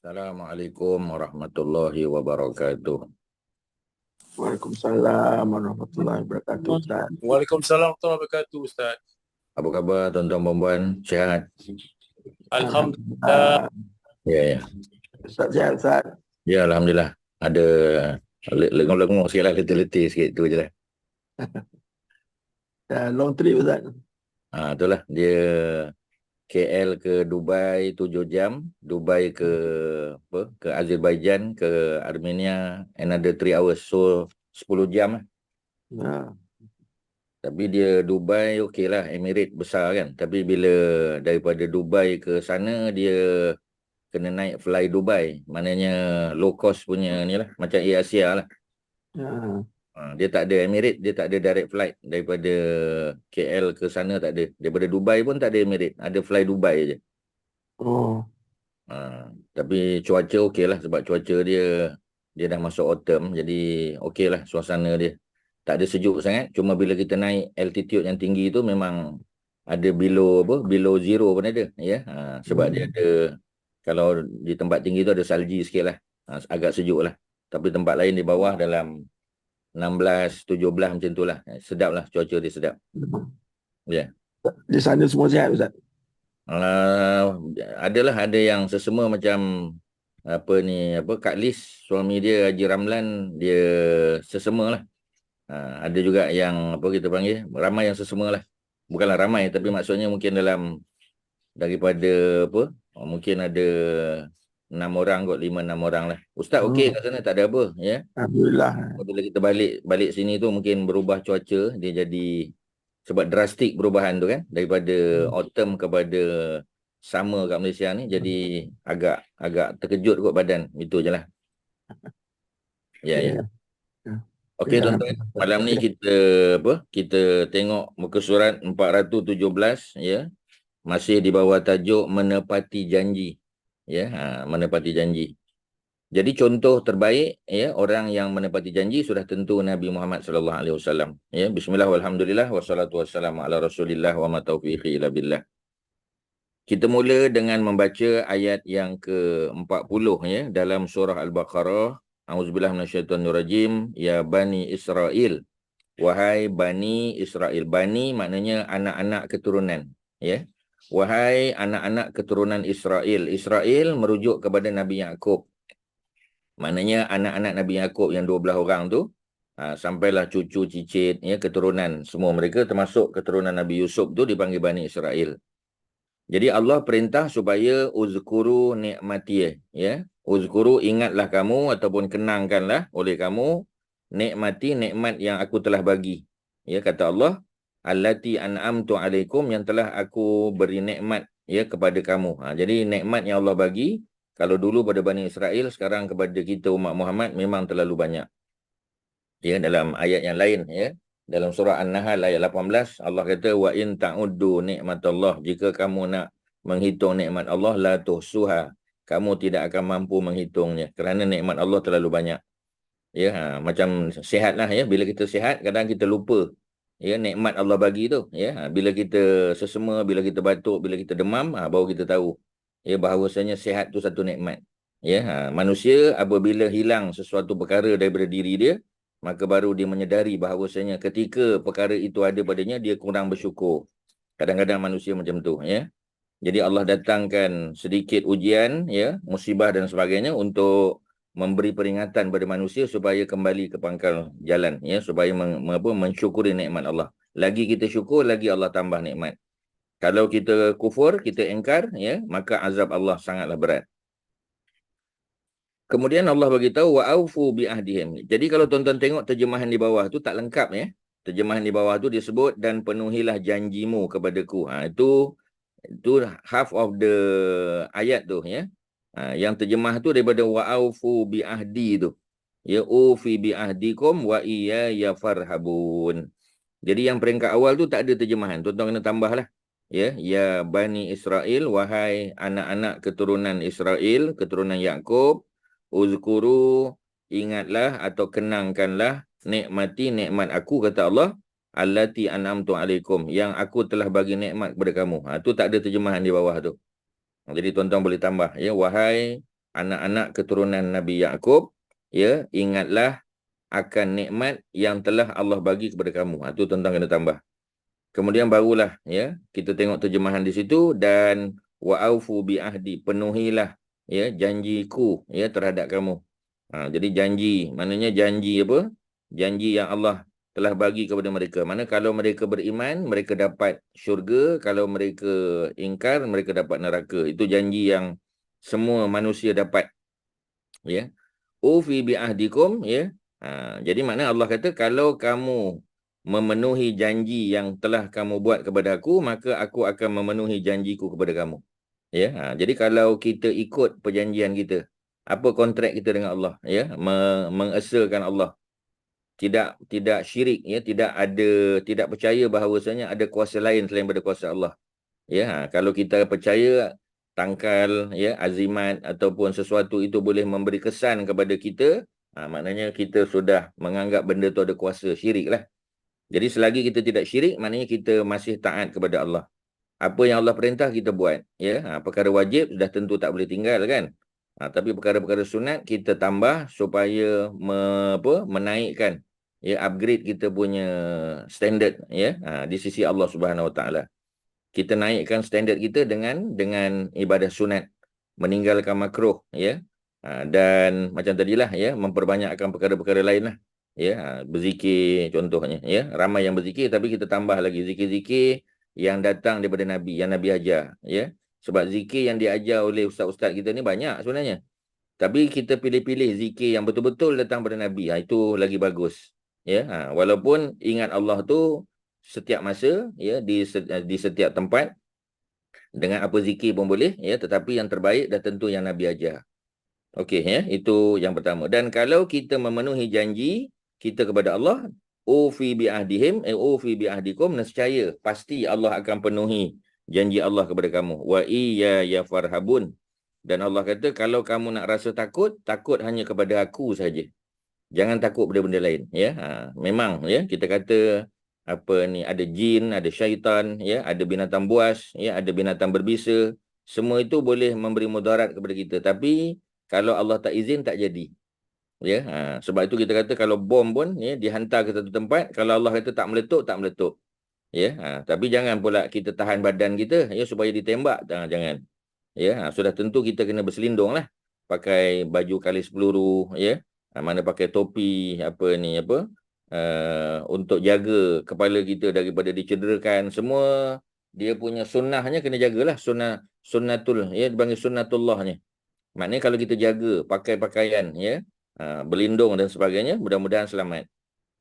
Assalamualaikum warahmatullahi wabarakatuh. Waalaikumsalam warahmatullahi wabarakatuh, Ustaz. Waalaikumsalam warahmatullahi wabarakatuh, Ustaz. Apa khabar tuan-tuan puan-puan? Sihat? Alhamdulillah. Ya. Ustaz sihat, Ustaz. Ya, alhamdulillah. Ada lengung-lengung sikit lah, letih-letih sikit tu je lah. Long trip, Ustaz. Itulah dia KL ke Dubai 7 jam, Dubai ke Azerbaijan, ke Armenia another 3 hours, so 10 jam lah. Tapi dia Dubai okey lah, Emirates besar kan. Tapi bila daripada Dubai ke sana, dia kena naik fly Dubai. Maknanya low cost punya ni lah, macam Air Asia lah. Dia tak ada Emirates, dia tak ada direct flight daripada KL ke sana, tak ada. Daripada Dubai pun tak ada Emirates, ada fly Dubai je. Tapi cuaca okey lah, sebab cuaca dia dah masuk autumn, jadi okey lah suasana dia. Tak ada sejuk sangat, cuma bila kita naik altitude yang tinggi tu memang ada below zero pun ada, ya. Sebab dia ada, kalau di tempat tinggi tu ada salji sikit lah, agak sejuk lah. Tapi tempat lain di bawah dalam 16, 17 macam tu lah. Sedap lah, cuaca dia sedap. Ya. Di sana semua sihat, Ustaz? Ada yang sesama macam Kak Lis, suami dia Haji Ramlan, dia sesama lah. Ada juga yang kita panggil, ramai yang sesama lah. Bukanlah ramai, tapi maksudnya mungkin dalam daripada mungkin ada 6 orang kot, 5-6 orang lah. Ustaz okey kat sana, tak ada apa, ya. Alhamdulillah. Bila kita balik sini tu mungkin berubah cuaca, dia jadi sebab drastik perubahan tu kan, daripada autumn kepada summer kat Malaysia ni, jadi agak terkejut kot badan. Itu je lah. Ya. Okey tuan-tuan, malam ni kita tengok muka surat 417, ya. Masih di bawah tajuk menepati janji. Ya, menepati janji. Jadi contoh terbaik, ya, orang yang menepati janji sudah tentu Nabi Muhammad sallallahu alaihi wasallam. Ya, bismillah walhamdulillah wassalatu wassalamu ala Rasulillah wa ma taufiqi illa billah. Kita mula dengan membaca ayat yang ke-40, ya, dalam surah Al-Baqarah. Auzubillahi minasyaitonirrajim. Ya Bani Israel, wahai Bani Israel. Bani maknanya anak-anak keturunan, ya. Wahai anak-anak keturunan Israel. Israel merujuk kepada Nabi Yaqub. Maknanya anak-anak Nabi Yaqub yang 12 orang tu, sampailah cucu cicit, ya, keturunan semua mereka, termasuk keturunan Nabi Yusuf tu dipanggil Bani Israel. Jadi Allah perintah supaya uzkuru nikmati, ya. Uzkuru, ingatlah kamu ataupun kenangkanlah oleh kamu nikmati, nikmat yang aku telah bagi. Ya, kata Allah, allati an'amtu alaikum, yang telah aku beri nikmat, ya, kepada kamu. Jadi nikmat yang Allah bagi, kalau dulu pada Bani Israel, sekarang kepada kita umat Muhammad memang terlalu banyak. Ya, dalam ayat yang lain, ya. Dalam surah An-Nahl ayat 18, Allah kata, wa in ta'uddu nikmatallah, jika kamu nak menghitung nikmat Allah, la tuhsuha, kamu tidak akan mampu menghitungnya, kerana nikmat Allah terlalu banyak. Ya, macam sihat lah, ya. Bila kita sihat, kadang kita lupa, ya, nikmat Allah bagi tu, ya. Bila kita sesema, bila kita batuk, bila kita demam, baru kita tahu, ya, bahawasanya sihat tu satu nikmat. Ya, manusia apabila hilang sesuatu perkara daripada diri dia, maka baru dia menyedari bahawasanya ketika perkara itu ada padanya, dia kurang bersyukur. Kadang-kadang manusia macam tu, ya. Jadi Allah datangkan sedikit ujian, ya, musibah dan sebagainya untuk memberi peringatan pada manusia supaya kembali ke pangkal jalan, ya, supaya mensyukuri nikmat Allah. Lagi kita syukur, lagi Allah tambah nikmat. Kalau kita kufur, kita ingkar, ya, maka azab Allah sangatlah berat. Kemudian Allah bagi tahu wa aufu bi ahdihim. Jadi kalau tuan-tuan tengok terjemahan di bawah tu tak lengkap, ya. Terjemahan di bawah tu disebut dan penuhilah janjimu kepadaku. Itu half of the ayat tu, ya. Yang terjemah tu daripada wa aufu bi ahdi tu. Ya, ufi bi ahdikum wa iyaya farhabun. Jadi yang peringkat awal tu tak ada terjemahan. Tuan-tuan kena tambahlah. Ya Bani Israel, wahai anak-anak keturunan Israel, keturunan Yaqub, uzkuru, ingatlah atau kenangkanlah nikmati, nikmat aku, kata Allah, allati an'amtu alaikum, yang aku telah bagi nikmat kepada kamu. Tu tak ada terjemahan di bawah tu. Jadi tuan-tuan boleh tambah, ya, wahai anak-anak keturunan Nabi Yaqub, ya, ingatlah akan nikmat yang telah Allah bagi kepada kamu. Itu tentang kena tambah. Kemudian barulah, ya, kita tengok terjemahan di situ, dan wa'aufu bi ahdi, penuhilah, ya, janjiku, ya, terhadap kamu. Jadi janji, maknanya janji apa? Janji yang Allah telah bagi kepada mereka. Mana kalau mereka beriman, mereka dapat syurga. Kalau mereka ingkar, mereka dapat neraka. Itu janji yang semua manusia dapat. Ya. Ufi bi ahdikum, ya. Jadi makna Allah kata, kalau kamu memenuhi janji yang telah kamu buat kepada aku, maka aku akan memenuhi janjiku kepada kamu. Ya. Jadi kalau kita ikut perjanjian kita, apa kontrak kita dengan Allah, ya, mengesahkan Allah, tidak syirik, ya, tidak percaya bahawasanya ada kuasa lain selain daripada kuasa Allah. Ya, kalau kita percaya tangkal, ya, azimat ataupun sesuatu itu boleh memberi kesan kepada kita, maknanya kita sudah menganggap benda tu ada kuasa, syirik lah. Jadi selagi kita tidak syirik, maknanya kita masih taat kepada Allah. Apa yang Allah perintah kita buat, ya. Perkara wajib sudah tentu tak boleh tinggal kan. Tapi perkara-perkara sunat kita tambah supaya menaikkan, ya, upgrade kita punya standard, ya, di sisi Allah Subhanahu Wa Taala. Kita naikkan standard kita dengan ibadah sunat, meninggalkan makruh, ya. Dan macam tadilah, ya, memperbanyakkan perkara-perkara lain lah, ya. Berzikir contohnya, ya. Ramai yang berzikir, tapi kita tambah lagi zikir-zikir yang datang daripada Nabi, yang Nabi ajar, ya. Sebab zikir yang diajar oleh ustaz-ustaz kita ni banyak sebenarnya. Tapi kita pilih-pilih zikir yang betul-betul datang daripada Nabi. Itu lagi bagus, ya. Walaupun ingat Allah tu setiap masa, ya, di setiap tempat, dengan apa zikir pun boleh, ya, tetapi yang terbaik dah tentu yang Nabi ajar. Okey, ya, itu yang pertama. Dan kalau kita memenuhi janji kita kepada Allah, ufi bi ahdihim, ufi bi ahdikum, nescaya pasti Allah akan penuhi janji Allah kepada kamu. Wa iya ya farhabun. Dan Allah kata, kalau kamu nak rasa takut, takut hanya kepada aku saja. Jangan takut pada benda lain, ya. Memang, ya, kita kata apa ni, ada jin, ada syaitan, ya, ada binatang buas, ya, ada binatang berbisa. Semua itu boleh memberi mudarat kepada kita, tapi kalau Allah tak izin, tak jadi. Ya, sebab itu kita kata kalau bom pun, ya, dihantar ke satu tempat, kalau Allah kata tak meletup, tak meletup. Ya, tapi jangan pula kita tahan badan kita, ya, supaya ditembak, jangan. Ya, sudah tentu kita kena berselindung lah, pakai baju kalis peluru, ya, mana pakai topi untuk jaga kepala kita daripada dicederakan. Semua dia punya sunnahnya kena jagalah, sunnatul, ya, dipanggil sunnatullahnya. Maknanya kalau kita jaga pakai pakaian, ya, berlindung dan sebagainya, mudah-mudahan selamat.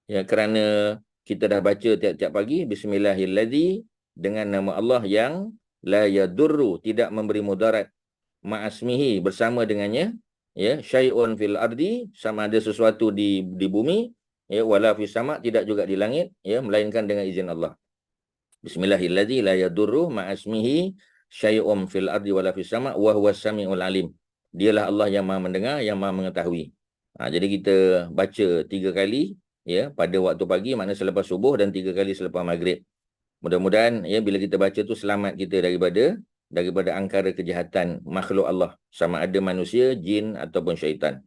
Ya, kerana kita dah baca tiap-tiap pagi bismillahirrahmanirrahim, dengan nama Allah yang la yadurru, tidak memberi mudarat, ma'asmihi, bersama dengannya, ya, syai'un fil ardi, sama ada sesuatu di bumi, ya, wala fis sama', tidak juga di langit, ya, melainkan dengan izin Allah. Bismillahirrahmanirrahim, la yadurru ma'asmihi syai'un fil ardi wala fis sama' wa huwas sami'ul alim. Dialah Allah yang Maha mendengar, yang Maha mengetahui. Jadi kita baca 3 kali, ya, pada waktu pagi, makna selepas subuh, dan 3 kali selepas maghrib. Mudah-mudahan, ya, bila kita baca tu selamat kita daripada angkara kejahatan makhluk Allah, sama ada manusia, jin ataupun syaitan.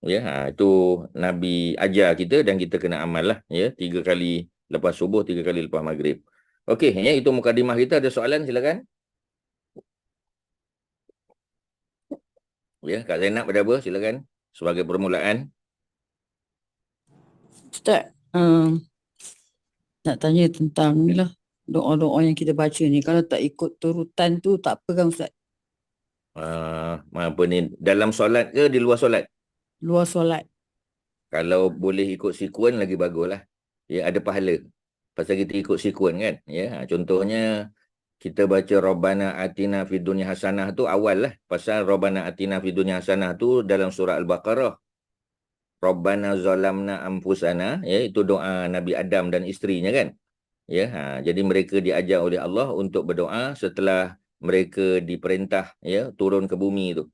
Ya, itu Nabi ajar kita dan kita kena amal lah, ya, 3 kali lepas subuh, 3 kali lepas maghrib. Okey, ya, itu mukadimah kita. Ada soalan, silakan. Ya, Kak Zainab ada apa? Silakan sebagai permulaan. Ustaz, nak tanya tentang ni lah, doa-doa yang kita baca ni, kalau tak ikut turutan tu tak apa kan Ustaz? Apa ni, dalam solat ke di luar solat? Luar solat. Kalau boleh ikut sekuen lagi baguslah. Ya, ada pahala. Pasal kita ikut sekuen kan. Ya, contohnya kita baca Rabbana Atina Fid Dunya Hasanah tu awal lah. Pasal Rabbana Atina Fid Dunya Hasanah tu dalam surah Al-Baqarah. Rabbana Zalamna Anfusana, ya, itu doa Nabi Adam dan isterinya kan. Ya, jadi mereka diajar oleh Allah untuk berdoa setelah mereka diperintah, ya, turun ke bumi tu.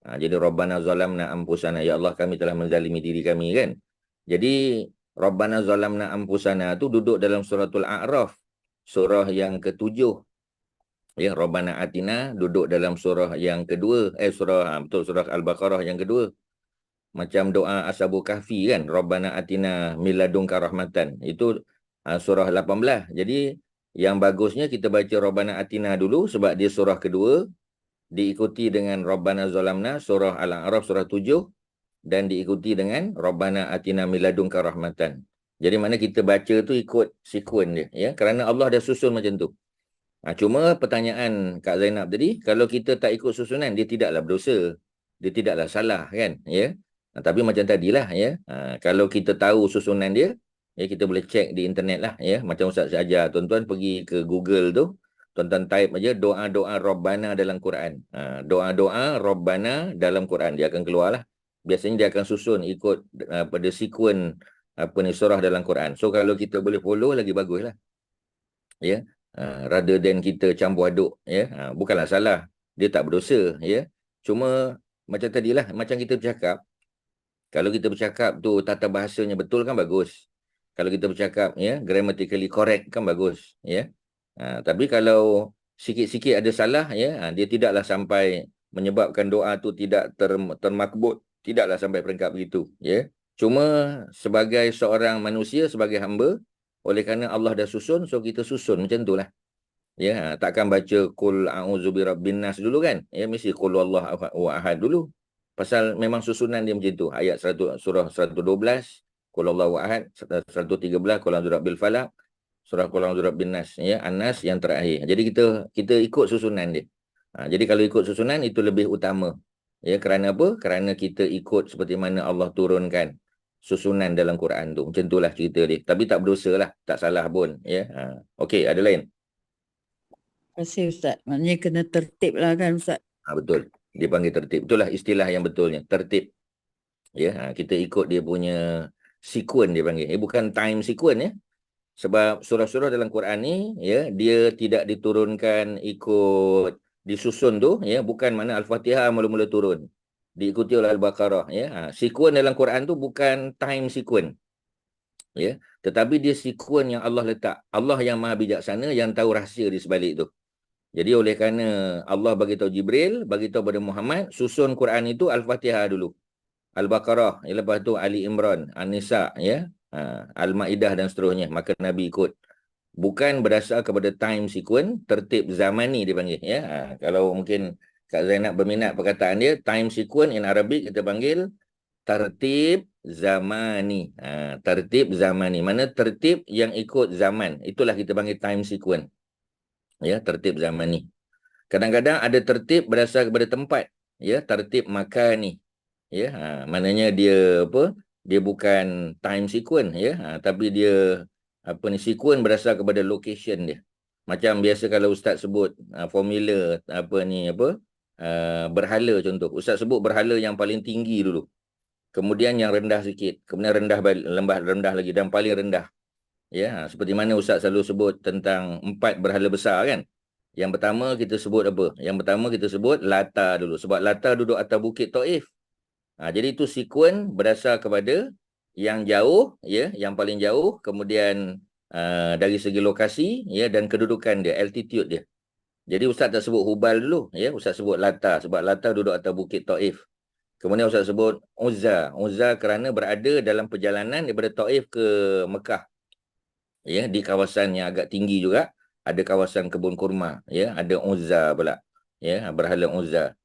Jadi Rabbana Zalamna Anfusana, ya Allah, kami telah menzalimi diri kami kan. Jadi Rabbana Zalamna Anfusana tu duduk dalam suratul A'raf, surah yang ke-7. Ya, Rabbana Atina duduk dalam surah yang kedua, surah Al-Baqarah yang kedua. Macam doa Ashabul Kahfi kan, Rabbana Atina min ladunka rahmatan. Itu surah 18. Jadi yang bagusnya kita baca Rabbana Atina dulu sebab dia surah kedua, diikuti dengan Rabbana Zalamna surah Al-A'raf surah 7 dan diikuti dengan Rabbana Atina min ladunka rahmatan. Jadi mana kita baca tu ikut sekuen dia, ya, kerana Allah dah susun macam tu. Cuma pertanyaan Kak Zainab tadi, kalau kita tak ikut susunan, dia tidaklah berdosa. Dia tidaklah salah kan, ya. Tapi macam tadilah, ya. Kalau kita tahu susunan dia, ya, kita boleh cek di internet lah, ya. Macam Ustaz ajar, tuan-tuan pergi ke Google tu, tuan-tuan type aja doa-doa Rabbana dalam Quran. Doa-doa Rabbana dalam Quran, dia akan keluar lah. Biasanya dia akan susun ikut pada sekuen surah dalam Quran. So kalau kita boleh follow lagi bagus lah, ya. Rather than kita campur aduk, ya. Bukanlah salah, dia tak berdosa, ya. Cuma macam tadilah, macam kita bercakap, kalau kita bercakap tu tata bahasanya betul kan bagus. Kalau kita bercakap, ya, grammatically correct kan bagus, ya. Tapi kalau sikit-sikit ada salah, ya, dia tidaklah sampai menyebabkan doa tu tidak termakbul, tidaklah sampai peringkat begitu, ya. Cuma sebagai seorang manusia, sebagai hamba, oleh kerana Allah dah susun, so kita susun macam itulah. Ya, takkan baca qul a'udzu birabbin nas dulu kan? Ya, mesti qul huwallahu ahad dulu. Pasal memang susunan dia macam tu. Ayat 100, surah 112, qul huwallahu ahad, 113 qul a'udzu birabbil falaq, surah qul a'udzu birabbin nas, ya, An-Nas yang terakhir. Jadi kita ikut susunan dia. Jadi kalau ikut susunan itu lebih utama. Ya, kerana apa? Kerana kita ikut seperti mana Allah turunkan susunan dalam Quran tu. Macam itulah cerita dia. Tapi tak berdosa lah, tak salah pun, ya. Okey, ada lain? Terima kasih Ustaz. Maknanya kena tertib lah kan Ustaz. Betul. Dia panggil tertib. Itulah istilah yang betulnya, tertib. Ya, kita ikut dia punya sekuen dia panggil. Bukan time sekuen, ya. Sebab surah-surah dalam Quran ni, ya, dia tidak diturunkan ikut disusun tu, ya, bukan mana Al-Fatihah mula-mula turun. Diikuti oleh Al-Baqarah, ya. Sekuen dalam Quran tu bukan time sekuen. Ya, tetapi dia sekuen yang Allah letak. Allah yang Maha bijaksana yang tahu rahsia di sebalik tu. Jadi oleh kerana Allah bagi tahu Jibril, bagi tahu pada Muhammad, susun Quran itu Al-Fatihah dulu. Al-Baqarah, lepas tu Ali Imran, An-Nisa, ya, Al-Maidah dan seterusnya. Maka Nabi ikut. Bukan berdasar kepada time sequence, tertib zamani dia panggil, ya. Kalau mungkin Kak Zainab berminat perkataan dia, time sequence in Arabic kita panggil tertib zamani. Tertib zamani. Mana tertib yang ikut zaman. Itulah kita panggil time sequence. Ya, tertib zamani. Kadang-kadang ada tertib berdasar kepada tempat, ya, tertib makani, ya. Maknanya dia apa? Dia bukan time sequence, ya, tapi dia sequence berdasar kepada location dia. Macam biasa kalau ustaz sebut formula berhala contoh. Ustaz sebut berhala yang paling tinggi dulu. Kemudian yang rendah sikit, kemudian rendah lagi dan paling rendah. Ya, seperti mana Ustaz selalu sebut tentang 4 berhala besar kan. Yang pertama kita sebut apa? Yang pertama kita sebut Lata dulu. Sebab Lata duduk atas bukit Taif. Jadi itu sekuen berdasar kepada yang jauh, ya, yang paling jauh. Kemudian dari segi lokasi, ya, dan kedudukan dia, altitude dia. Jadi Ustaz tak sebut Hubal dulu, ya. Ustaz sebut Lata. Sebab Lata duduk atas bukit Taif. Kemudian Ustaz sebut Uzza. Uzza kerana berada dalam perjalanan daripada Taif ke Mekah. Ya, di kawasan yang agak tinggi juga ada kawasan kebun kurma, ya, ada Uzza pula, ya, berhala Uzza.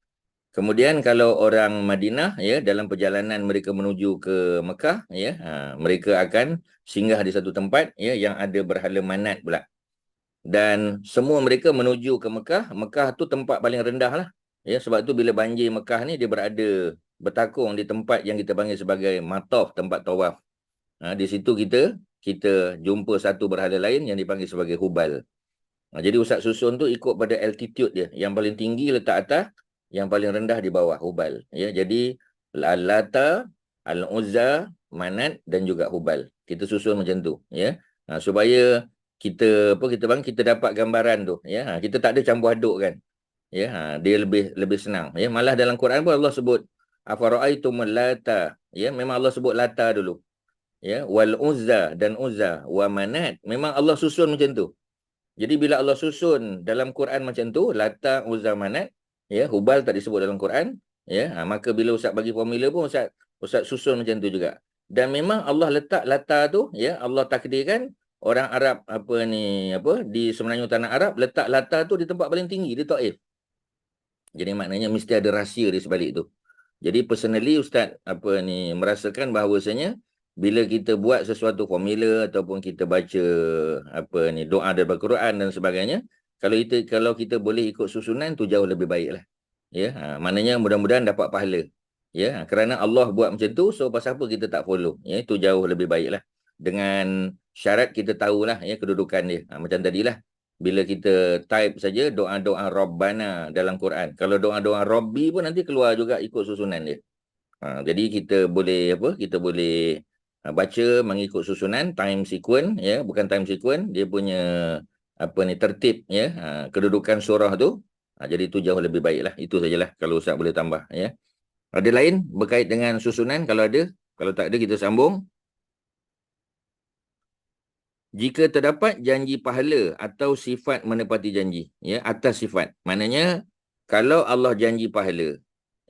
Kemudian kalau orang Madinah, ya, dalam perjalanan mereka menuju ke Mekah, ya, mereka akan singgah di satu tempat, ya, yang ada berhala Manat pula. Dan semua mereka menuju ke Mekah. Mekah tu tempat paling rendah lah, ya, sebab tu bila banjir Mekah ni dia berada bertakung di tempat yang kita panggil sebagai mataf, tempat tawaf. Di situ kita jumpa satu berhala lain yang dipanggil sebagai Hubal. Jadi Ustaz susun tu ikut pada altitude dia. Yang paling tinggi letak atas, yang paling rendah di bawah, Hubal. Ya, jadi Al-Lata, Al-Uzza, Manat dan juga Hubal. Kita susun macam tu, ya. Supaya kita dapat gambaran tu, ya. Kita tak ada campur aduk kan. Ya, dia lebih senang. Ya, malah dalam Quran pun Allah sebut afara'aitumul Lata. Ya, memang Allah sebut Lata dulu. Ya, wal Uzza dan Uzza wa Manat, memang Allah susun macam tu. Jadi bila Allah susun dalam Quran macam tu, Lata, Uzza, Manat, ya, Hubal tak disebut dalam Quran, ya, maka bila Ustaz bagi formula pun Ustaz susun macam tu juga. Dan memang Allah letak Lata tu, ya, Allah takdirkan orang Arab di semenanjung tanah Arab letak Lata tu di tempat paling tinggi di Taif. Jadi maknanya mesti ada rahsia di sebalik tu. Jadi personally Ustaz merasakan bahawasanya bila kita buat sesuatu formula ataupun kita baca doa daripada Quran dan sebagainya, kalau kita boleh ikut susunan tu jauh lebih baiklah. Ya, maknanya mudah-mudahan dapat pahala. Ya, kerana Allah buat macam tu, so pasal apa kita tak follow? Ya, itu jauh lebih baiklah. Dengan syarat kita tahulah ya kedudukan dia. Macam tadilah bila kita type saja doa-doa Rabbana dalam Quran. Kalau doa-doa Rabbi pun nanti keluar juga ikut susunan dia. Jadi kita boleh baca mengikut susunan time sequence, ya, bukan time sequence, dia punya tertib, ya, kedudukan surah tu. Jadi itu jauh lebih baiklah. Itu sajalah kalau Ustaz boleh tambah, ya. Ada lain berkait dengan susunan? Kalau ada, kalau tak ada kita sambung. Jika terdapat janji pahala atau sifat menepati janji, ya, atas sifat. Maknanya kalau Allah janji pahala,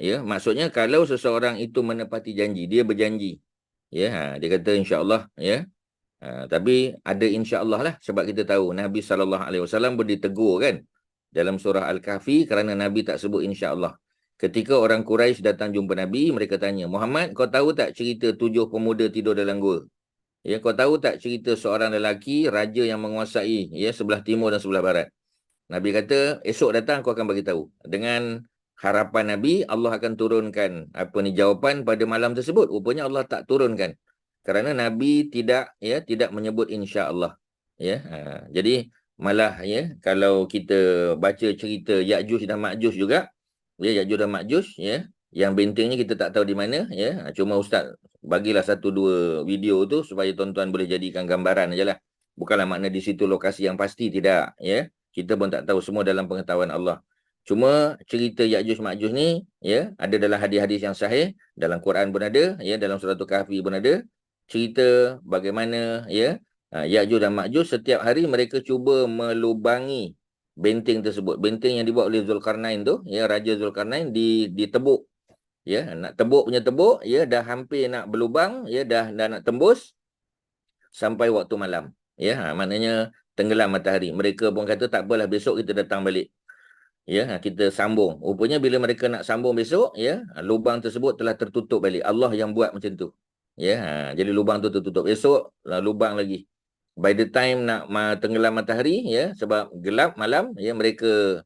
ya, maksudnya kalau seseorang itu menepati janji, dia berjanji, ya, dia kata insya-Allah, ya. Tapi ada insya-Allah lah, sebab kita tahu Nabi SAW pun ditegur kan dalam surah Al-Kahfi kerana Nabi tak sebut insya-Allah. Ketika orang Quraisy datang jumpa Nabi, mereka tanya, Muhammad, kau tahu tak cerita 7 pemuda tidur dalam gua? Ya, kau tahu tak cerita seorang lelaki raja yang menguasai, ya, sebelah timur dan sebelah barat? Nabi kata, esok datang aku akan bagi tahu. Dengan harapan Nabi, Allah akan turunkan jawapan pada malam tersebut. Rupanya Allah tak turunkan. Kerana Nabi tidak menyebut insya-Allah. Ya, jadi malah, ya, kalau kita baca cerita Ya'juj dan Ma'juj juga, ya, Ya'juj dan Ma'juj, ya, yang bentengnya kita tak tahu di mana, ya. Cuma Ustaz bagilah 1-2 video tu supaya tuan-tuan boleh jadikan gambaran ajalah. Bukanlah makna di situ lokasi yang pasti, tidak, ya. Kita pun tak tahu, semua dalam pengetahuan Allah. Cuma cerita Ya'juj Ma'juj ni, ya, ada dalam hadis-hadis yang sahih, dalam Quran pun ada, ya, dalam surah Al-Kahfi pun ada. Cerita bagaimana, ya, Ya'juj dan Ma'juj setiap hari mereka cuba melubangi benteng tersebut. Benteng yang dibuat oleh Zulkarnain tu, ya, Raja Zulkarnain ditebuk. Ya, nak tebuk, ya, dah hampir nak berlubang, ya, dah nak tembus sampai waktu malam. Ya, maknanya tenggelam matahari. Mereka pun kata tak apalah, besok kita datang balik. Ya, kita sambung. Rupanya bila mereka nak sambung besok, ya, lubang tersebut telah tertutup balik. Allah yang buat macam tu. Ya, jadi lubang tu tertutup. Esok lubang lagi. By the time nak tenggelam matahari, ya, sebab gelap malam, ya, mereka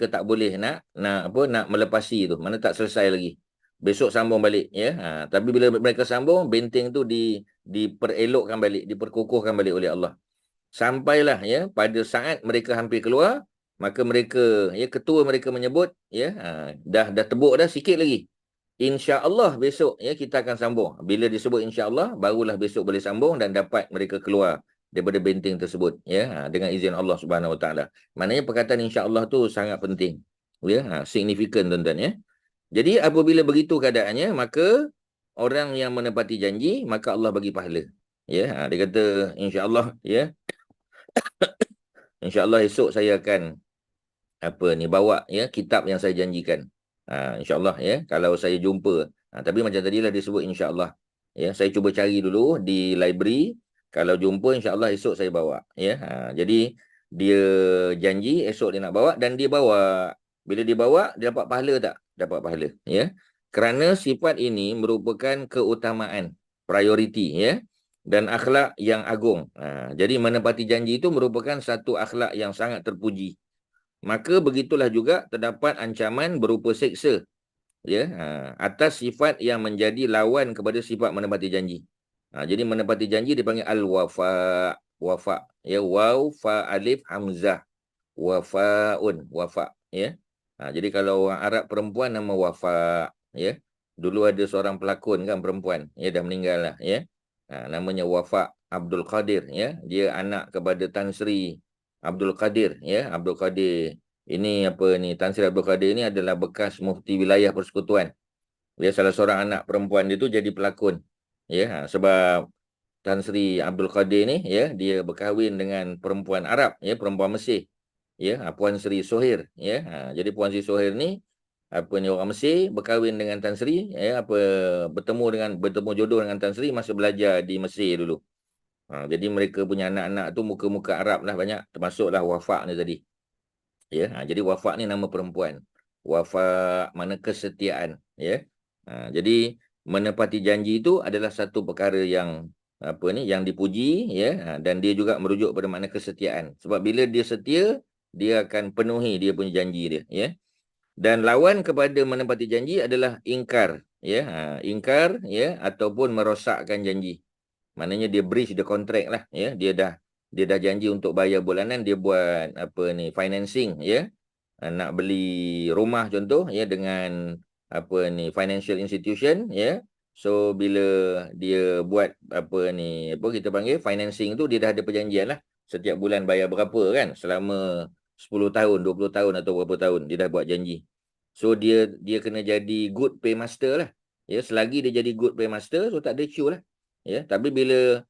tak boleh nak melepasi tu. Mana tak selesai lagi. Besok sambung balik, ya. Tapi bila mereka sambung, benteng tu diperelokkan balik, diperkukuhkan balik oleh Allah. Sampailah, ya, pada saat mereka hampir keluar, maka mereka, ya, ketua mereka menyebut, ya, dah tebuk dah, sikit lagi. Insya-Allah besok, ya, kita akan sambung. Bila disebut insya-Allah, barulah besok boleh sambung dan dapat mereka keluar daripada benteng tersebut, ya, dengan izin Allah Subhanahu Wa Taala. Maknanya perkataan insya-Allah tu sangat penting, ya, signifikan, tuan-tuan, ya. Jadi apabila begitu keadaannya, maka orang yang menepati janji, maka Allah bagi pahala. Ya, dia kata insya-Allah, ya. Insya-Allah esok saya akan bawa, ya, kitab yang saya janjikan. InsyaAllah, ya, kalau saya jumpa. Tapi macam tadilah disebut insyaAllah. Ya, saya cuba cari dulu di library. Kalau jumpa, insyaAllah esok saya bawa. Ya, jadi dia janji esok dia nak bawa dan dia bawa. Bila dia bawa, dia dapat pahala tak? Dapat pahala. Ya, kerana sifat ini merupakan keutamaan, priority, ya, dan akhlak yang agung. Jadi menepati janji itu merupakan satu akhlak yang sangat terpuji. Maka begitulah juga terdapat ancaman berupa seksa, ya, atas sifat yang menjadi lawan kepada sifat menepati janji. Jadi menepati janji dipanggil al-wafa, wafa, ya, waw fa alif hamzah, wafaun, wafa, ya. Jadi kalau orang Arab perempuan nama Wafa, ya. Dulu ada seorang pelakon kan perempuan, ya, dah meninggal lah, ya. Namanya Wafa Abdul Qadir, ya. Dia anak kepada Tan Sri Abdul Qadir, ya, Abdul Qadir. Ini Tan Sri Abdul Qadir ini adalah bekas mufti wilayah persekutuan. Dia salah seorang anak perempuan dia tu jadi pelakon. Ya, sebab Tan Sri Abdul Qadir ni, ya, dia berkahwin dengan perempuan Arab, ya, perempuan Mesir, ya, Puan Sri Sohair, ya. Jadi Puan Sri Sohair ni orang Mesir berkahwin dengan Tan Sri, ya, bertemu jodoh dengan Tan Sri masa belajar di Mesir dulu. Jadi mereka punya anak-anak tu muka-muka Arab lah banyak, termasuklah Wafa ni tadi. Ya, jadi Wafa ni nama perempuan. Wafa mana kesetiaan, ya. Jadi menepati janji itu adalah satu perkara yang yang dipuji, ya, dan dia juga merujuk pada makna kesetiaan. Sebab bila dia setia, dia akan penuhi dia punya janji dia, ya. Dan lawan kepada menepati janji adalah ingkar, ya. Ingkar, ya, ataupun merosakkan janji. Maknanya dia breach the contract lah, ya. Dia dah janji untuk bayar bulanan, dia buat financing, ya. Nak beli rumah contoh, ya, dengan financial institution, ya. So bila dia buat kita panggil financing tu, dia dah ada perjanjian lah. Setiap bulan bayar berapa kan, selama 10 tahun, 20 tahun atau berapa tahun dia dah buat janji. So dia kena jadi good paymaster lah. Ya, selagi dia jadi good paymaster, so tak ada issue lah. Ya, tapi bila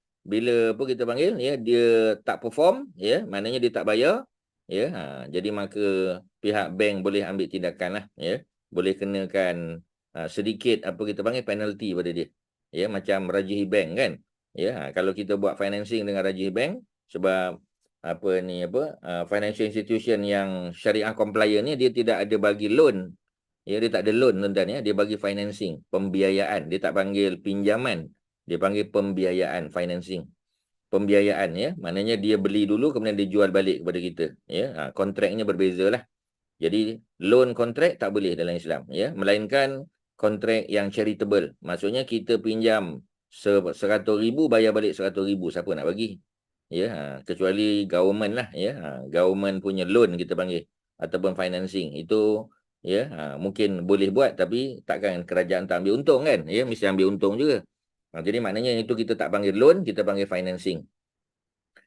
kita panggil, ya, dia tak perform, ya, maknanya dia tak bayar, ya, jadi maka pihak bank boleh ambil tindakan lah, ya. Boleh kenakan sedikit kita panggil penalty pada dia. Ya, macam Rajihi Bank kan. Ya, kalau kita buat financing dengan Rajihi Bank, sebab financial institution yang syariah compliant ni, dia tidak ada bagi loan. Ya, dia tak ada loan, tuan-tuan, ya. Dia bagi financing, pembiayaan. Dia tak panggil pinjaman. Dia panggil pembiayaan, financing. Pembiayaan, ya. Maknanya dia beli dulu kemudian dia jual balik kepada kita, ya. Kontraknya berbeza lah. Jadi loan kontrak tak boleh dalam Islam, ya, melainkan kontrak yang charitable. Maksudnya kita pinjam 100,000 bayar balik 100,000, siapa nak bagi? Ya, kecuali government lah, ya. Government punya loan kita panggil ataupun financing itu, ya, mungkin boleh buat, tapi takkan kerajaan tak ambil untung kan, ya, mesti ambil untung juga. Jadi maknanya itu kita tak panggil loan, kita panggil financing.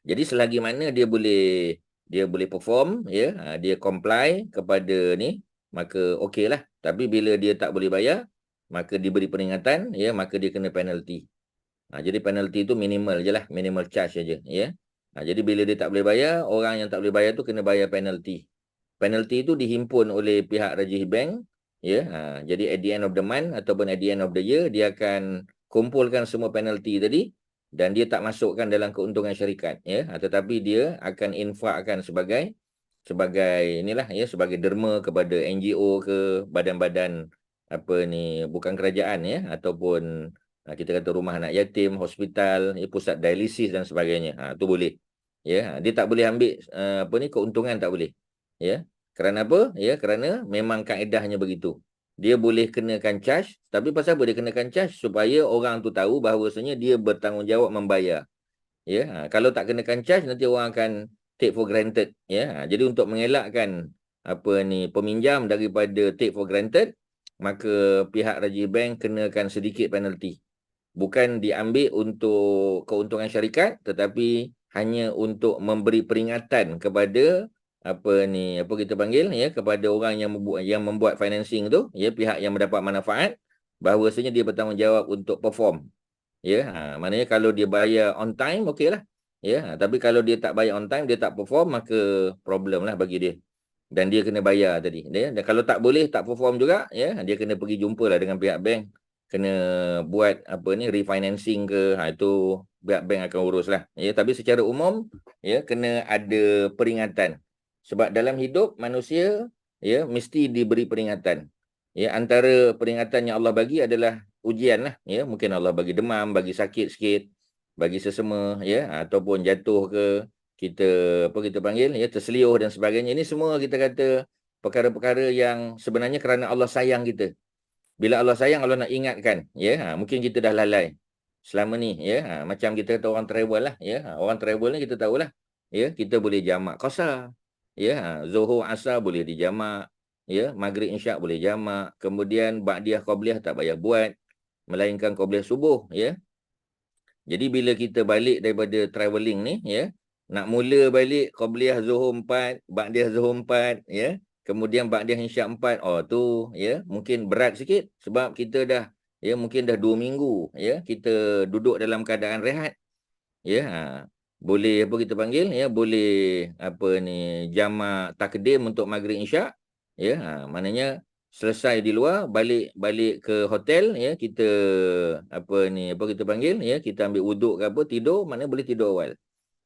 Jadi selagi mana dia boleh perform, ya, dia comply kepada ni, maka okey lah. Tapi bila dia tak boleh bayar, maka diberi peringatan, ya, maka dia kena penalty. Jadi penalty itu minimal je lah, minimal charge saja, ya. Jadi bila dia tak boleh bayar, orang yang tak boleh bayar tu kena bayar penalty. Penalty itu dihimpun oleh pihak Rajihi Bank, ya. Jadi at the end of the month ataupun at the end of the year, dia akan kumpulkan semua penalty tadi dan dia tak masukkan dalam keuntungan syarikat, ya. Tetapi dia akan infakkan sebagai inilah, ya, sebagai derma kepada NGO ke badan-badan bukan kerajaan, ya, ataupun kita kata rumah anak yatim, hospital, ya, pusat dialisis dan sebagainya. Tu boleh. Ya, dia tak boleh ambil keuntungan, tak boleh. Ya. Kerana apa? Ya, kerana memang kaedahnya begitu. Dia boleh kenakan charge, tapi pasal apa dia kenakan charge? Supaya orang tu tahu bahawasanya dia bertanggungjawab membayar. Ya, kalau tak kenakan charge, nanti orang akan take for granted. Ya, jadi untuk mengelakkan peminjam daripada take for granted, maka pihak Rajihi Bank kenakan sedikit penalty. Bukan diambil untuk keuntungan syarikat, tetapi hanya untuk memberi peringatan kepada kita panggil, ya, kepada orang yang membuat financing tu, ya, pihak yang mendapat manfaat, bahawasanya dia bertanggungjawab untuk perform. Ya, maknanya kalau dia bayar on time, okeylah. Ya, tapi kalau dia tak bayar on time, dia tak perform, maka problem lah bagi dia. Dan dia kena bayar tadi. Ya, dan kalau tak boleh, tak perform juga, ya, dia kena pergi jumpalah dengan pihak bank. Kena buat refinancing ke, itu pihak bank akan urus lah. Ya, tapi secara umum, ya, kena ada peringatan. Sebab dalam hidup manusia, ya, mesti diberi peringatan. Ya, antara peringatan yang Allah bagi adalah ujian lah. Ya, mungkin Allah bagi demam, bagi sakit sikit, bagi sesama, ya, ataupun jatuh ke, kita panggil, ya, terseliuh dan sebagainya. Ini semua kita kata perkara-perkara yang sebenarnya kerana Allah sayang kita. Bila Allah sayang, Allah nak ingatkan, ya, mungkin kita dah lalai selama ni, ya, macam kita kata orang travel lah, ya, orang travel ni kita tahulah, ya, kita boleh jamak qasar, ya, Zuhur Asar boleh dijamak, ya, Maghrib Isyak boleh jamak, kemudian Ba'diyah Qabliyah tak payah buat, melainkan Qabliyah Subuh, ya. Jadi bila kita balik daripada travelling ni, ya, nak mula balik Qabliyah Zuhur 4, Ba'diyah Zuhur 4, ya, kemudian Ba'diyah Isyak 4, tu, ya, mungkin berat sikit sebab kita dah, ya, mungkin dah 2 minggu, ya, kita duduk dalam keadaan rehat. ya. Boleh apa kita panggil, ya, boleh apa ni, jamak takdim untuk maghrib isyak, ya. Maknanya selesai di luar, balik ke hotel, ya, kita apa ni, apa kita panggil, ya, kita ambil wuduk ke apa, tidur, maknanya boleh tidur awal.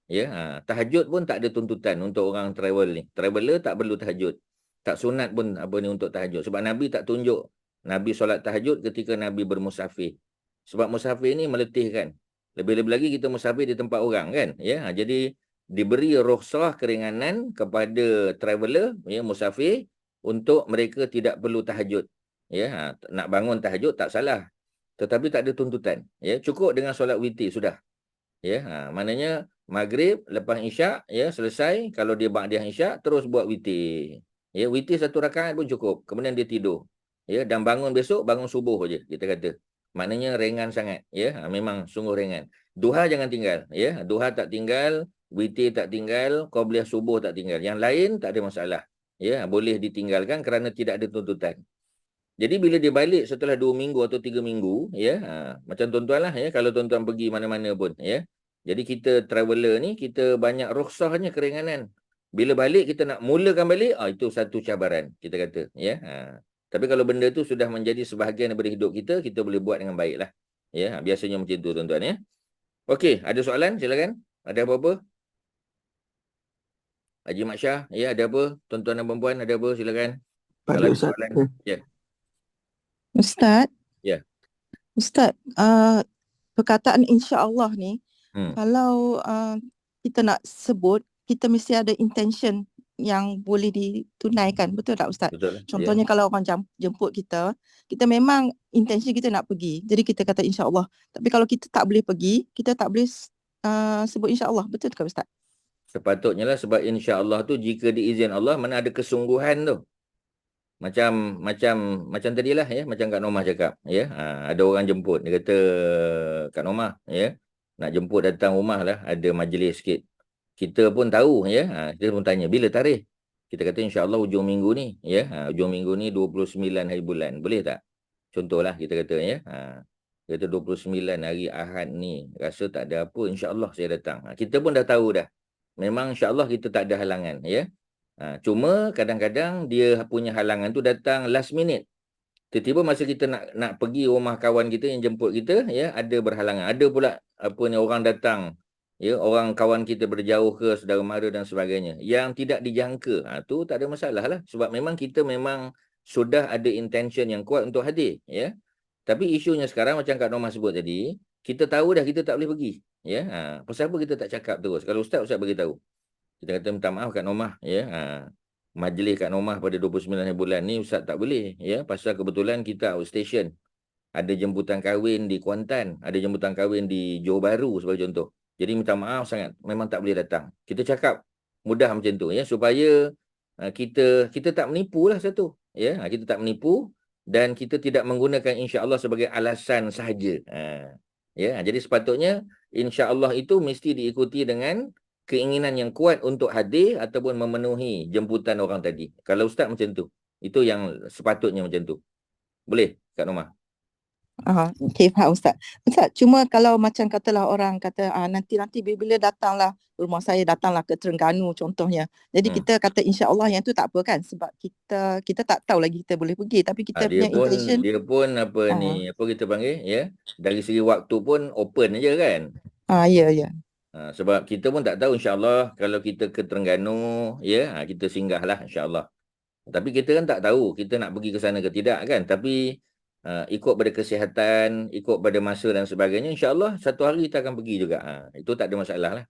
Ya, tahajud pun tak ada tuntutan untuk orang travel ni. Traveler tak perlu tahajud. Tak sunat pun apa ni untuk tahajud. Sebab Nabi tak tunjuk Nabi solat tahajud ketika Nabi bermusafir. Sebab musafir ni meletihkan. Lebih-lebih lagi kita musafir di tempat orang kan. Ya, jadi diberi rukhsah keringanan kepada traveler, ya, musafir, untuk mereka tidak perlu tahajud. Ya, nak bangun tahajud tak salah. Tetapi tak ada tuntutan. Ya, cukup dengan solat witir sudah. Ya, maknanya maghrib lepas isyak, ya, selesai, kalau dia ba'diyah isyak terus buat witir. Ya, witir 1 rakaat pun cukup. Kemudian dia tidur. Ya, dan bangun besok bangun subuh aje kita kata. Maknanya ringan sangat, ya. Memang sungguh ringan. Duha jangan tinggal, ya. Duha tak tinggal, witir tak tinggal, qabliyah subuh tak tinggal. Yang lain tak ada masalah. Ya, boleh ditinggalkan kerana tidak ada tuntutan. Jadi bila dia balik setelah 2 minggu atau 3 minggu, ya, macam tuan-tuan lah, ya, kalau tuan-tuan pergi mana-mana pun, ya. Jadi kita traveler ni, kita banyak rukhsahnya, keringanan. Bila balik kita nak mulakan balik, itu satu cabaran kita kata, ya. Tapi kalau benda tu sudah menjadi sebahagian daripada hidup kita, kita boleh buat dengan baik lah. Ya, biasanya macam tu tuan-tuan, ya. Okey, ada soalan? Silakan. Ada apa-apa? Haji Mak Syah, ya, ada apa? Tuan-tuan dan perempuan, ada apa? Silakan. Tak Kalau ada, ada Ustaz. soalan. Ya. Ustaz? Ya. Ustaz, perkataan insya-Allah ni, kalau kita nak sebut, kita mesti ada intention yang boleh ditunaikan. Betul tak Ustaz? Betul. Contohnya kalau orang jemput kita, kita memang intention kita nak pergi. Jadi kita kata insya-Allah. Tapi kalau kita tak boleh pergi, kita tak boleh sebut insya-Allah. Betul tak Ustaz? Sepatutnya lah, sebab insya-Allah tu jika diizin Allah, mana ada kesungguhan tu. Macam tadilah, ya, macam Kak Nomah cakap, ya. Ada orang jemput, dia kata, Kak Nomah, ya, nak jemput datang rumah lah, ada majlis sikit. Kita pun tahu, ya, kita pun tanya bila tarikh. Kita kata insya-Allah hujung minggu ni, ya. Hujung minggu ni 29 hari bulan. Boleh tak? Contohlah kita kata, ya. Kita kata 29 hari Ahad ni, rasa tak ada apa, insya-Allah saya datang. Kita pun dah tahu dah. Memang insya-Allah kita tak ada halangan, ya. Cuma kadang-kadang dia punya halangan tu datang last minute. Tiba-tiba masa kita nak pergi rumah kawan kita yang jemput kita, ya, ada berhalangan. Ada pula apa ni, orang datang, ya, orang kawan kita berjauh ke, saudara mara dan sebagainya, yang tidak dijangka. Tu tak ada masalah lah. Sebab memang kita memang sudah ada intention yang kuat untuk hadir, ya. Tapi isunya sekarang macam Kak Nomah sebut tadi, kita tahu dah kita tak boleh pergi, ya. Pasal apa kita tak cakap terus? Kalau Ustaz bagi tahu. Kita kata minta maaf Kak Nomah, ya. Majlis Kak Nomah pada 29 hari bulan ni Ustaz tak boleh, ya. Pasal kebetulan kita outstation. Ada jemputan kahwin di Kuantan, ada jemputan kahwin di Johor Bahru sebagai contoh. Jadi minta maaf sangat, memang tak boleh datang. Kita cakap mudah macam tu, ya, supaya kita tak menipu lah satu, ya. Kita tak menipu dan kita tidak menggunakan insya-Allah sebagai alasan sahaja. Ya, jadi sepatutnya insya-Allah itu mesti diikuti dengan keinginan yang kuat untuk hadir ataupun memenuhi jemputan orang tadi. Kalau Ustaz macam tu, itu yang sepatutnya macam tu. Boleh, Kak Nomah? Okey, faham Ustaz. Ustaz, cuma kalau macam katalah orang kata nanti bila datanglah rumah saya, datanglah ke Terengganu contohnya. Jadi kita kata insya-Allah yang tu tak apa kan, sebab kita tak tahu lagi kita boleh pergi, tapi kita punya intention. Dia pun apa ni, apa kita panggil, ya. Dari segi waktu pun open aja kan. Ya. Sebab kita pun tak tahu insya-Allah kalau kita ke Terengganu, ya, kita singgahlah insya-Allah. Tapi kita kan tak tahu kita nak pergi ke sana ke tidak kan. Tapi ikut pada kesihatan, ikut pada masa dan sebagainya, insya-Allah satu hari kita akan pergi juga. Itu tak ada masalah lah.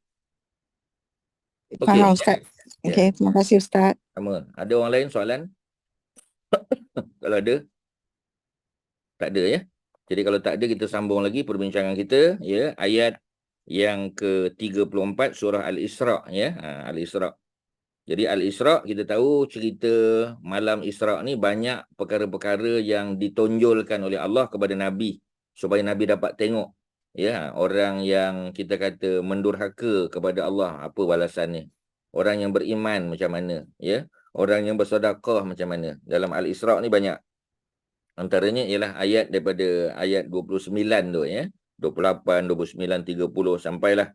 Faham Ustaz. Okey, terima kasih Ustaz. Sama. Ada orang lain soalan? Kalau ada? Tak ada, ya. Jadi kalau tak ada, kita sambung lagi perbincangan kita, ya, ayat yang ke-34 surah Al-Isra', ya. Al-Isra'. Jadi Al-Isra' kita tahu cerita malam Isra' ni banyak perkara-perkara yang ditonjolkan oleh Allah kepada Nabi supaya Nabi dapat tengok, ya, orang yang kita kata mendurhaka kepada Allah apa balasannya. Orang yang beriman macam mana, ya. Orang yang bersedekah macam mana. Dalam Al-Isra' ni banyak. Antaranya ialah ayat daripada ayat 29 tu, ya. 28, 29, 30 sampailah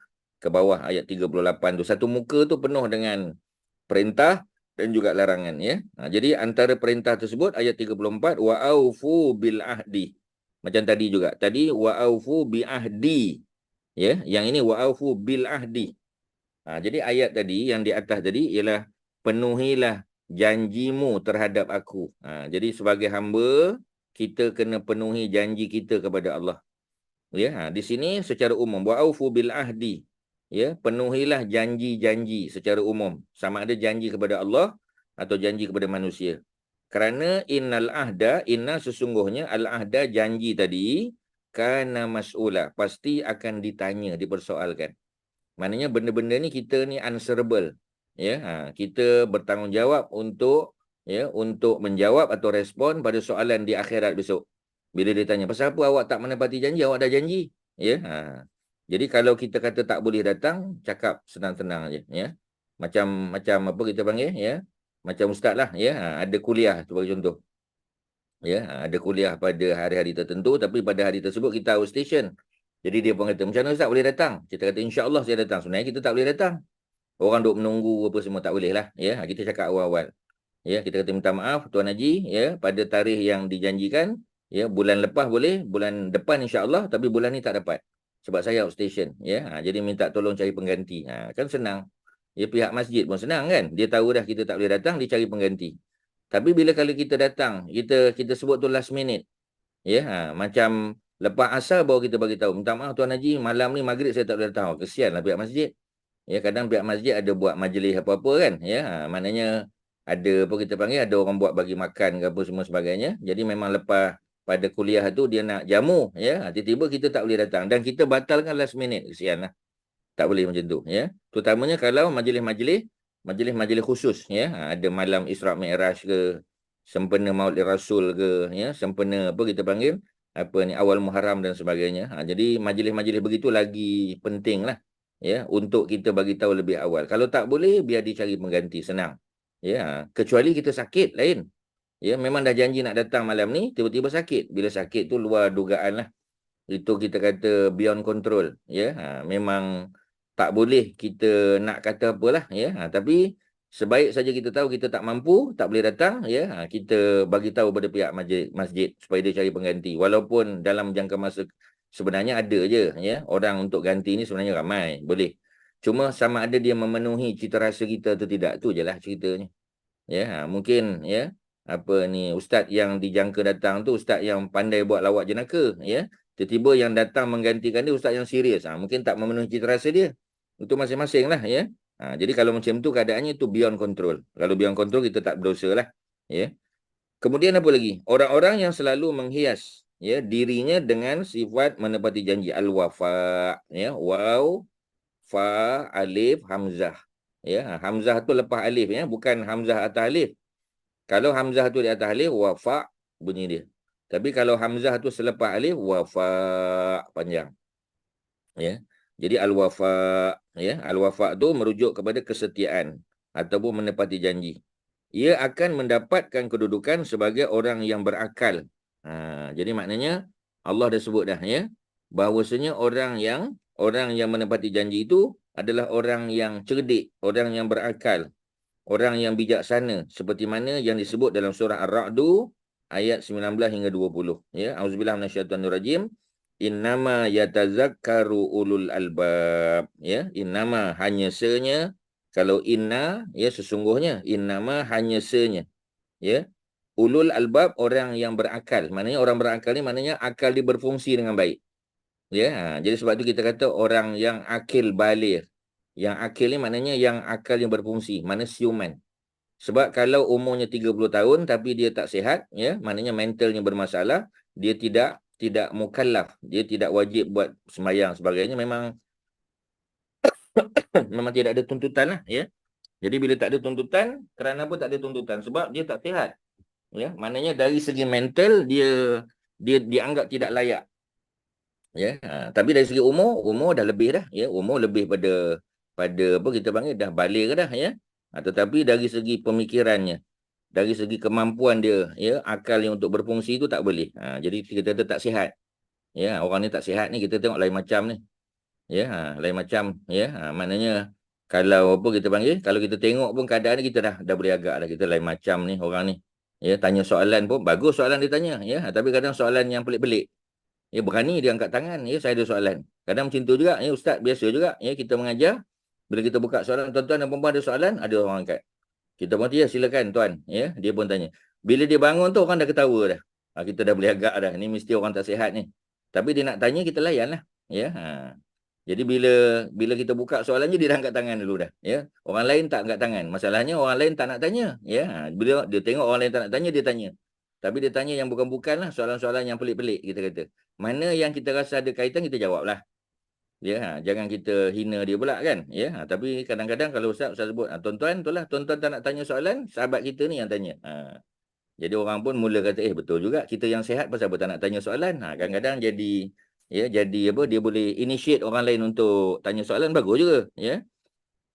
ke bawah ayat 38 tu. Satu muka tu penuh dengan perintah dan juga larangan, ya. Jadi antara perintah tersebut ayat 34, wa aufu bil ahdi. Macam tadi juga. Tadi wa aufu bi ahdi. Ya, yang ini wa aufu bil ahdi. Jadi ayat tadi yang di atas tadi ialah penuhilah janjimu terhadap aku. Jadi sebagai hamba kita kena penuhi janji kita kepada Allah. Ya, di sini secara umum wa aufu bil ahdi. Ya, penuhilah janji-janji secara umum. Sama ada janji kepada Allah atau janji kepada manusia. Kerana innal ahda, inna sesungguhnya al-ahda janji tadi kana mas'ula, pasti akan ditanya, dipersoalkan. Maknanya benda-benda ni kita ni answerable. Ya, kita bertanggungjawab untuk untuk menjawab atau respon pada soalan di akhirat besok. Bila dia tanya, pasal apa awak tak menepati janji? Awak dah janji. Ya, jadi kalau kita kata tak boleh datang, cakap senang-senang aja, ya. Macam apa kita panggil, ya. Macam ustaz lah, ya. Ada kuliah tu bagi contoh. Ya, ada kuliah pada hari-hari tertentu tapi pada hari tersebut kita outstation. Jadi dia pun kata, macam mana ustaz boleh datang? Kita kata insya-Allah saya datang. Sebenarnya kita tak boleh datang. Orang duk menunggu apa semua tak boleh lah, ya. Kita cakap awal-awal. Ya, kita kata minta maaf Tuan Haji, ya, pada tarikh yang dijanjikan, ya, bulan lepas boleh, bulan depan insya-Allah, tapi bulan ni tak dapat. Sebab saya outstation, ya. Jadi minta tolong cari pengganti. Kan senang. Ya, pihak masjid pun senang kan. Dia tahu dah kita tak boleh datang, dia cari pengganti. Tapi bila kalau kita datang, kita sebut tu last minute. Ya, macam lepas asar baru kita bagi tahu, minta maaf Tuan Haji, malam ni maghrib saya tak boleh datang. Kesianlah pihak masjid. Ya, kadang pihak masjid ada buat majlis apa-apa kan, ya. Maknanya ada apa kita panggil, ada orang buat bagi makan ke apa semua sebagainya. Jadi memang lepas pada kuliah tu dia nak jamu, ya. Tiba-tiba kita tak boleh datang dan kita batalkan last minute. Kesianlah. Tak boleh macam tu, ya. Terutamanya kalau majlis-majlis khusus, ya. Ada malam Isra' Mi'raj ke, sempena Maulid Rasul ke, ya, sempena apa kita panggil, apa ni, awal Muharram dan sebagainya. Jadi majlis-majlis begitu lagi penting lah, ya, untuk kita bagi tahu lebih awal. Kalau tak boleh, biar dicari pengganti, senang. Ya, kecuali kita sakit lain. Ya, memang dah janji nak datang malam ni, tiba-tiba sakit. Bila sakit tu luar dugaan lah. Itu kita kata beyond control. Ya, memang tak boleh kita nak kata apalah. Ya, tapi sebaik saja kita tahu kita tak mampu, tak boleh datang. Ya, kita bagi tahu pada pihak masjid supaya dia cari pengganti. Walaupun dalam jangka masa sebenarnya ada je, ya, orang untuk ganti ni sebenarnya ramai, boleh. Cuma sama ada dia memenuhi cita rasa kita atau tidak, tu je lah ceritanya. Ya, mungkin, ya, apa ni, ustaz yang dijangka datang tu ustaz yang pandai buat lawak jenaka, ya. Tiba-tiba yang datang menggantikan dia ustaz yang serius. Mungkin tak memenuhi cita rasa dia. Itu masing-masing lah, ya. Jadi kalau macam tu keadaannya tu beyond control. Kalau beyond control kita tak berdosa lah, ya. Kemudian apa lagi? Orang-orang yang selalu menghias, ya, dirinya dengan sifat menepati janji, al-wafa, ya, waw, fa, alif, hamzah. Ya, hamzah tu lepas alif, ya, bukan hamzah atas alif. Kalau hamzah tu di atas alif, wafa bunyi dia. Tapi kalau hamzah tu selepas alif, wafa panjang. Ya. Jadi al-wafa, ya, al-wafa tu merujuk kepada kesetiaan ataupun menepati janji. Ia akan mendapatkan kedudukan sebagai orang yang berakal. Jadi maknanya Allah dah sebut dah, ya, bahawasanya orang yang menepati janji itu adalah orang yang cerdik, orang yang berakal, orang yang bijaksana, seperti mana yang disebut dalam surah Ar-Ra'du ayat 19 hingga 20. Ya, auzubillahi minasyaitonirrajim. Innama yatazakkaru ulul albab. Ya, innama hanya senya, kalau inna, ya, sesungguhnya, innama hanya senya. Ya, ulul albab orang yang berakal. Maknanya orang berakal ni maknanya akal dia berfungsi dengan baik. Ya, jadi sebab tu kita kata orang yang akil baligh. Yang akil ni maknanya yang akal yang berfungsi, mana siuman. Sebab kalau umurnya 30 tahun tapi dia tak sihat, ya, maknanya mentalnya bermasalah, dia tidak mukallaf, dia tidak wajib buat sembahyang sebagainya, memang memang tidak ada tuntutan lah, ya. Jadi bila tak ada tuntutan, kerana apa tak ada tuntutan? Sebab dia tak sihat. Ya, maknanya dari segi mental dia dianggap tidak layak. Ya, tapi dari segi umur dah lebih dah, ya, umur lebih pada apa kita panggil dah balik dah, ya. Tetapi dari segi pemikirannya, dari segi kemampuan dia, ya, akal yang untuk berfungsi itu tak boleh. Jadi kita tak sihat. Ya, orang ni tak sihat ni kita tengok lain macam ni. Ya, lain macam ya. Maknanya kalau apa kita panggil, kalau kita tengok pun keadaan ni kita dah boleh agak dah, kita lain macam ni orang ni. Ya, tanya soalan pun bagus soalan dia tanya ya, tapi kadang soalan yang pelik-pelik. Ya, berani dia angkat tangan, ya saya ada soalan. Kadang macam tu juga ya ustaz, biasa juga ya kita mengajar. Bila kita buka soalan, tuan-tuan dan puan-puan ada soalan, ada orang angkat. Kita pun ya silakan tuan, ya dia pun tanya. Bila dia bangun tu orang dah ketawa dah. Kita dah boleh agak dah. Ni mesti orang tak sihat ni. Tapi dia nak tanya, kita layan lah. Ya. Jadi bila kita buka soalan je, dia dah angkat tangan dulu dah. Ya. Orang lain tak angkat tangan. Masalahnya orang lain tak nak tanya. Ya. Bila dia tengok orang lain tak nak tanya, dia tanya. Tapi dia tanya yang bukan-bukan lah, soalan-soalan yang pelik-pelik kita kata. Mana yang kita rasa ada kaitan, kita jawab lah. Ya, jangan kita hina dia pula kan. Ya, tapi kadang-kadang kalau Ustaz sebut, tuan-tuan itulah, tuan-tuan tak nak tanya soalan, sahabat kita ni yang tanya. Jadi orang pun mula kata, betul juga, kita yang sihat pasal apa tak nak tanya soalan. Kadang-kadang jadi apa, dia boleh initiate orang lain untuk tanya soalan, bagus juga, ya.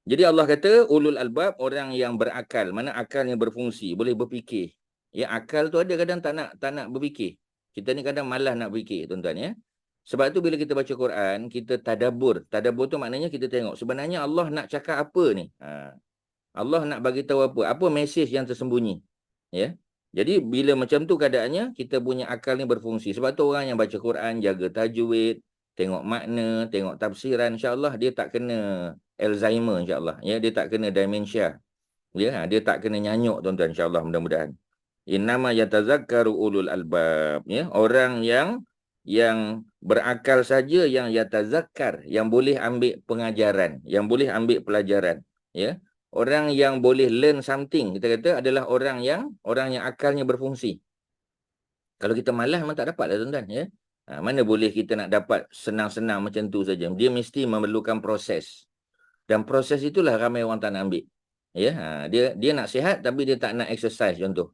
Jadi Allah kata ulul albab, orang yang berakal, mana akalnya berfungsi, boleh berfikir. Ya, akal tu ada kadang tak nak berfikir. Kita ni kadang malas nak berfikir, tuan-tuan ya. Sebab tu bila kita baca Quran, kita tadabbur. Tadabbur tu maknanya kita tengok sebenarnya Allah nak cakap apa ni? Allah nak bagi tahu apa? Apa mesej yang tersembunyi? Ya. Jadi bila macam tu keadaannya, kita punya akal ni berfungsi. Sebab tu orang yang baca Quran, jaga tajwid, tengok makna, tengok tafsiran, insya-Allah dia tak kena Alzheimer, insya-Allah. Ya, dia tak kena demensia. Ya, dia tak kena nyanyuk, tuan-tuan, insya-Allah, mudah-mudahan. Innama yatazakkaru ulul albab, ya, orang yang berakal saja yang yatazakkar, yang boleh ambil pengajaran, yang boleh ambil pelajaran, ya. Orang yang boleh learn something, kita kata adalah orang yang akalnya berfungsi. Kalau kita malas memang tak dapat lah, tuan-tuan, ya. Mana boleh kita nak dapat senang-senang macam tu saja. Dia mesti memerlukan proses. Dan proses itulah ramai orang tak nak ambil. Ya, dia nak sihat tapi dia tak nak exercise, contoh.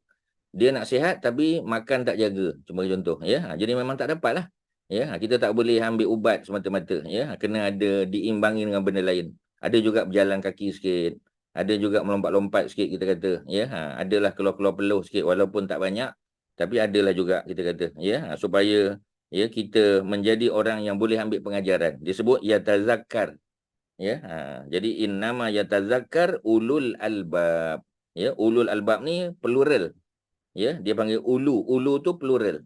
Dia nak sihat tapi makan tak jaga, cuma contoh ya. Jadi memang tak dapat lah. Ya, kita tak boleh ambil ubat semata-mata ya, kena ada diimbangi dengan benda lain. Ada juga berjalan kaki sikit, ada juga melompat-lompat sikit kita kata ya. Adalah keluar-keluar peluh sikit walaupun tak banyak, tapi adalah juga kita kata ya, supaya ya kita menjadi orang yang boleh ambil pengajaran. Disebut yatazakkar ya. Jadi innama yatazakkar ulul albab. Ya, ulul albab ni plural. Ya, dia panggil ulu. Ulu tu plural.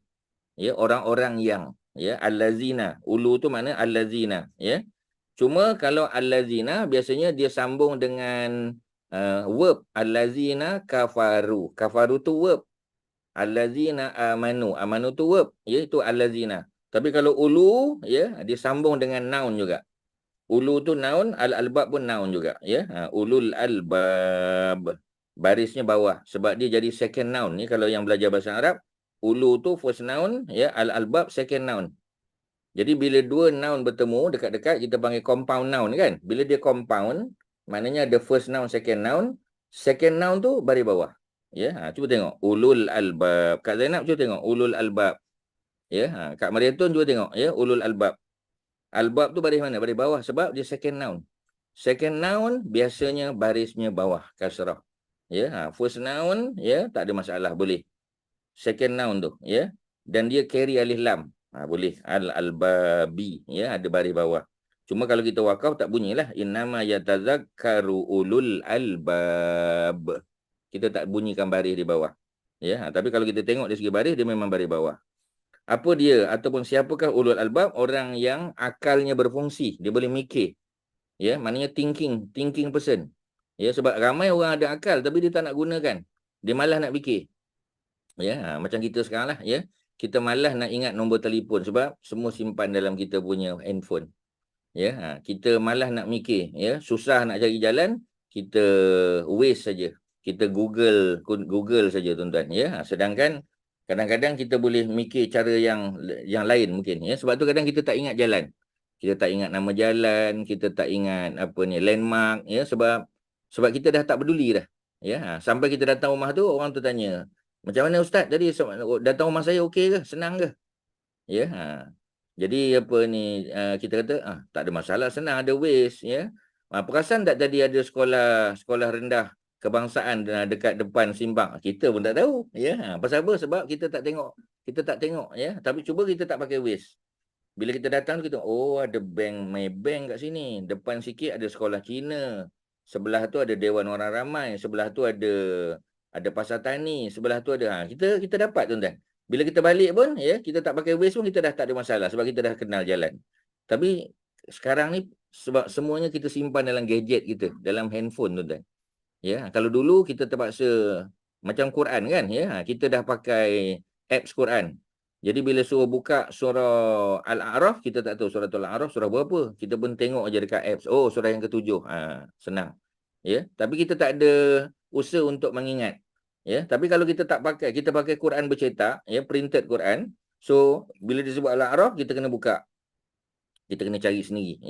Ya, orang-orang yang, ya, allazina. Ulu tu makna allazina, ya. Cuma kalau allazina biasanya dia sambung dengan verb allazina kafaru. Kafaru tu verb. Allazina amanu. Amanu tu verb, ya, itu allazina. Tapi kalau ulu, ya, dia sambung dengan noun juga. Ulu tu noun, al-albab pun noun juga, ya. Ulul albab. Barisnya bawah sebab dia jadi second noun ni. Kalau yang belajar bahasa Arab, ulu tu first noun ya, al-albab second noun. Jadi bila dua noun bertemu dekat-dekat, kita panggil compound noun kan. Bila dia compound, maknanya ada first noun, second noun tu baris bawah. Ya, cuba tengok ulul albab. Kak Zainab cuba tengok ulul albab. Ya, Kak Mariatun cuba tengok ya, ulul albab. Albab tu baris mana? Baris bawah sebab dia second noun. Second noun biasanya barisnya bawah, kasrah. Ya, first noun ya tak ada masalah, boleh. Second noun tu ya, dan dia carry alif lam, boleh. Al-albabi ya, ada baris bawah. Cuma kalau kita wakaf tak bunyilah innama yatazakkaru ulul albab. Kita tak bunyikan baris di bawah. Ya, tapi kalau kita tengok dari segi baris, dia memang baris bawah. Apa dia ataupun siapakah ulul albab? Orang yang akalnya berfungsi, dia boleh mikir. Ya, maknanya thinking person. Ya, sebab ramai orang ada akal tapi dia tak nak gunakan. Dia malas nak fikir. Ya, macam kita sekarang lah ya. Kita malas nak ingat nombor telefon sebab semua simpan dalam kita punya handphone. Ya, kita malas nak mikir ya, susah nak cari jalan, kita waste saja. Kita Google saja, tuan-tuan ya. Sedangkan kadang-kadang kita boleh mikir cara yang lain mungkin ya. Sebab tu kadang kita tak ingat jalan. Kita tak ingat nama jalan, kita tak ingat apa ni landmark ya, sebab kita dah tak peduli dah. Ya, sampai kita datang rumah tu, orang tu tanya, "Macam mana Ustaz tadi datang rumah saya okey ke? Senang ke?" Ya, jadi apa ni kita kata tak ada masalah, senang, ada waste ya. Perasan tak tadi ada sekolah rendah kebangsaan dekat depan Simbang? Kita pun tak tahu ya. Pasal apa? Sebab kita tak tengok ya. Tapi cuba kita tak pakai waste. Bila kita datang kita ada bank Maybank kat sini. Depan sikit ada sekolah Cina. Sebelah tu ada Dewan Orang Ramai. Sebelah tu ada pasar tani. Sebelah tu ada kita dapat tuan-tuan. Bila kita balik pun kita tak pakai Waze pun kita dah tak ada masalah sebab kita dah kenal jalan. Tapi sekarang ni sebab semuanya kita simpan dalam gadget kita, dalam handphone tuan-tuan. Kalau dulu kita terpaksa macam Quran kan, kita dah pakai apps Quran. Jadi bila suruh buka surah Al-A'raf, kita tak tahu surah Al-A'raf surah berapa. Kita pun tengok aja dekat apps. Surah yang ke-7. Senang. Tapi kita tak ada usaha untuk mengingat. Tapi kalau kita tak pakai, kita pakai Quran bercetak, printed Quran. So bila disebut Al-A'raf, kita kena buka. Kita kena cari sendiri.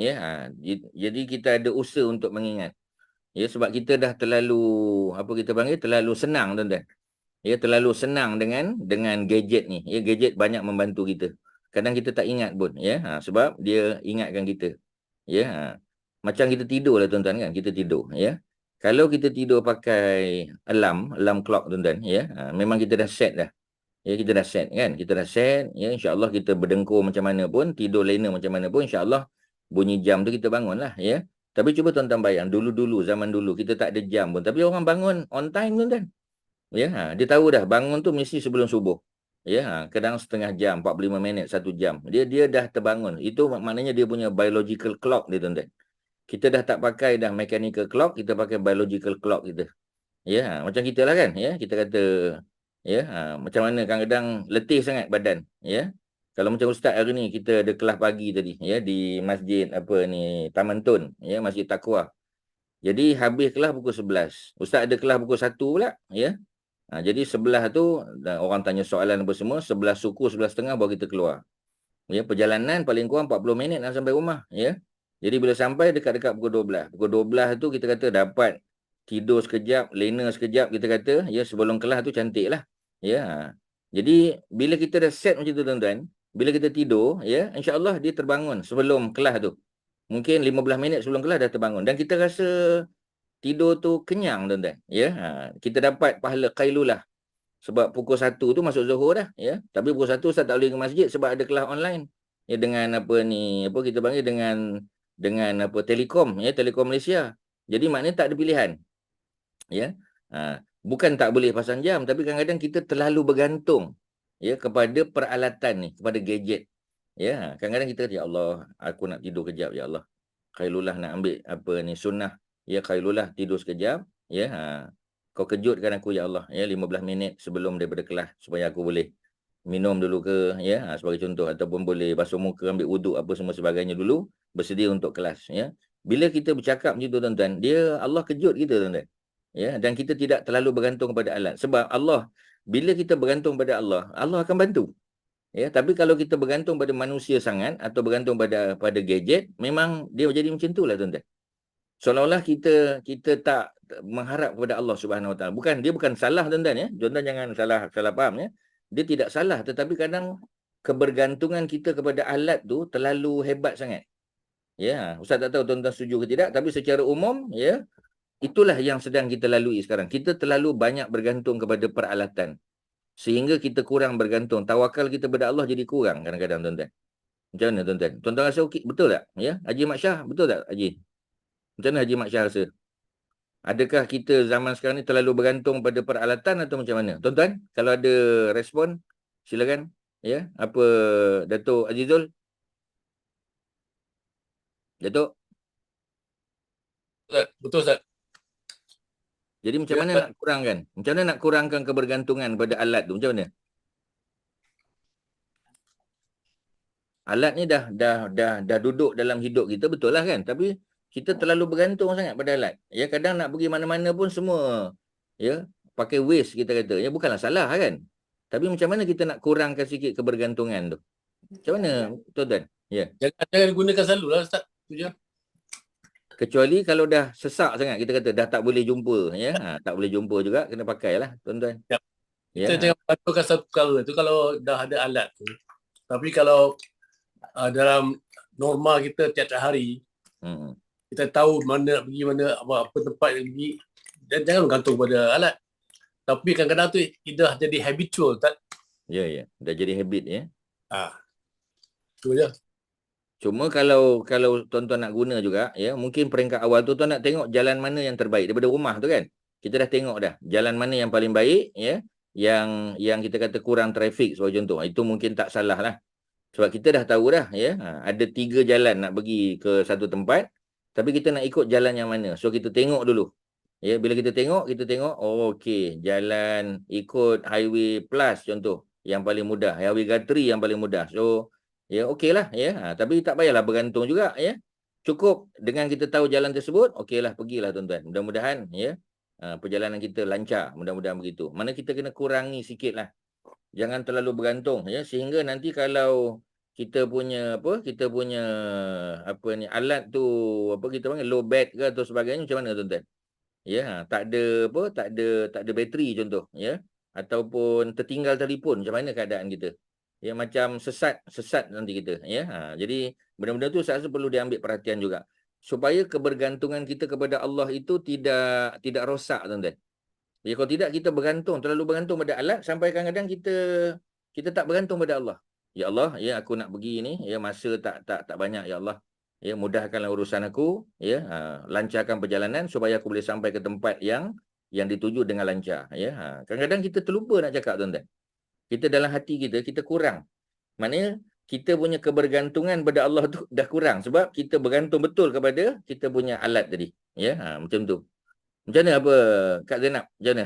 Jadi kita ada usaha untuk mengingat. Sebab kita dah terlalu terlalu senang tuan-tuan. Terlalu senang dengan gadget ni. Gadget banyak membantu kita. Kadang kita tak ingat pun. Sebab dia ingatkan kita. Macam kita tidur lah tuan-tuan kan. Kita tidur. Kalau kita tidur pakai alarm clock tuan-tuan. Memang kita dah set dah. Kita dah set kan. Kita dah set. InsyaAllah kita berdengkur macam mana pun. Tidur lena macam mana pun. InsyaAllah bunyi jam tu kita bangun lah. Tapi cuba tuan-tuan bayang. Dulu-dulu, zaman dulu. Kita tak ada jam pun. Tapi orang bangun on time tuan-tuan. Dia tahu dah bangun tu mesti sebelum subuh. Kadang setengah jam, 45 minit, 1 jam. Dia dah terbangun. Itu maknanya dia punya biological clock dia tuan-tuan. Kita dah tak pakai dah mechanical clock, kita pakai biological clock kita. Macam kita lah kan. Kita kata macam mana kadang-kadang letih sangat badan. Kalau macam ustaz hari ni kita ada kelas pagi tadi di masjid Taman Tun, Masjid Taqwa. Jadi habis kelas pukul 11. Ustaz ada kelas pukul 1 pula, jadi sebelah tu orang tanya soalan apa semua, 11 suku 11.30 baru kita keluar. Perjalanan paling kurang 40 minit nak sampai rumah, Jadi bila sampai dekat-dekat pukul 12. Pukul 12 tu kita kata dapat tidur sekejap, lena sekejap kita kata, sebelum kelas tu cantik lah. Jadi bila kita dah set macam tu tuan-tuan, bila kita tidur, insya-Allah dia terbangun sebelum kelas tu. Mungkin 15 minit sebelum kelas dah terbangun dan kita rasa tidur tu kenyang tuan-tuan. Kita dapat pahala qailulah. Sebab pukul 1 tu masuk zuhur dah, Tapi pukul 1 Ustaz tak boleh ke masjid sebab ada kelas online. Dengan kita panggil dengan Telekom, Telekom Malaysia. Jadi maknanya tak ada pilihan. Bukan tak boleh pasang jam, tapi kadang-kadang kita terlalu bergantung kepada peralatan ni, kepada gadget. Kadang-kadang kita kata, ya Allah, aku nak tidur kejap, ya Allah. Qailulah nak ambil sunnah. Qailulah tidur sekejap. Kau kejutkan aku ya Allah 15 minit sebelum daripada kelas supaya aku boleh minum dulu ke sebagai contoh, ataupun boleh basuh muka, ambil wuduk apa semua sebagainya dulu, bersedia untuk kelas. Bila kita bercakap macam tu tuan-tuan, Allah kejut kita tuan-tuan. Dan kita tidak terlalu bergantung pada alat. Sebab Allah, bila kita bergantung pada Allah, Allah akan bantu. Tapi kalau kita bergantung pada manusia sangat atau bergantung pada gadget, memang dia jadi macam itulah tuan-tuan. Seolah-olah kita tak mengharap kepada Allah Subhanahu Wa Taala. Dia bukan salah tuan-tuan Tuan-tuan jangan salah faham Dia tidak salah, tetapi kadang kebergantungan kita kepada alat tu terlalu hebat sangat. Ustaz tak tahu tuan-tuan setuju ke tidak, tapi secara umum itulah yang sedang kita lalui sekarang. Kita terlalu banyak bergantung kepada peralatan. Sehingga kita kurang bergantung. Tawakal kita kepada Allah jadi kurang kadang-kadang tuan-tuan. Macam mana tuan-tuan? Tuan-tuan rasa okey? Betul tak? Haji Mat Syah, betul tak Haji? Macam mana Haji Mat Syah rasa? Adakah kita zaman sekarang ni terlalu bergantung pada peralatan atau macam mana? Tuan-tuan, kalau ada respon, silakan. Apa Datuk Azizul? Datuk? Betul Ustaz. Jadi macam mana nak kurangkan? Macam mana nak kurangkan kebergantungan pada alat tu? Macam mana? Alat ni dah duduk dalam hidup kita, betul lah kan? Tapi kita terlalu bergantung sangat pada alat. Kadang nak pergi mana-mana pun semua pakai Waze kita kata. Bukanlah salah kan? Tapi macam mana kita nak kurangkan sikit kebergantungan tu? Macam mana tuan-tuan? Jangan gunakan selalu lah Ustaz. Tu je. Kecuali kalau dah sesak sangat, kita kata dah tak boleh jumpa. Tak boleh jumpa juga, kena pakailah tuan-tuan. Kita jangan patutkan satu perkara tu kalau dah ada alat tu. Tapi kalau dalam normal kita tiap-tiap hari, kita tahu mana nak pergi, mana apa tempat nak pergi, dan jangan bergantung pada alat. Tapi kadang-kadang tu dah jadi habitual tak? Dah jadi habit Tu je. Cuma kalau tuan-tuan nak guna juga, ya, mungkin peringkat awal tu tuan nak tengok jalan mana yang terbaik daripada rumah tu kan. Kita dah tengok dah jalan mana yang paling baik, ya, yang kita kata kurang trafik sebagai contoh. Itu mungkin tak salah lah. Sebab kita dah tahu dah, ya, ada 3 jalan nak pergi ke satu tempat, tapi kita nak ikut jalan yang mana. So kita tengok dulu. Ya, bila kita tengok, oh okey, jalan ikut highway plus contoh yang paling mudah, highway Gatri yang paling mudah. So ya okeylah, ya. Tapi tak payahlah bergantung juga, ya. Cukup dengan kita tahu jalan tersebut, okeylah, pergilah tuan-tuan. Mudah-mudahan, ya, perjalanan kita lancar, mudah-mudahan begitu. Mana kita kena kurangi sikitlah. Jangan terlalu bergantung, ya, sehingga nanti kalau kita punya alat tu kita panggil low bat ke atau sebagainya, macam mana tuan-tuan? Ya, tak ada bateri contoh, ya, ataupun tertinggal telefon, macam mana keadaan kita? Ya, macam sesat nanti kita, ya. Jadi benda-benda tu saya rasa perlu diambil perhatian juga supaya kebergantungan kita kepada Allah itu tidak rosak, tuan-tuan. Ya, kalau tidak kita terlalu bergantung pada alat sampai kadang-kadang kita tak bergantung pada Allah. Ya Allah, ya, aku nak pergi ni, ya, masa tak banyak, ya Allah. Ya, mudahkanlah urusan aku, ya, lancarkan perjalanan supaya aku boleh sampai ke tempat yang dituju dengan lancar, ya. Kadang-kadang kita terlupa nak cakap, tuan-tuan. Kita dalam hati kita kurang. Maknanya kita punya kebergantungan pada Allah tu dah kurang sebab kita bergantung betul kepada kita punya alat tadi, ya. Macam tu. Macam mana Kak Zainab? Macam mana?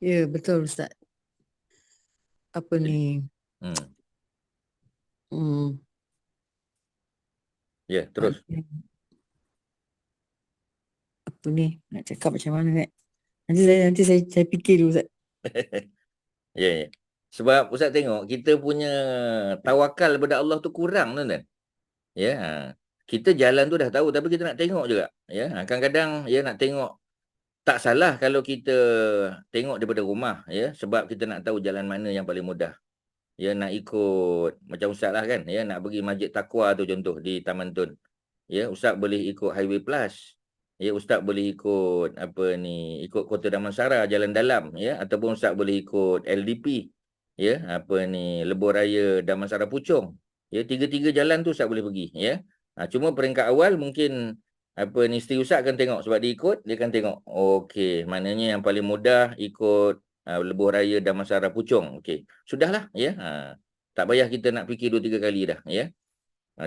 Ya, betul Ustaz. Apa ni? Ya, terus. Apa ni? Nak cakap macam mana, Kak? Nanti saya fikir dulu, Ustaz. Ya. Sebab Ustaz tengok kita punya tawakal kepada Allah tu kurang, tuan-tuan. Ya. Kita jalan tu dah tahu tapi kita nak tengok juga, ya. Kadang-kadang, ya, nak tengok. Tak salah kalau kita tengok daripada rumah, ya, sebab kita nak tahu jalan mana yang paling mudah. Ya, nak ikut macam Ustaz lah kan, ya, nak pergi Masjid Taqwa tu contoh di Taman Tun. Ya, Ustaz boleh ikut Highway Plus. Ya, Ustaz boleh ikut ikut Kota Damansara jalan dalam, ya, ataupun Ustaz boleh ikut LDP. Ya, Lebuh Raya Damansara Puchong. Ya, 3 jalan tu Ustaz boleh pergi, ya. Cuma peringkat awal mungkin isteri Ustaz akan tengok sebab dia akan tengok. Okey, maknanya yang paling mudah ikut Lebuh Raya Damansara Puchong. Okey. Sudahlah, ya. Tak payah kita nak fikir 2-3 kali dah, ya.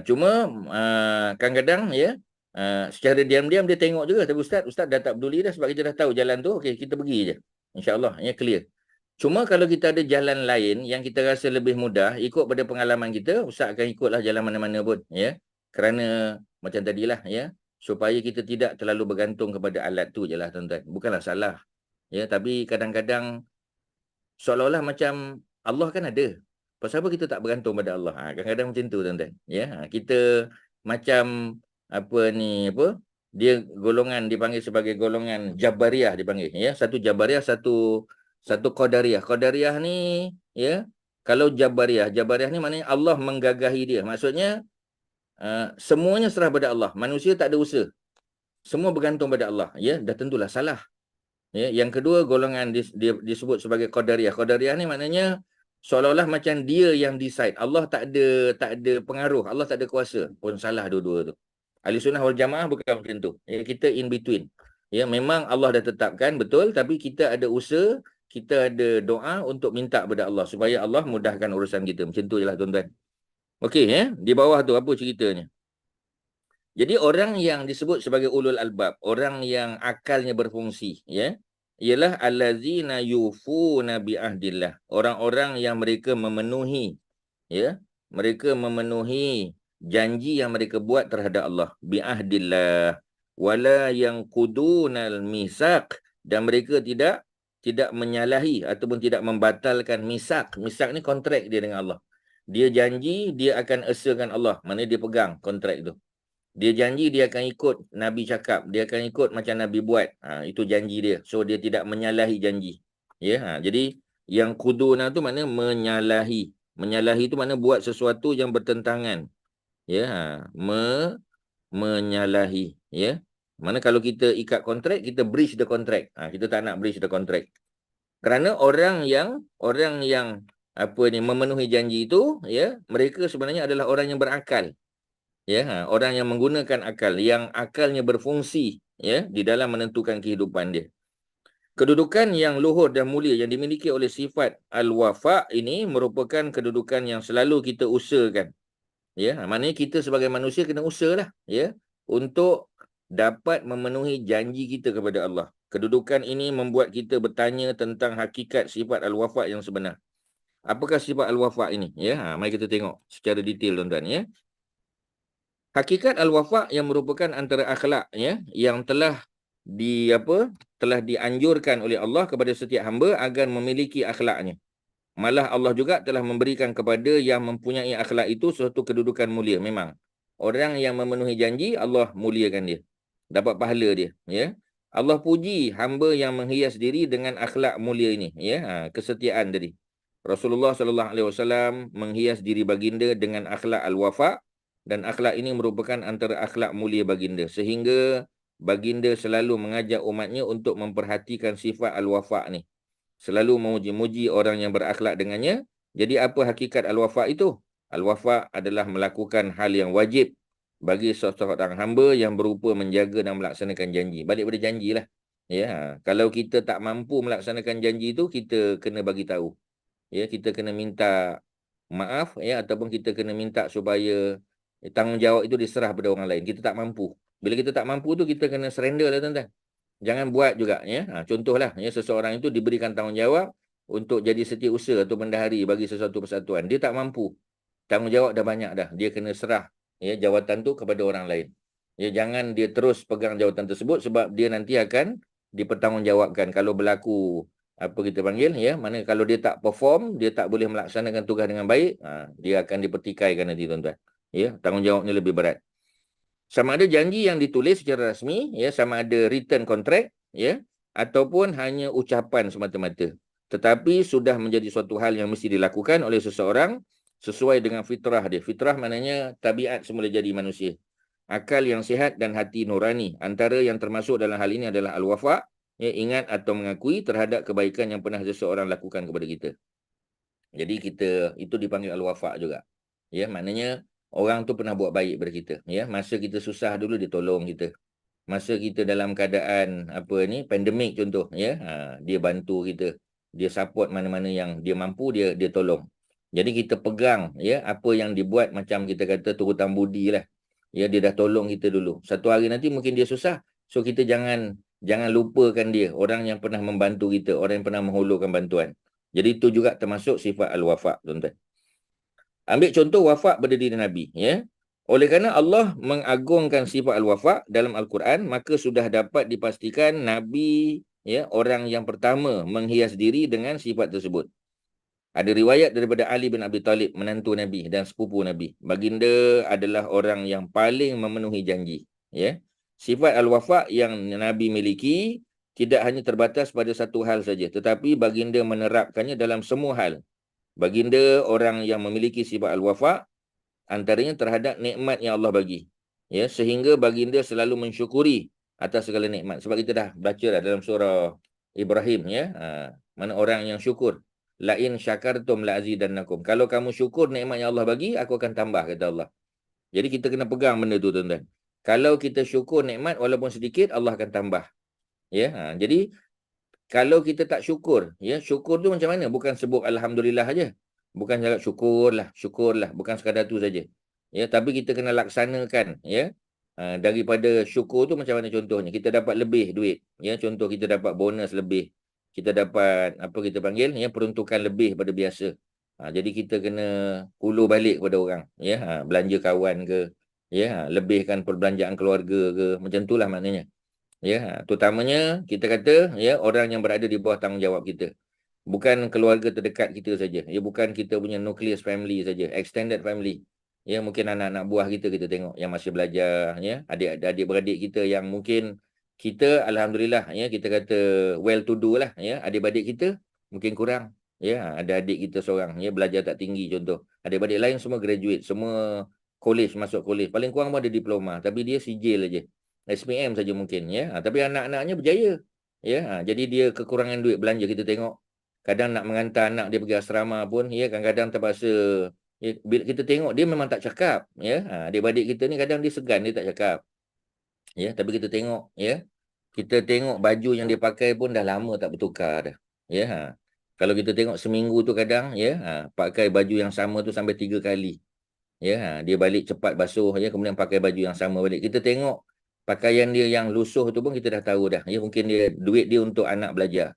Cuma kadang-kadang, ya, secara diam-diam dia tengok juga tapi Ustaz dah tak peduli dah sebab kita dah tahu jalan tu. Okey, kita pergi je. Insya-Allah, ya, clear. Cuma kalau kita ada jalan lain yang kita rasa lebih mudah ikut pada pengalaman kita, Ustaz akan ikutlah jalan mana-mana pun, ya. Kerana macam tadilah, ya, supaya kita tidak terlalu bergantung kepada alat tu je lah, tuan-tuan. Bukanlah salah. Ya, tapi kadang-kadang seolah-olah macam Allah kan ada. Pasal apa kita tak bergantung pada Allah? Kadang-kadang macam tu, tuan-tuan. Ya, kita macam dia golongan dipanggil sebagai golongan Jabariyah dipanggil, ya. Satu Jabariyah, satu Qadariyah. Qadariyah ni, ya, kalau Jabariyah ni maknanya Allah menggagahi dia. Maksudnya semuanya serah pada Allah. Manusia tak ada usaha. Semua bergantung pada Allah. Ya, dah tentulah salah. Ya, yang kedua golongan dia disebut sebagai Qadariyah. Qadariyah ni maknanya seolah-olah macam dia yang decide. Allah tak ada pengaruh. Allah tak ada kuasa. Pun salah dua-dua tu. Ahli Sunnah wal Jamaah bukan macam tu. Ya, kita in between. Ya, memang Allah dah tetapkan betul tapi kita ada usaha, kita ada doa untuk minta kepada Allah supaya Allah mudahkan urusan kita. Macam tu jelah, tuan-tuan. Okey, ya. Di bawah tu apa ceritanya? Jadi orang yang disebut sebagai ulul albab, orang yang akalnya berfungsi, ya, ialah allazina yufuna bi ahdillah. Orang-orang yang mereka memenuhi, ya, mereka memenuhi janji yang mereka buat terhadap Allah, bi ahdillah, wala yanqudunal misaq, dan mereka tidak menyalahi ataupun tidak membatalkan misak. Misak ni kontrak dia dengan Allah. Dia janji dia akan assurkan Allah, mana dia pegang kontrak tu. Dia janji dia akan ikut Nabi cakap, dia akan ikut macam Nabi buat. Itu janji dia. So dia tidak menyalahi janji. Ya, jadi yang kuduna tu makna menyalahi. Menyalahi tu makna buat sesuatu yang bertentangan. Ya, menyalahi, ya. Mana kalau kita ikat kontrak, kita breach the contract. Kita tak nak breach the contract. Kerana orang yang memenuhi janji itu, ya, mereka sebenarnya adalah orang yang berakal. Ya, orang yang menggunakan akal, yang akalnya berfungsi, ya, di dalam menentukan kehidupan dia. Kedudukan yang luhur dan mulia yang dimiliki oleh sifat al-wafa ini merupakan kedudukan yang selalu kita usahakan. Ya, maknanya kita sebagai manusia kena usahalah, ya, untuk dapat memenuhi janji kita kepada Allah. Kedudukan ini membuat kita bertanya tentang hakikat sifat al-wafa yang sebenar. Apakah sifat al-wafa ini? Ya, mari kita tengok secara detail, tuan-tuan, ya. Hakikat al-wafa yang merupakan antara akhlak, ya, yang telah dianjurkan oleh Allah kepada setiap hamba agar memiliki akhlaknya. Malah Allah juga telah memberikan kepada yang mempunyai akhlak itu suatu kedudukan mulia. Memang orang yang memenuhi janji, Allah muliakan dia, dapat pahala dia, ya. Allah puji hamba yang menghias diri dengan akhlak mulia ini, ya. Kesetiaan tadi. Rasulullah SAW menghias diri baginda dengan akhlak al-wafa, dan akhlak ini merupakan antara akhlak mulia baginda, sehingga baginda selalu mengajak umatnya untuk memperhatikan sifat al-wafa ni. Selalu memuji-muji orang yang berakhlak dengannya. Jadi apa hakikat al-wafa itu? Al-wafa adalah melakukan hal yang wajib bagi seorang hamba yang berupa menjaga dan melaksanakan janji. Balik pada janjilah. Ya, kalau kita tak mampu melaksanakan janji itu, kita kena bagi tahu. Ya, kita kena minta maaf, ya, ataupun kita kena minta supaya tanggungjawab itu diserah pada orang lain. Kita tak mampu. Bila kita tak mampu tu, kita kena surrender lah, tuan-tuan. Jangan buat juga, ya. Contohlah, ya, seseorang itu diberikan tanggungjawab untuk jadi setiausaha atau bendahari bagi sesuatu persatuan. Dia tak mampu. Tanggungjawab dah banyak dah. Dia kena serah, ya, jawatan tu kepada orang lain. Ya, jangan dia terus pegang jawatan tersebut sebab dia nanti akan dipertanggungjawabkan kalau berlaku kita panggil, ya, mana kalau dia tak perform, dia tak boleh melaksanakan tugas dengan baik, dia akan dipertikaikan nanti, tuan-tuan. Ya, tanggungjawabnya lebih berat. Sama ada janji yang ditulis secara rasmi, ya, sama ada written contract, ya, ataupun hanya ucapan semata-mata. Tetapi sudah menjadi suatu hal yang mesti dilakukan oleh seseorang sesuai dengan fitrah dia. Fitrah maknanya tabiat semula jadi manusia. Akal yang sihat dan hati nurani. Antara yang termasuk dalam hal ini adalah al-wafa, ya, ingat atau mengakui terhadap kebaikan yang pernah seseorang lakukan kepada kita. Jadi kita itu dipanggil al-wafa juga. Ya, maknanya orang tu pernah buat baik pada kita, ya. Masa kita susah dulu dia tolong kita. Masa kita dalam keadaan pandemik contoh, ya, dia bantu kita. Dia support mana-mana yang dia mampu, dia tolong. Jadi kita pegang, ya, apa yang dibuat, macam kita kata turutan budi lah. Ya, dia dah tolong kita dulu. Satu hari nanti mungkin dia susah. So kita jangan lupakan dia, orang yang pernah membantu kita, orang yang pernah menghulurkan bantuan. Jadi itu juga termasuk sifat al-wafa, tuan-tuan. Ambil contoh wafak pada diri Nabi, ya. Oleh kerana Allah mengagungkan sifat al-wafa dalam Al-Quran, maka sudah dapat dipastikan Nabi, ya, orang yang pertama menghias diri dengan sifat tersebut. Ada riwayat daripada Ali bin Abi Talib, menantu Nabi dan sepupu Nabi. Baginda adalah orang yang paling memenuhi janji, ya. Sifat al-wafa yang Nabi miliki tidak hanya terbatas pada satu hal saja, tetapi baginda menerapkannya dalam semua hal. Baginda orang yang memiliki sifat al-wafa, antaranya terhadap nikmat yang Allah bagi, ya, sehingga baginda selalu mensyukuri atas segala nikmat. Sebab kita dah baca dah dalam surah Ibrahim, ya, mana orang yang syukur, la in syakartum la azidannakum. Kalau kamu syukur nikmat yang Allah bagi, aku akan tambah, kata Allah. Jadi kita kena pegang benda tu, tuan-tuan. Kalau kita syukur nikmat walaupun sedikit, Allah akan tambah. Ya, jadi kalau kita tak syukur, ya, syukur tu macam mana? Bukan sebut alhamdulillah aja. Bukan cakap syukurlah, bukan sekadar tu saja. Ya, tapi kita kena laksanakan, ya. Daripada syukur tu macam mana contohnya? Kita dapat lebih duit, ya, contoh kita dapat bonus lebih. Kita dapat kita panggil, ya, peruntukan lebih pada biasa. Jadi kita kena hulur balik kepada orang, ya, belanja kawan ke, ya, lebihkan perbelanjaan keluarga ke, macam itulah maknanya. Ya, terutamanya kita kata, ya, orang yang berada di bawah tanggungjawab kita. Bukan keluarga terdekat kita saja. Ya, bukan kita punya nucleus family saja, extended family. Ya, mungkin anak-anak buah kita tengok yang masih belajar, ya, adik beradik kita yang mungkin kita alhamdulillah, ya, kita kata well to do lah, ya. Adik-beradik kita mungkin kurang. Ya, ada adik kita seorang, ya, belajar tak tinggi contoh. Adik-beradik lain semua graduate, semua college, masuk college. Paling kurang pun ada diploma, tapi dia sijil aja. SPM saja mungkin, ya. Tapi anak-anaknya berjaya. Ya, jadi dia kekurangan duit belanja, kita tengok kadang nak mengantar anak dia pergi asrama pun, ya, kadang-kadang terpaksa, ya, bila kita tengok dia memang tak cakap, ya. Adik-beradik kita ni kadang dia segan, dia tak cakap. Ya, tapi kita tengok, ya. Kita tengok baju yang dia pakai pun dah lama tak bertukar dah. Ya. Kalau kita tengok seminggu tu kadang, ya, pakai baju yang sama tu sampai 3 kali. Ya, dia balik cepat basuh, ya, kemudian pakai baju yang sama balik. Kita tengok pakaian dia yang lusuh tu pun kita dah tahu dah. Ya, mungkin dia duit dia untuk anak belajar.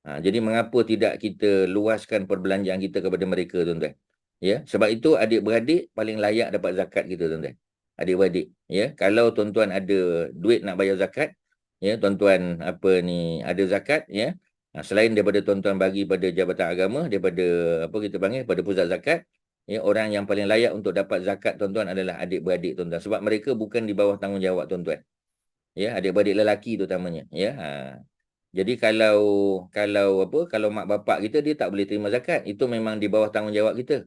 Jadi mengapa tidak kita luaskan perbelanjaan kita kepada mereka, tuan-tuan? Ya, sebab itu adik-beradik paling layak dapat zakat kita, tuan-tuan. Adik-beradik, ya. Kalau tuan-tuan ada duit nak bayar zakat, ya, tuan-tuan ada zakat, ya. Selain daripada tuan-tuan bagi pada Jabatan Agama, daripada pada pusat zakat, ya, orang yang paling layak untuk dapat zakat, tuan-tuan, adalah adik-beradik, tuan-tuan. Sebab mereka bukan di bawah tanggungjawab tuan-tuan. Ya, adik-beradik lelaki terutamanya, ya. Jadi kalau mak bapak kita dia tak boleh terima zakat, itu memang di bawah tanggungjawab kita.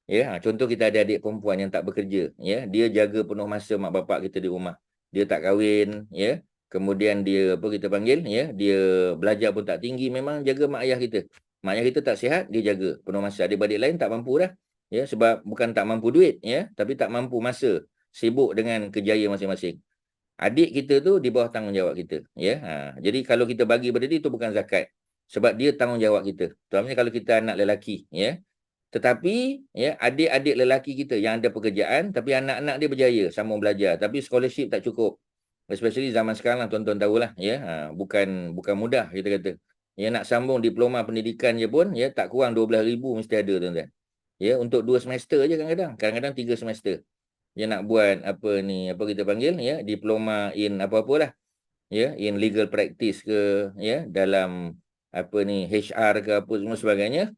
Ya, contoh kita ada adik perempuan yang tak bekerja, ya, dia jaga penuh masa mak bapak kita di rumah. Dia tak kahwin, ya. Kemudian dia ya, dia belajar pun tak tinggi, memang jaga mak ayah kita. Mak ayah kita tak sihat, dia jaga penuh masa. Adik-beradik lain tak mampu dah. Ya, sebab bukan tak mampu duit, ya, tapi tak mampu masa, sibuk dengan kerjaya masing-masing. Adik kita tu di bawah tanggungjawab kita, ya. Jadi kalau kita bagi pada dia, itu bukan zakat, sebab dia tanggungjawab kita. Terutamanya kalau kita anak lelaki, ya. Tetapi, ya, adik-adik lelaki kita yang ada pekerjaan, tapi anak-anak dia berjaya sambung belajar, tapi scholarship tak cukup. Especially zaman sekarang lah, tuan-tuan tahulah, ya. Bukan mudah kita kata. Ya, nak sambung diploma pendidikan je pun, ya, tak kurang 12,000 mesti ada, tuan-tuan. Ya, untuk 2 semester je kadang-kadang 3 semester. Dia nak buat ya, diploma in apa-apalah, ya, in legal practice ke, ya, dalam HR ke apa semua sebagainya.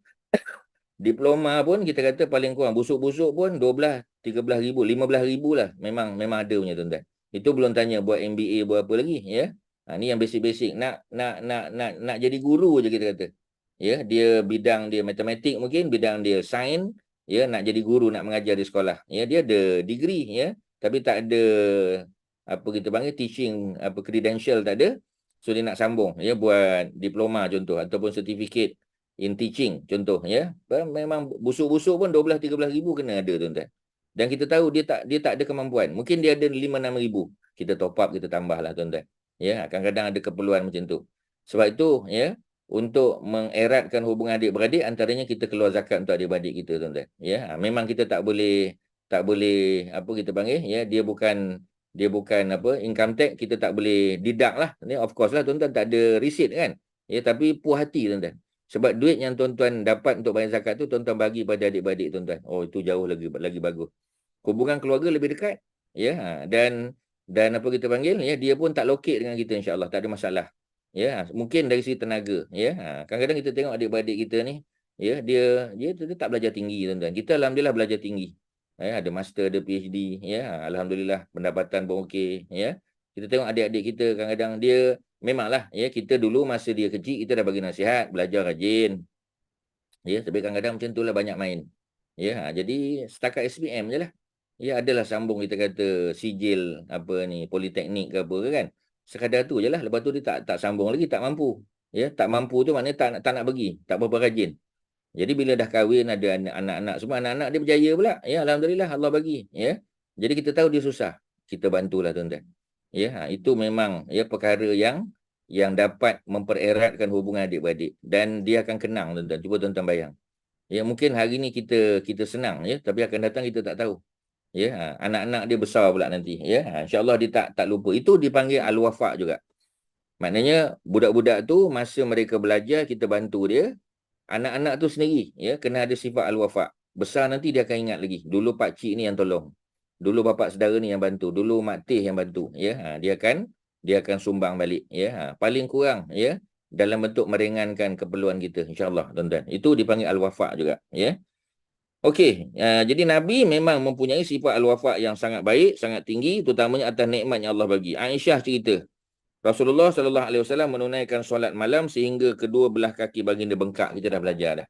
Diploma pun kita kata paling kurang busuk-busuk pun 12, 13,000, 15,000 lah. Memang ada punya, tuan-tuan. Itu belum tanya buat MBA, buat apa lagi, ya. Ni yang basic-basic. Nak jadi guru je kita kata. Ya, dia bidang dia matematik mungkin, bidang dia sains, ya, nak jadi guru, nak mengajar di sekolah. Ya, dia ada degree, ya, tapi tak ada teaching credential tak ada. So dia nak sambung, ya, buat diploma contoh ataupun certificate in teaching contoh, ya. Memang busuk-busuk pun 12-13,000 kena ada, tuan-tuan. Dan kita tahu dia tak ada kemampuan. Mungkin dia ada 5-6,000. Kita top up, kita tambahlah, tuan-tuan. Ya, kadang-kadang ada keperluan macam tu. Sebab itu, ya, untuk mengeratkan hubungan adik-beradik, antaranya kita keluar zakat untuk adik-beradik kita, tuan-tuan. Ya, memang kita tak boleh ya, dia bukan income tax, kita tak boleh deduct lah. Of course lah, tuan-tuan, tak ada receipt kan. Ya, tapi puas hati, tuan-tuan. Sebab duit yang tuan-tuan dapat untuk bayar zakat tu, tuan-tuan bagi pada adik-beradik, tuan-tuan. Oh, itu jauh lagi bagus. Hubungan keluarga lebih dekat. Ya, dan ya, dia pun tak lokek dengan kita, insya-Allah, tak ada masalah. Ya, mungkin dari segi tenaga, ya. Kadang-kadang kita tengok adik-beradik kita ni, ya, dia tak belajar tinggi, tuan-tuan. Kita alhamdulillah belajar tinggi. Ya, ada master, ada PhD, ya. Alhamdulillah pendapatan pun okey, ya. Kita tengok adik-adik kita kadang-kadang dia memanglah, ya, kita dulu masa dia kecil kita dah bagi nasihat, belajar rajin. Ya, tapi kadang-kadang macam itulah, banyak main. Ya, jadi setakat SPM je lah. Ya, adalah sambung kita kata sijil politeknik ke apa kan. Sekadar tu je lah. Lepas tu dia tak sambung lagi, tak mampu. Ya, tak mampu tu maknanya tak nak bagi, tak berapa rajin. Jadi bila dah kahwin, ada anak-anak semua, anak-anak dia berjaya pula. Ya, alhamdulillah Allah bagi, ya. Jadi kita tahu dia susah, kita bantulah, tuan-tuan. Ya, itu memang, ya, perkara yang dapat mempereratkan hubungan adik-beradik, dan dia akan kenang, tuan-tuan. Cuba tuan-tuan bayang. Ya, mungkin hari ni kita senang, ya, tapi akan datang kita tak tahu. Ya, anak-anak dia besar pula nanti, ya. Insya-Allah dia tak lupa. Itu dipanggil al-wafa juga. Maknanya budak-budak tu masa mereka belajar kita bantu dia, anak-anak tu sendiri, ya, kena ada sifat al-wafa. Besar nanti dia akan ingat lagi. Dulu pak cik ni yang tolong. Dulu bapak saudara ni yang bantu. Dulu mak teh yang bantu, ya. Dia akan sumbang balik, ya. Paling kurang, ya, dalam bentuk meringankan keperluan kita, insya-Allah, tuan-tuan. Itu dipanggil al-wafa juga, ya. Okey, jadi Nabi memang mempunyai sifat al-wafa yang sangat baik, sangat tinggi, terutamanya atas nikmat yang Allah bagi. Aisyah cerita, Rasulullah SAW menunaikan solat malam sehingga kedua belah kaki baginda bengkak. Kita dah belajar dah.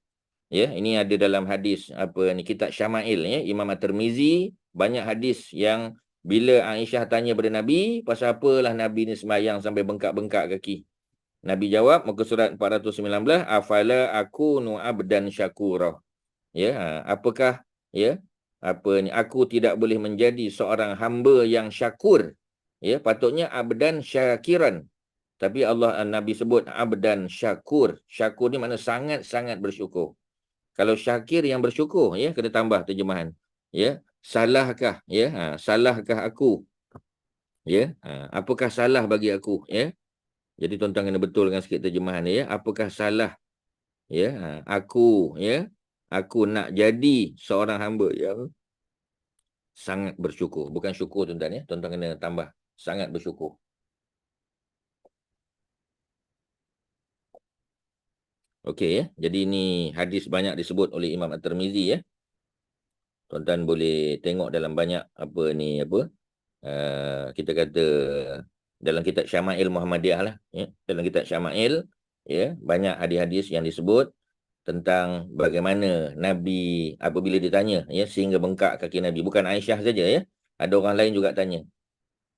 Ya, ini ada dalam hadis kitab Syama'il, ya, Imam At-Tirmizi, banyak hadis yang bila Aisyah tanya pada Nabi, pasal apalah Nabi ni sembahyang sampai bengkak-bengkak kaki. Nabi jawab muka surat 419, afala akunu abdan syakura. Ya, apakah aku tidak boleh menjadi seorang hamba yang syakur. Ya, patutnya abdan syakiran. Tapi Nabi sebut abdan syakur. Syakur ni makna sangat-sangat bersyukur. Kalau syakir yang bersyukur, ya, kena tambah terjemahan. Ya, salahkah, ya, salahkah aku? Ya, apakah salah bagi aku, ya? Jadi tuan-tuan kena betulkan sikit terjemahan, ya. Apakah salah, ya, aku nak jadi seorang hamba yang sangat bersyukur. Bukan syukur, tuan-tuan, ya. Tuan-tuan kena tambah sangat bersyukur. Okey, ya. Jadi ini hadis banyak disebut oleh Imam At-Tirmizi, ya. Tuan-tuan boleh tengok dalam banyak kita kata dalam kitab Syama'il Muhammadiyah lah, ya. Dalam kitab Syama'il, ya, banyak hadis-hadis yang disebut tentang bagaimana Nabi apabila ditanya, ya, sehingga bengkak kaki Nabi. Bukan Aisyah saja, ya. Ada orang lain juga tanya.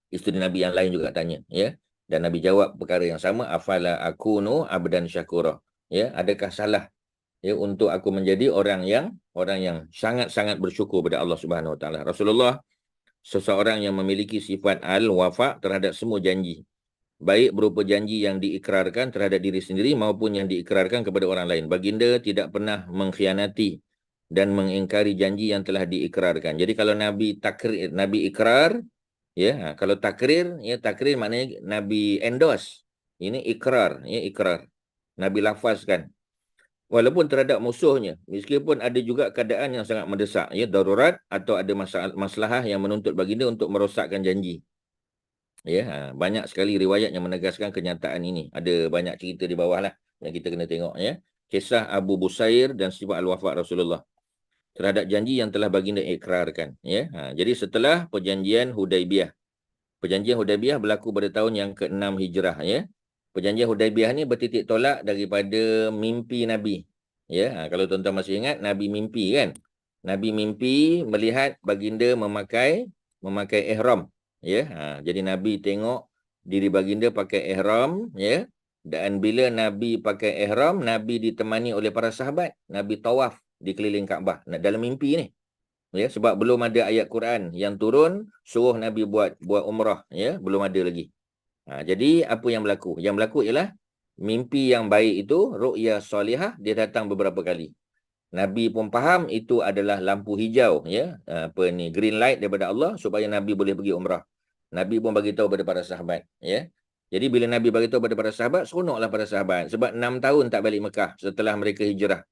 Isteri Nabi yang lain juga tanya, ya. Dan Nabi jawab perkara yang sama, afala akunu abdan syakura. Ya, adakah salah, ya, untuk aku menjadi orang yang sangat-sangat bersyukur kepada Allah Subhanahu Wa Taala. Rasulullah seseorang yang memiliki sifat al-wafa terhadap semua janji. Baik berupa janji yang diikrarkan terhadap diri sendiri maupun yang diikrarkan kepada orang lain. Baginda tidak pernah mengkhianati dan mengingkari janji yang telah diikrarkan. Jadi kalau Nabi ikrar, ya, kalau takrir maknanya Nabi endorse. Ini ikrar, ya, ikrar. Nabi lafazkan. Walaupun terhadap musuhnya, meskipun ada juga keadaan yang sangat mendesak, ya, darurat atau ada masalah yang menuntut baginda untuk merosakkan janji. Ya, banyak sekali riwayat yang menegaskan kenyataan ini. Ada banyak cerita di bawah lah yang kita kena tengok, ya. Kisah Abu Busair dan sifat al-wafa Rasulullah terhadap janji yang telah baginda ikrarkan, ya. Jadi setelah perjanjian Hudaibiyah. Perjanjian Hudaibiyah berlaku pada tahun yang ke-6 Hijrah, ya. Perjanjian Hudaibiyah ni bertitik tolak daripada mimpi Nabi. Ya, kalau tuan-tuan masih ingat, Nabi mimpi, kan? Nabi mimpi melihat baginda memakai ihram, ya. Jadi Nabi tengok diri baginda pakai ihram, ya. Dan bila Nabi pakai ihram, Nabi ditemani oleh para sahabat. Nabi tawaf di keliling Kaabah dalam mimpi ni. Ya, sebab belum ada ayat Quran yang turun suruh Nabi buat umrah, ya, belum ada lagi. Jadi apa yang berlaku? Yang berlaku ialah mimpi yang baik itu, ru'ya salihah, dia datang beberapa kali. Nabi pun faham itu adalah lampu hijau, ya, green light daripada Allah supaya Nabi boleh pergi umrah. Nabi pun bagi tahu kepada para sahabat, ya. Jadi bila Nabi bagi tahu kepada para sahabat, seronoklah para sahabat sebab 6 tahun tak balik Mekah setelah mereka hijrah.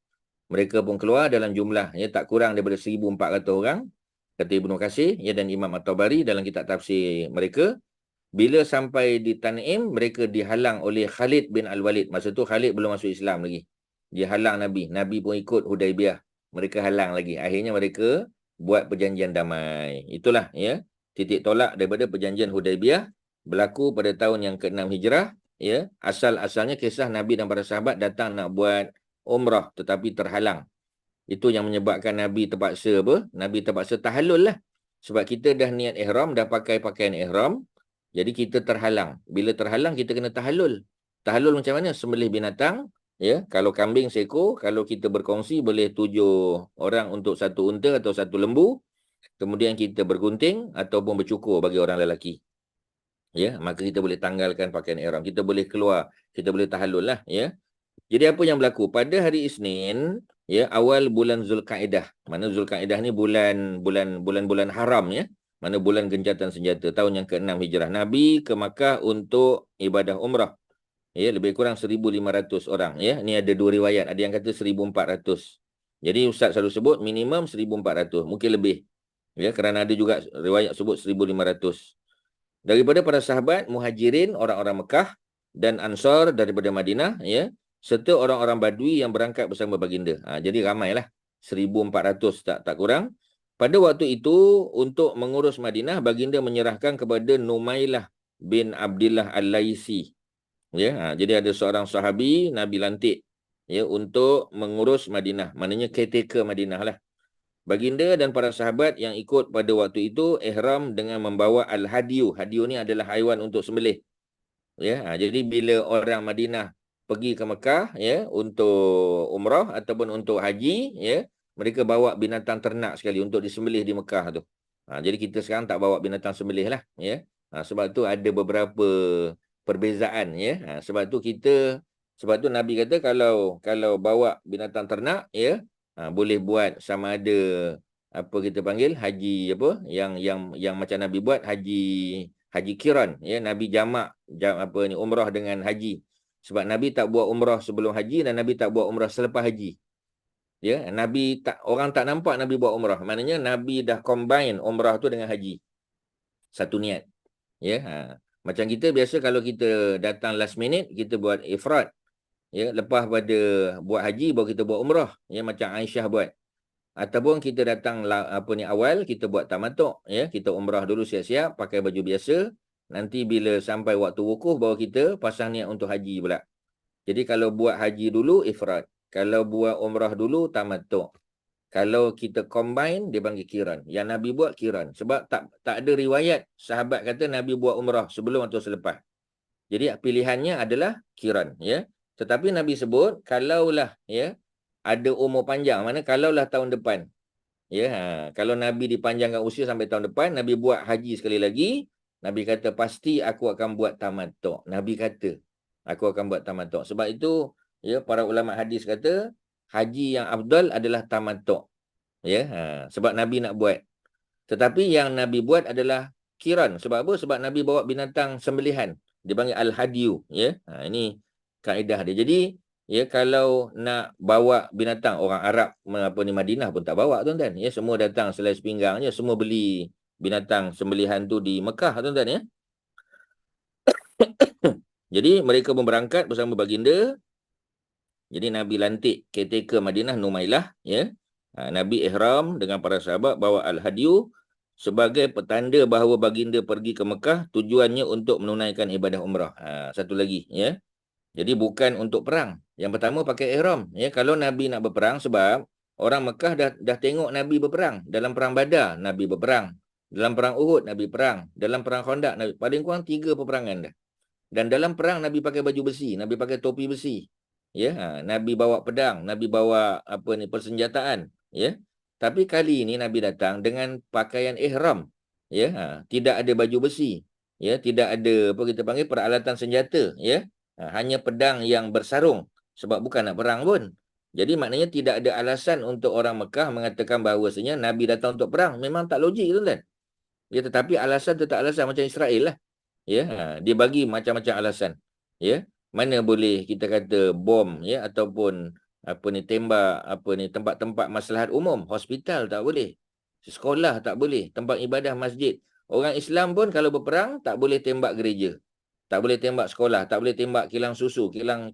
Mereka pun keluar dalam jumlah, ya, tak kurang daripada 1,400 orang, kata Ibnu Katsir, ya, dan Imam At-Tabari dalam kitab tafsir mereka. Bila sampai di Tan'im, mereka dihalang oleh Khalid bin Al-Walid. Masa tu Khalid belum masuk Islam lagi. Dia halang Nabi. Nabi pun ikut Hudaibiyah. Mereka halang lagi. Akhirnya mereka buat perjanjian damai. Itulah, ya, titik tolak daripada perjanjian Hudaibiyah. Berlaku pada tahun yang ke-6 Hijrah. Ya. Asal-asalnya kisah Nabi dan para sahabat datang nak buat umrah tetapi terhalang. Itu yang menyebabkan Nabi terpaksa Nabi terpaksa tahallul lah. Sebab kita dah niat ihram, dah pakai pakaian ihram. Jadi kita terhalang. Bila terhalang, kita kena tahallul. Tahallul macam mana? Sembelih binatang. Ya, kalau kambing seekor, kalau kita berkongsi boleh 7 orang untuk satu unta atau satu lembu. Kemudian kita bergunting ataupun bercukur bagi orang lelaki. Ya, maka kita boleh tanggalkan pakaian ihram. Kita boleh keluar. Kita boleh tahallul lah. Ya. Jadi apa yang berlaku? Pada hari Isnin, ya, awal bulan Zulkaidah. Mana Zulkaidah ni bulan haram, ya. Mana bulan gencatan senjata, tahun yang ke-6 Hijrah. Nabi ke Makkah untuk ibadah umrah. Ya, lebih kurang 1,500 orang. Ya, ni ada 2 riwayat. Ada yang kata 1,400. Jadi Ustaz selalu sebut minimum 1,400. Mungkin lebih. Ya, kerana ada juga riwayat sebut 1,500. Daripada para sahabat, muhajirin, orang-orang Mekah, dan Ansar daripada Madinah, ya, serta orang-orang Badui yang berangkat bersama baginda. Jadi ramailah. 1,400 tak kurang. Pada waktu itu, untuk mengurus Madinah, baginda menyerahkan kepada Numailah bin Abdillah Al-Laisi. Ya, jadi ada seorang sahabi Nabi lantik, ya, untuk mengurus Madinah. Maknanya caretaker Madinah lah. Baginda dan para sahabat yang ikut pada waktu itu ihram dengan membawa al-hadiyu. Hadiyu ni adalah haiwan untuk sembelih. Ya, jadi bila orang Madinah pergi ke Mekah ya untuk umrah ataupun untuk haji ya, mereka bawa binatang ternak sekali untuk disembelih di Mekah tu. Jadi kita sekarang tak bawa binatang sembelih lah ya. Sebab tu ada beberapa perbezaan ya. Sebab tu Nabi kata kalau bawa binatang ternak ya, boleh buat sama ada apa kita panggil haji apa yang macam Nabi buat haji kiran ya, Nabi jamak umrah dengan haji. Sebab Nabi tak buat umrah sebelum haji dan Nabi tak buat umrah selepas haji. Ya, orang tak nampak Nabi buat umrah. Maknanya Nabi dah combine umrah tu dengan haji. Satu niat. Ya, macam kita biasa kalau kita datang last minute kita buat ifrad. Ya, lepas pada buat haji baru kita buat umrah. Ya, macam Aisyah buat. Ataupun kita datang awal kita buat tamattu' ya, kita umrah dulu siap-siap pakai baju biasa, nanti bila sampai waktu wukuf baru kita pasang niat untuk haji pula. Jadi kalau buat haji dulu ifrad, kalau buat umrah dulu tamattu'. Kalau kita combine dia panggil kiran. Yang Nabi buat kiran sebab tak ada riwayat sahabat kata Nabi buat umrah sebelum atau selepas. Jadi pilihannya adalah kiran ya. Tetapi Nabi sebut kalaulah ya ada umur panjang, mana kalaulah tahun depan. Ya, kalau Nabi dipanjangkan usia sampai tahun depan, Nabi buat haji sekali lagi, Nabi kata pasti aku akan buat tamattu'. Nabi kata aku akan buat tamattu'. Sebab itu ya para ulama hadis kata haji yang afdal adalah tamattu'. Ya, sebab Nabi nak buat. Tetapi yang Nabi buat adalah kiran. Sebab apa? Sebab Nabi bawa binatang sembelihan. Dipanggil al-hadiyu, ya. Ini kaedah dia. Jadi ya kalau nak bawa binatang, orang Arab Madinah pun tak bawa tuan-tuan ya, semua datang selai sepinggang je, semua beli binatang sembelihan tu di Mekah tuan-tuan ya. Jadi mereka pun berangkat bersama baginda. Jadi Nabi lantik caretaker Madinah Numailah ya. Nabi ihram dengan para sahabat bawa al-hadiyu sebagai petanda bahawa baginda pergi ke Mekah tujuannya untuk menunaikan ibadah umrah. Satu lagi ya. Jadi bukan untuk perang. Yang pertama pakai ihram. Ya, kalau Nabi nak berperang sebab orang Mekah dah tengok Nabi berperang. Dalam perang Badar, Nabi berperang. Dalam perang Uhud, Nabi perang. Dalam perang Khandaq, Nabi paling kurang 3 peperangan dah. Dan dalam perang Nabi pakai baju besi, Nabi pakai topi besi. Ya, Nabi bawa pedang, Nabi bawa persenjataan, ya. Tapi kali ini Nabi datang dengan pakaian ihram. Ya, tidak ada baju besi. Ya, tidak ada kita panggil peralatan senjata, ya. Hanya pedang yang bersarung sebab bukan nak perang pun. Jadi maknanya tidak ada alasan untuk orang Mekah mengatakan bahawasanya Nabi datang untuk perang. Memang tak logik tuan-tuan. Ya, tetapi alasan tetap alasan macam Israel lah. Ya, dia bagi macam-macam alasan. Ya, mana boleh kita kata bom ya ataupun tembak tempat-tempat maslahat umum, hospital tak boleh. Sekolah tak boleh, tempat ibadah masjid. Orang Islam pun kalau berperang tak boleh tembak gereja. Tak boleh tembak sekolah, tak boleh tembak kilang susu, kilang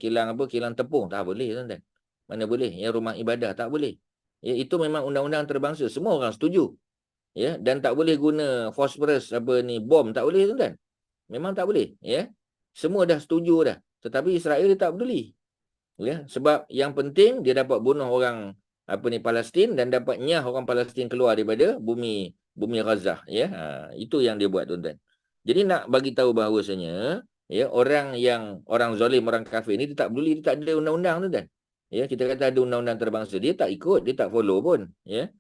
tepung, tak boleh tuan-tuan. Mana boleh? Ya, rumah ibadah tak boleh. Ya, itu memang undang-undang antarabangsa, semua orang setuju. Ya, dan tak boleh guna phosphorus bom, tak boleh tuan-tuan. Memang tak boleh, ya. Semua dah setuju dah. Tetapi Israel dia tak peduli. Ya, sebab yang penting dia dapat bunuh orang Palestin dan dapat nyah orang Palestin keluar daripada bumi Gaza, ya. Itu yang dia buat tuan-tuan. Jadi nak bagi tahu bahawasanya ya orang zalim, orang kafir ni dia tak peduli, dia tak ada undang-undang tu kan. Ya, kita kata ada undang-undang antarabangsa, dia tak ikut, dia tak follow pun, ya.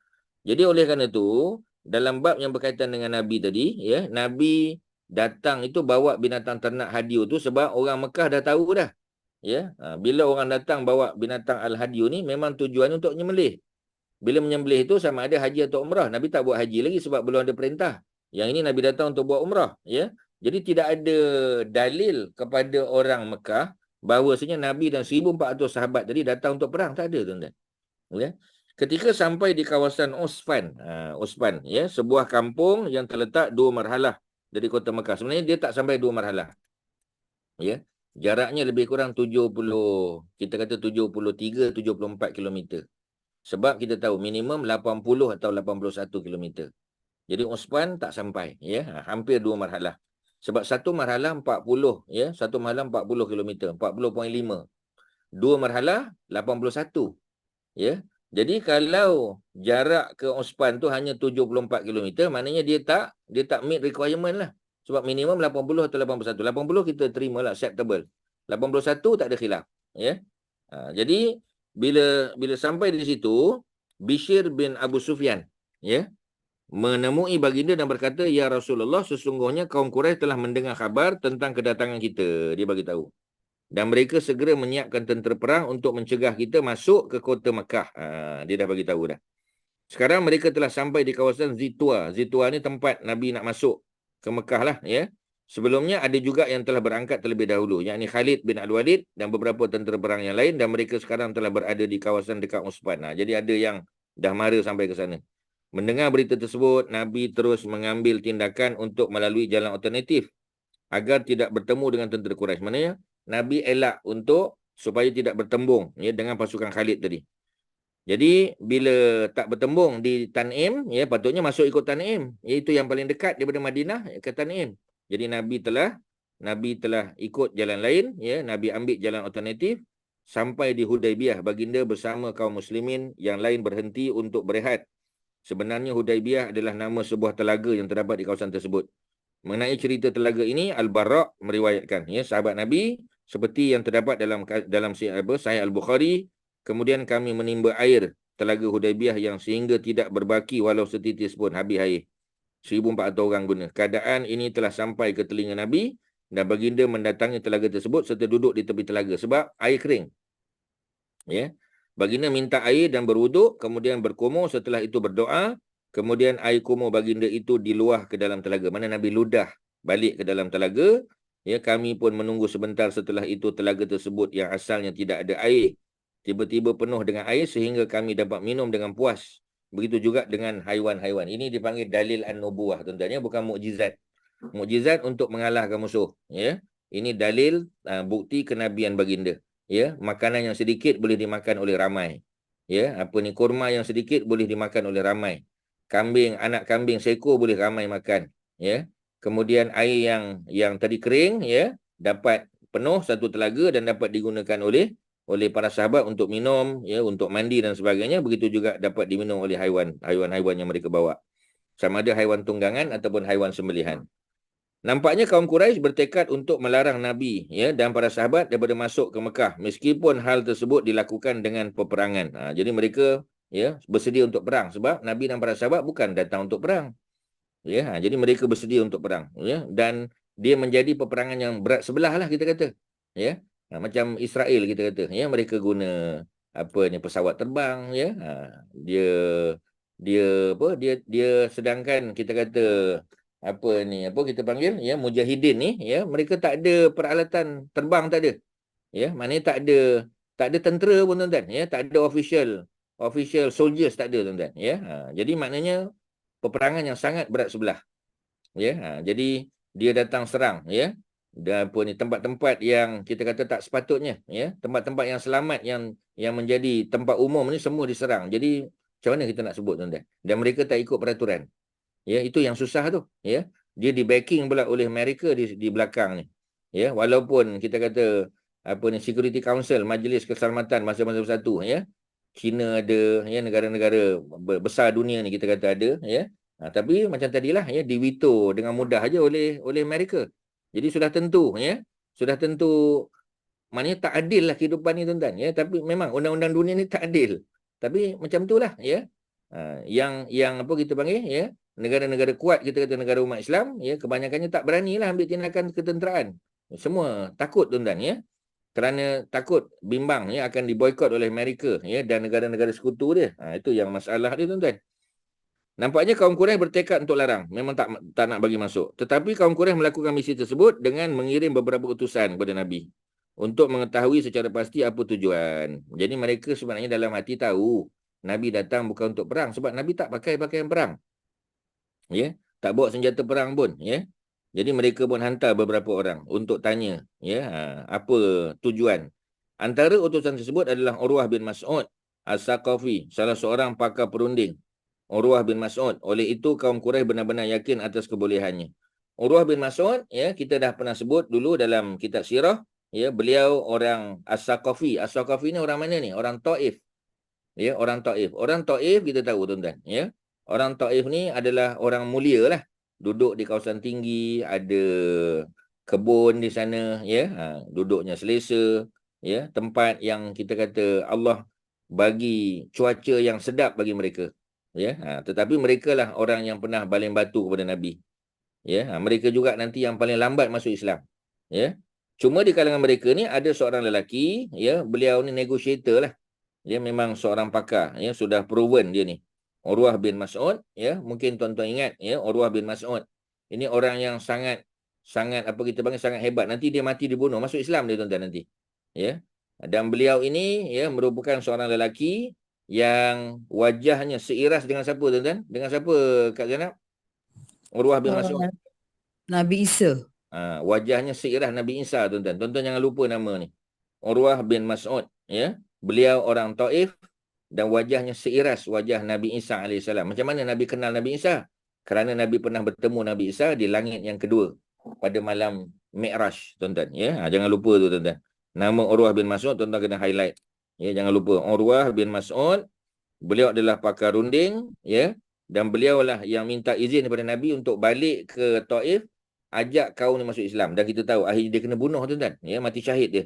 Jadi oleh kerana itu dalam bab yang berkaitan dengan Nabi tadi, ya, Nabi datang itu bawa binatang ternak hadiu tu sebab orang Mekah dah tahu dah. Ya, bila orang datang bawa binatang al-hadiu ni memang tujuannya untuk menyembelih. Bila menyembelih itu sama ada haji atau umrah. Nabi tak buat haji lagi sebab belum ada perintah. Yang ini Nabi datang untuk buat umrah, ya. Jadi tidak ada dalil kepada orang Mekah bahawasanya Nabi dan 1,400 sahabat tadi datang untuk perang, tak ada tuan-tuan. Ya. Ketika sampai di kawasan Usfan, ya, sebuah kampung yang terletak 2 marhalah dari kota Mekah. Sebenarnya dia tak sampai 2 marhalah. Ya. Jaraknya lebih kurang 73-74 km. Sebab kita tahu minimum 80 atau 81 km. Jadi Usfan tak sampai, ya, hampir 2 marhalah. Sebab satu marhalah 40, ya, satu marhalah 40 km, 40.5. 2 marhalah 81. Ya. Jadi kalau jarak ke Usfan tu hanya 74 km, maknanya dia tak meet requirement lah. Sebab minimum 80 atau 81. 80 kita terima lah, acceptable. 81 tak ada khilaf. Ya. Jadi bila sampai di situ, Bishr bin Abu Sufyan, ya, menemui baginda dan berkata, "Ya Rasulullah, sesungguhnya kaum Quraisy telah mendengar khabar tentang kedatangan kita." Dia bagi tahu. Dan mereka segera menyiapkan tentera perang untuk mencegah kita masuk ke kota Mekah. Dia dah bagi tahu dah. Sekarang mereka telah sampai di kawasan Zitua. Zitua ni tempat Nabi nak masuk ke Mekah lah, ya. Sebelumnya ada juga yang telah berangkat terlebih dahulu, yakni Khalid bin Al-Walid dan beberapa tentera perang yang lain, dan mereka sekarang telah berada di kawasan dekat Usfan. Jadi ada yang dah mara sampai ke sana. Mendengar berita tersebut, Nabi terus mengambil tindakan untuk melalui jalan alternatif agar tidak bertemu dengan tentera Quraisy. Maknanya Nabi elak untuk supaya tidak bertembung, ya, dengan pasukan Khalid tadi. Jadi bila tak bertembung di Tan'im, ya, patutnya masuk ikut Tan'im, iaitu yang paling dekat daripada Madinah ke Tan'im. Jadi Nabi telah ikut jalan lain, ya, Nabi ambil jalan alternatif sampai di Hudaibiyah. Baginda bersama kaum muslimin yang lain berhenti untuk berehat. Sebenarnya Hudaibiyah adalah nama sebuah telaga yang terdapat di kawasan tersebut. Mengenai cerita telaga ini, Al-Bara' meriwayatkan, ya, sahabat Nabi seperti yang terdapat dalam Sahih Al-Bukhari, kemudian kami menimba air telaga Hudaibiyah yang sehingga tidak berbaki walau setitis pun, habis air. 1,400 orang guna. Keadaan ini telah sampai ke telinga Nabi dan baginda mendatangi telaga tersebut serta duduk di tepi telaga sebab air kering. Ya. Baginda minta air dan berwuduk, kemudian berkumur, setelah itu berdoa, kemudian air kumur baginda itu diluah ke dalam telaga. Mana Nabi ludah balik ke dalam telaga. Ya, kami pun menunggu sebentar, setelah itu telaga tersebut yang asalnya tidak ada air tiba-tiba penuh dengan air sehingga kami dapat minum dengan puas. Begitu juga dengan haiwan-haiwan. Ini dipanggil dalil an-nubuwah, tuan-tuan, bukan mukjizat. Mukjizat untuk mengalahkan musuh, ya. Ini dalil bukti kenabian baginda, ya. Makanan yang sedikit boleh dimakan oleh ramai. Ya, kurma yang sedikit boleh dimakan oleh ramai. Anak kambing seekor boleh ramai makan, ya. Kemudian air yang tadi kering, ya, dapat penuh satu telaga dan dapat digunakan oleh para sahabat untuk minum, ya, untuk mandi dan sebagainya. Begitu juga dapat diminum oleh haiwan-haiwan yang mereka bawa, sama ada haiwan tunggangan ataupun haiwan sembelihan. Nampaknya kaum Quraisy bertekad untuk melarang Nabi, ya, dan para sahabat daripada masuk ke Mekah meskipun hal tersebut dilakukan dengan peperangan. Jadi mereka, ya, bersedia untuk perang sebab Nabi dan para sahabat bukan datang untuk perang. Ya, jadi mereka bersedia untuk perang, ya, dan dia menjadi peperangan yang berat sebelah lah kita kata, ya. Macam Israel kita kata, ya, mereka guna pesawat terbang, ya. Dia sedangkan kita kata kita panggil, ya, mujahidin ni, ya, mereka tak ada peralatan terbang, tak ada, ya, maknanya tak ada tentera pun, tuan-tuan, ya, tak ada official soldiers, tak ada, tuan-tuan, ya. Jadi maknanya peperangan yang sangat berat sebelah, ya. Jadi dia datang serang, ya, dan tempat-tempat yang kita kata tak sepatutnya, ya, tempat-tempat yang selamat yang menjadi tempat umum ni semua diserang. Jadi macam mana kita nak sebut, tuan-tuan? Dan mereka tak ikut peraturan, ya, itu yang susah tu, ya. Dia di backing pula oleh Amerika di belakang ni, ya, walaupun kita kata Security Council, Majlis Keselamatan Masa-Masa Bersatu, ya, China ada, ya, negara-negara besar dunia ni kita kata ada, ya. Tapi macam tadilah, ya, diveto dengan mudah aja oleh Amerika. Jadi sudah tentu, ya, maknanya tak adil lah kehidupan ni, tuan-tuan, ya. Tapi memang undang-undang dunia ni tak adil. Tapi macam itulah, ya. Yang kita panggil, ya, negara-negara kuat, kita kata negara umat Islam, ya, kebanyakannya tak beranilah ambil tindakan ketenteraan. Semua takut, tuan-tuan, ya. Kerana takut bimbang, ya, akan diboikot oleh Amerika, ya, dan negara-negara sekutu dia. Itu yang masalah dia, tuan-tuan. Nampaknya kaum Quraisy bertekad untuk larang, memang tak nak bagi masuk. Tetapi kaum Quraisy melakukan misi tersebut dengan mengirim beberapa utusan kepada Nabi untuk mengetahui secara pasti apa tujuan. Jadi mereka sebenarnya dalam hati tahu Nabi datang bukan untuk perang sebab Nabi tak pakai pakaian perang. Ya, tak bawa senjata perang pun, ya. Jadi mereka pun hantar beberapa orang untuk tanya, ya, apa tujuan. Antara utusan tersebut adalah Urwah bin Mas'ud As-Saqafi, salah seorang pakar perunding. Urwah bin Mas'ud. Oleh itu kaum Quraisy benar-benar yakin atas kebolehannya. Urwah bin Mas'ud, ya, kita dah pernah sebut dulu dalam kitab sirah, ya, beliau orang As-Saqafi. As-Saqafi ni orang mana ni? Orang Taif. Ya, orang Taif. Orang Taif kita tahu, tuan-tuan, ya. Orang Taif ni adalah orang mulia lah. duduk di kawasan tinggi, ada kebun di sana, ya, duduknya selesa, ya, tempat yang kita kata Allah bagi cuaca yang sedap bagi mereka, ya. Tetapi mereka lah orang yang pernah baling batu kepada Nabi, ya. Mereka juga nanti yang paling lambat masuk Islam, ya. Cuma di kalangan mereka ni ada seorang lelaki, ya, beliau ni negotiator lah. Dia memang seorang pakar, ya, sudah proven dia ni. Urwah bin Mas'ud, ya, mungkin tuan-tuan ingat, ya, Urwah bin Mas'ud. Ini orang yang sangat apa kita panggil sangat hebat. Nanti dia mati dibunuh, masuk Islam dia tuan-tuan nanti. Ya. Dan beliau ini, ya, merupakan seorang lelaki yang wajahnya seiras dengan siapa tuan-tuan? Dengan siapa Kak Zainab? Urwah bin Mas'ud. Nabi Isa. Wajahnya seiras Nabi Isa tuan-tuan. Tuan-tuan jangan lupa nama ni. Urwah bin Mas'ud, ya. Beliau orang Taif dan wajahnya seiras wajah Nabi Isa AS. Macam mana Nabi kenal Nabi Isa? Kerana Nabi pernah bertemu Nabi Isa di langit yang kedua pada malam Mi'raj, tuan-tuan, ya. Jangan lupa tu tuan-tuan. Nama Urwah bin Mas'ud tuan-tuan kena highlight. Ya, jangan lupa Urwah bin Mas'ud, beliau adalah pakar runding, ya, dan beliaulah yang minta izin kepada Nabi untuk balik ke Taif, ajak kaum ni masuk Islam. Dan kita tahu akhirnya dia kena bunuh tuan-tuan, ya, mati syahid dia.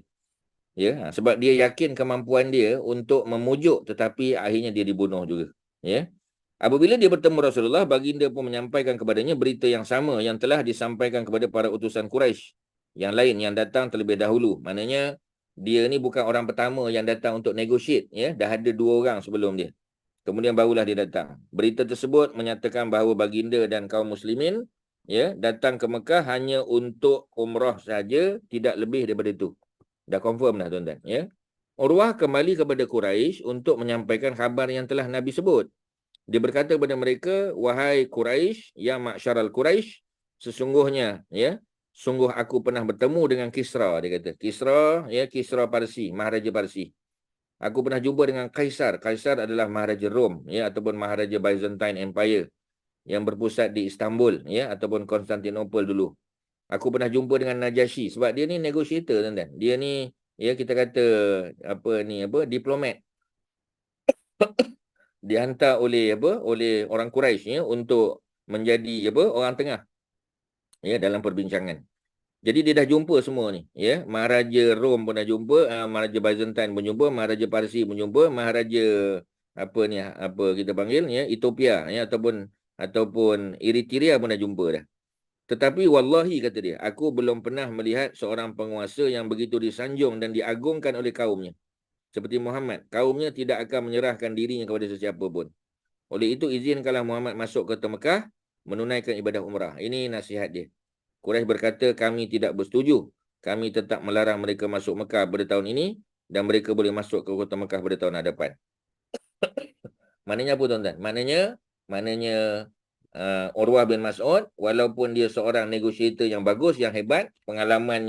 Ya, sebab dia yakin kemampuan dia untuk memujuk, tetapi akhirnya dia dibunuh juga, ya. Apabila dia bertemu Rasulullah, baginda pun menyampaikan kepadanya berita yang sama yang telah disampaikan kepada para utusan Quraisy yang lain yang datang terlebih dahulu. Maknanya dia ni bukan orang pertama yang datang untuk negotiate, ya. Dah ada 2 orang sebelum dia. Kemudian barulah dia datang. Berita tersebut menyatakan bahawa baginda dan kaum muslimin, ya, datang ke Mekah hanya untuk umrah saja, tidak lebih daripada itu. Dah confirm dah tuan-tuan, ya. Urwah kembali kepada Quraisy untuk menyampaikan khabar yang telah Nabi sebut. Dia berkata kepada mereka, wahai Quraisy, ya ma'syaral Quraisy, sesungguhnya, ya, sungguh aku pernah bertemu dengan Kisra, dia kata. Kisra, ya, Kisra Parsi, Maharaja Parsi. Aku pernah jumpa dengan Kaisar. Kaisar adalah Maharaja Rom, ya, ataupun Maharaja Byzantine Empire yang berpusat di Istanbul, ya, ataupun Konstantinopel dulu. Aku pernah jumpa dengan Najasyi sebab dia ni negotiator tuan-tuan. Dia ni, ya, kita kata diplomat. Dihantar oleh orang Quraisy, ya, untuk menjadi orang tengah, ya, dalam perbincangan. Jadi dia dah jumpa semua ni, ya. Maharaja Rom pun dah jumpa, Maharaja Byzantine pun jumpa, Maharaja Parsi pun jumpa, Maharaja kita panggil, ya, Ethiopia, ya, ataupun Eritrea pun dah jumpa dah. Tetapi wallahi, kata dia, aku belum pernah melihat seorang penguasa yang begitu disanjung dan diagungkan oleh kaumnya seperti Muhammad. Kaumnya tidak akan menyerahkan dirinya kepada sesiapa pun. Oleh itu, izinkanlah Muhammad masuk ke Mekah menunaikan ibadah umrah. Ini nasihat dia. Quraisy berkata, kami tidak bersetuju. Kami tetap melarang mereka masuk Mekah pada tahun ini dan mereka boleh masuk ke kota Mekah pada tahun hadapan. Maknanya apa tuan-tuan? Maknanya Urwah bin Mas'ud, walaupun dia seorang negotiator yang bagus, yang hebat, pengalaman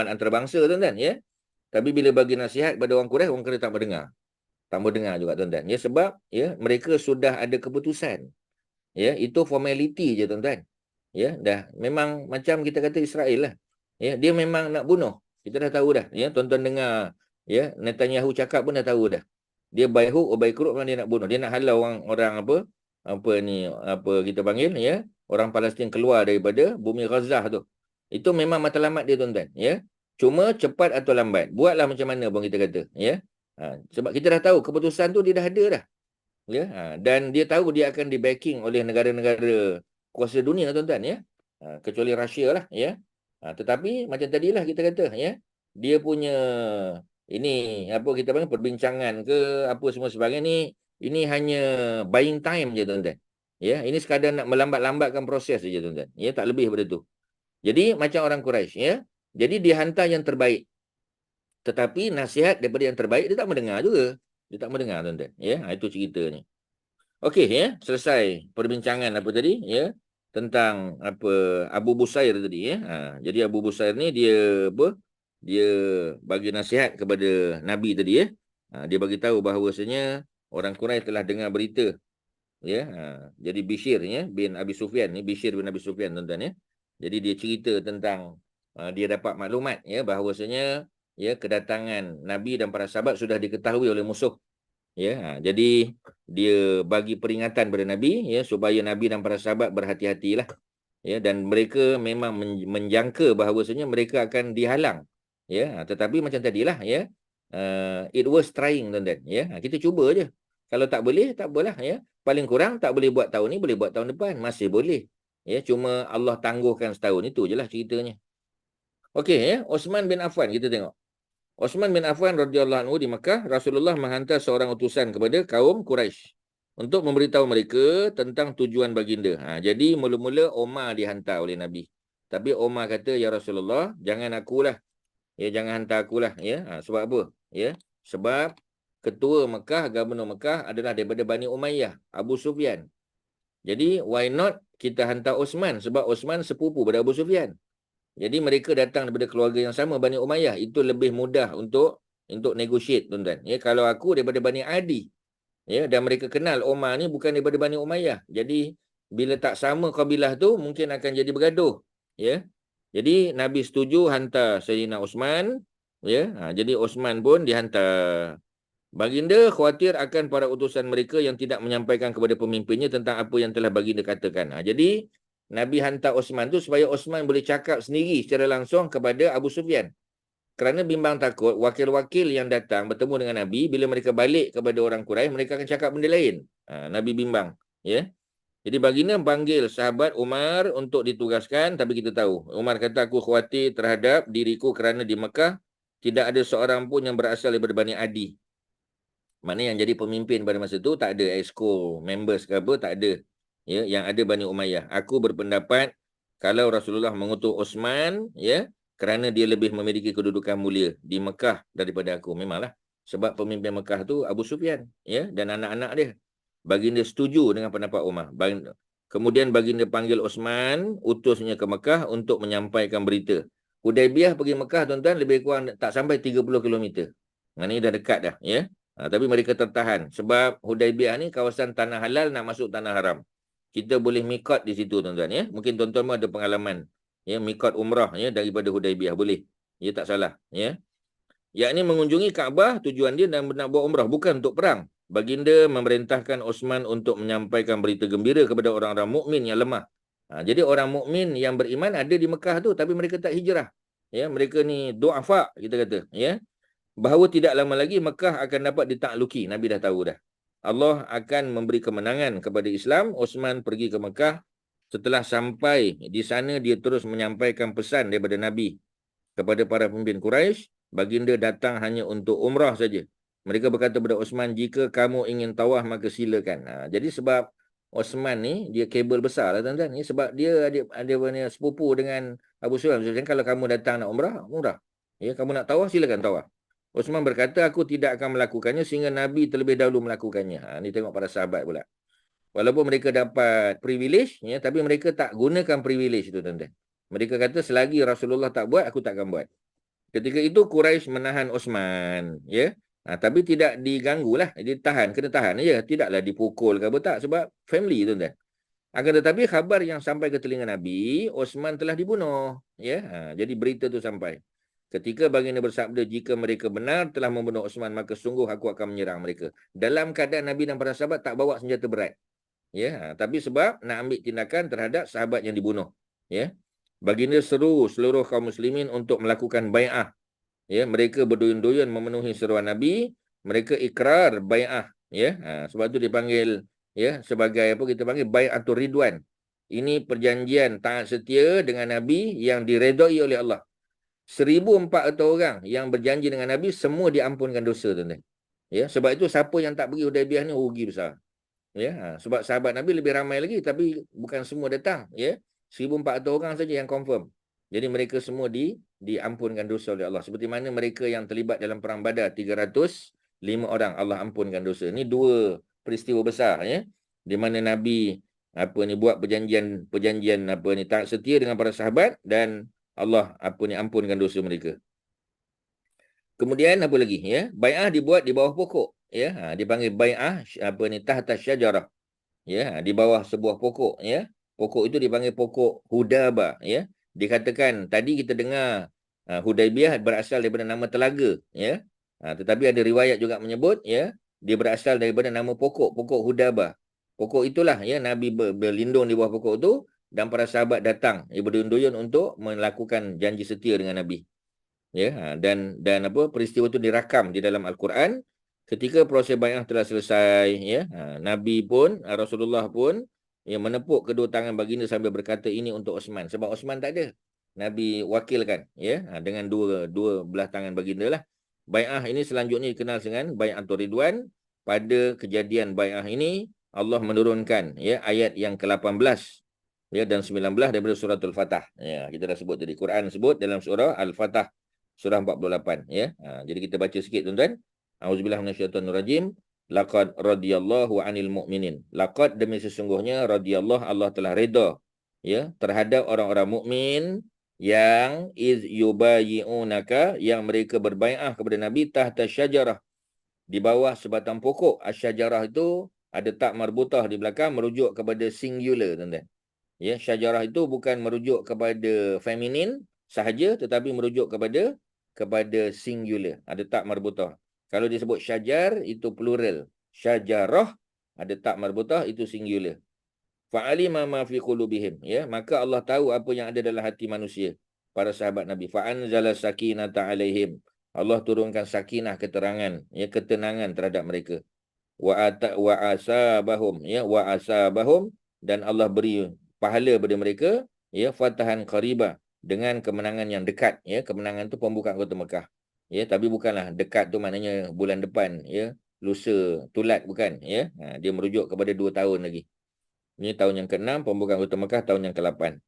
antarabangsa tuan-tuan, ya. Tapi bila bagi nasihat kepada orang Quraisy tak mendengar. Tak mendengar juga tuan-tuan. Ya, sebab, ya, mereka sudah ada keputusan. Ya, itu formality je tuan-tuan. Ya, dah memang macam kita kata Israel lah. Ya, dia memang nak bunuh. Kita dah tahu dah. Ya, tuan-tuan dengar, ya, Netanyahu cakap pun dah tahu dah. Dia baihuk baikrup memang dia nak bunuh. Dia nak halau orang kita panggil, ya, orang Palestin keluar daripada bumi Gaza tu. Itu memang matlamat dia tuan-tuan, ya. Cuma cepat atau lambat, buatlah macam mana pun kita kata, ya. Sebab kita dah tahu keputusan tu dia dah ada dah. Ya, dan dia tahu dia akan di-backing oleh negara-negara kuasa dunia tuan-tuan, ya. Kecuali Rusia lah, ya. Tetapi macam tadilah kita kata, ya, dia punya ini kita panggil perbincangan ke apa semua sebagainya ni, ini hanya buying time je tuan-tuan. Ya, ini sekadar nak melambat-lambatkan proses saja tuan-tuan. Ya, tak lebih daripada tu. Jadi macam orang Quraisy, ya. Jadi dia hantar yang terbaik. Tetapi nasihat daripada yang terbaik dia tak mendengar juga. Dia tak mendengar tuan-tuan, ya. Itu ceritanya. Okey, ya, selesai perbincangan tadi, ya, tentang Abu Busair tadi, ya. Jadi Abu Busair ni dia bagi nasihat kepada Nabi tadi, ya. Dia bagi tahu bahawasanya orang Quraisy telah dengar berita, ya. Jadi Bishr, ya, bin Abi Sufyan ni, Bishr bin Abi Sufyan tuan-tuan, ya. Jadi dia cerita tentang dia dapat maklumat, ya, bahawasanya, ya, kedatangan Nabi dan para sahabat sudah diketahui oleh musuh. Ya, jadi dia bagi peringatan pada Nabi ya supaya Nabi dan para sahabat berhati-hatilah. Ya, dan mereka memang menjangka bahawasanya mereka akan dihalang. Ya, tetapi macam tadilah ya. It was trying, tuan-tuan. Ya, kita cuba je. Kalau tak boleh, tak apalah ya. Paling kurang tak boleh buat tahun ni, boleh buat tahun depan, masih boleh. Ya, cuma Allah tangguhkan setahun, itu je lah ceritanya. Okey ya, Osman bin Affan kita tengok. Osman bin Affan radhiyallahu anhu di Mekah, Rasulullah menghantar seorang utusan kepada kaum Quraisy untuk memberitahu mereka tentang tujuan baginda. Jadi mula-mula Omar dihantar oleh Nabi. Tapi Omar kata, ya Rasulullah, jangan akulah. Ya, jangan hantar akulah ya. Sebab apa? Ya, sebab ketua Mekah, gubernur Mekah adalah daripada Bani Umayyah, Abu Sufyan. Jadi why not kita hantar Osman, sebab Osman sepupu pada Abu Sufyan. Jadi mereka datang daripada keluarga yang sama, Bani Umayyah. Itu lebih mudah untuk negotiate, tuan-tuan. Ya, kalau aku daripada Bani Adi, ya, dan mereka kenal Omar ni bukan daripada Bani Umayyah. Jadi bila tak sama kabilah tu mungkin akan jadi bergaduh, ya. Jadi Nabi setuju hantar Sayyidina Osman, ya. Jadi Osman pun dihantar. Baginda khawatir akan para utusan mereka yang tidak menyampaikan kepada pemimpinnya tentang apa yang telah baginda katakan. Jadi Nabi hantar Osman tu supaya Osman boleh cakap sendiri secara langsung kepada Abu Sufyan. Kerana bimbang takut wakil-wakil yang datang bertemu dengan Nabi, bila mereka balik kepada orang Quraisy, mereka akan cakap benda lain. Nabi bimbang. Ya. Jadi baginda panggil sahabat Umar untuk ditugaskan, tapi kita tahu. Umar kata, aku khawatir terhadap diriku kerana di Mekah tidak ada seorang pun yang berasal daripada Bani Adi. Maknanya yang jadi pemimpin pada masa itu tak ada exco members ke apa, tak ada. Ya, yang ada Bani Umayyah. Aku berpendapat kalau Rasulullah mengutus Osman, ya, kerana dia lebih memiliki kedudukan mulia di Mekah daripada aku. Memanglah. Sebab pemimpin Mekah tu Abu Sufyan, ya, dan anak-anak dia. Baginda setuju dengan pendapat Umar. Kemudian baginda panggil Osman, utusnya ke Mekah untuk menyampaikan berita. Hudaibiyah pergi Mekah, tuan-tuan, lebih kurang tak sampai 30 km. Ini dah dekat dah, ya. Tapi mereka tertahan. Sebab Hudaibiyah ni kawasan tanah halal nak masuk tanah haram. Kita boleh mikot di situ, tuan-tuan, ya. Mungkin tuan-tuan pun ada pengalaman, ya, mikot umrah, ya, daripada Hudaibiyah, boleh. Ya, tak salah, ya. Yakni mengunjungi Kaabah, tujuan dia dan nak buat umrah, bukan untuk perang. Baginda memerintahkan Osman untuk menyampaikan berita gembira kepada orang-orang mukmin yang lemah. Jadi orang mukmin yang beriman ada di Mekah tu, tapi mereka tak hijrah. Ya, mereka ni du'afa, kita kata, ya. Bahawa tidak lama lagi Mekah akan dapat ditakluki. Nabi dah tahu dah. Allah akan memberi kemenangan kepada Islam. Osman pergi ke Mekah. Setelah sampai di sana, dia terus menyampaikan pesan daripada Nabi kepada para pemimpin Quraisy. Baginda datang hanya untuk umrah saja. Mereka berkata kepada Osman, jika kamu ingin tawaf maka silakan. Jadi sebab Osman ni, dia kabel besar lah, tuan-tuan. Sebab dia ada sepupu dengan Abu Sufyan. Kalau kamu datang nak umrah, umrah. Ya, kamu nak tawaf, silakan tawaf. Osman berkata, aku tidak akan melakukannya sehingga Nabi terlebih dahulu melakukannya. Ni tengok para sahabat pula. Walaupun mereka dapat privilege, ya, tapi mereka tak gunakan privilege itu, tuan-tuan. Mereka kata, selagi Rasulullah tak buat, aku takkan buat. Ketika itu, Quraisy menahan Osman. Ya. Tapi tidak diganggulah. Dia tahan, kena tahan. Ya. Tidaklah dipukul ke apa, tak. Sebab family, tuan-tuan. Akan tetapi, khabar yang sampai ke telinga Nabi, Osman telah dibunuh. Ya. Jadi berita itu sampai. Ketika baginda bersabda, jika mereka benar telah membunuh Osman, maka sungguh aku akan menyerang mereka. Dalam keadaan Nabi dan para sahabat tak bawa senjata berat. Ya, tapi sebab nak ambil tindakan terhadap sahabat yang dibunuh. Ya. Baginda seru seluruh kaum muslimin untuk melakukan bai'ah. Ya, mereka berduyun-duyun memenuhi seruan Nabi, mereka ikrar bai'ah. Ya. Sebab tu dipanggil, ya, sebagai apa kita panggil bai'atul ridwan. Ini perjanjian taat setia dengan Nabi yang diredai oleh Allah. 1,400 orang yang berjanji dengan Nabi, semua diampunkan dosa, tuan-tuan. Ya, sebab itu siapa yang tak pergi Hudaibiyah ni rugi besar. Ya, sebab sahabat Nabi lebih ramai lagi, tapi bukan semua datang. Ya, 1,400 orang saja yang confirm. Jadi mereka semua diampunkan dosa oleh Allah. Seperti mana mereka yang terlibat dalam perang Badar, 305 orang Allah ampunkan dosa. Ini dua peristiwa besar, ya, di mana Nabi buat perjanjian taat setia dengan para sahabat, dan Allah ampunkan dosa mereka. Kemudian apa lagi, ya? Bai'ah dibuat di bawah pokok, ya. Dipanggil bai'ah tahta syajarah. Ya, di bawah sebuah pokok, ya. Pokok itu dipanggil pokok Hudaba, ya. Dikatakan tadi kita dengar Hudaibiyah berasal daripada nama telaga, ya. Tetapi ada riwayat juga menyebut, ya, dia berasal daripada nama pokok hudabah. Pokok itulah ya Nabi berlindung di bawah pokok tu, dan para sahabat datang berduyun-duyun untuk melakukan janji setia dengan Nabi. Ya, dan apa peristiwa itu dirakam di dalam Al-Quran. Ketika proses bai'ah telah selesai, ya, Nabi pun, Rasulullah pun ya menepuk kedua tangan baginda sambil berkata ini untuk Osman, sebab Osman tak ada. Nabi wakilkan ya dengan dua belah tangan baginda lah. Bai'ah ini selanjutnya dikenal dengan Bai'atul Ridwan. Pada kejadian bai'ah ini Allah menurunkan ya ayat yang ke-18 ya dan 19 daripada surah Al-Fatah. Ya, kita dah sebut tadi, Quran sebut dalam surah Al-Fatah surah 48 ya. Jadi kita baca sikit tuan-tuan. Auzubillahi minasyaitonirrajim. Laqad radiyallahu 'anil mu'minin. Laqad demi sesungguhnya radiyallahu Allah telah redha ya terhadap orang-orang mukmin yang iz yubayyi'unaka yang mereka berbai'ah kepada Nabi tahta syajarah di bawah sebatang pokok. Asyajarah itu ada tak marbutah di belakang merujuk kepada singular tuan-tuan. Ya, syajarah itu bukan merujuk kepada feminin sahaja tetapi merujuk kepada singular. Ada tak marbutah. Kalau disebut syajar itu plural. Syajarah ada tak marbutah itu singular. Fa'alima ma fi qulubihim ya, maka Allah tahu apa yang ada dalam hati manusia, para sahabat Nabi. Fa'anzala sakinata alaihim. Allah turunkan sakinah, keterangan, ya, ketenangan terhadap mereka. Wa asabahum ya, wa asabahum, dan Allah beri pahala pada mereka ya fatahan qariba, dengan kemenangan yang dekat ya. Kemenangan tu pembukaan kota Mekah. Ya, tapi bukanlah dekat tu maknanya bulan depan ya, lusa tulat, bukan ya. Dia merujuk kepada 2 tahun lagi. Ini tahun yang ke-6, pembukaan kota Mekah tahun yang ke-8.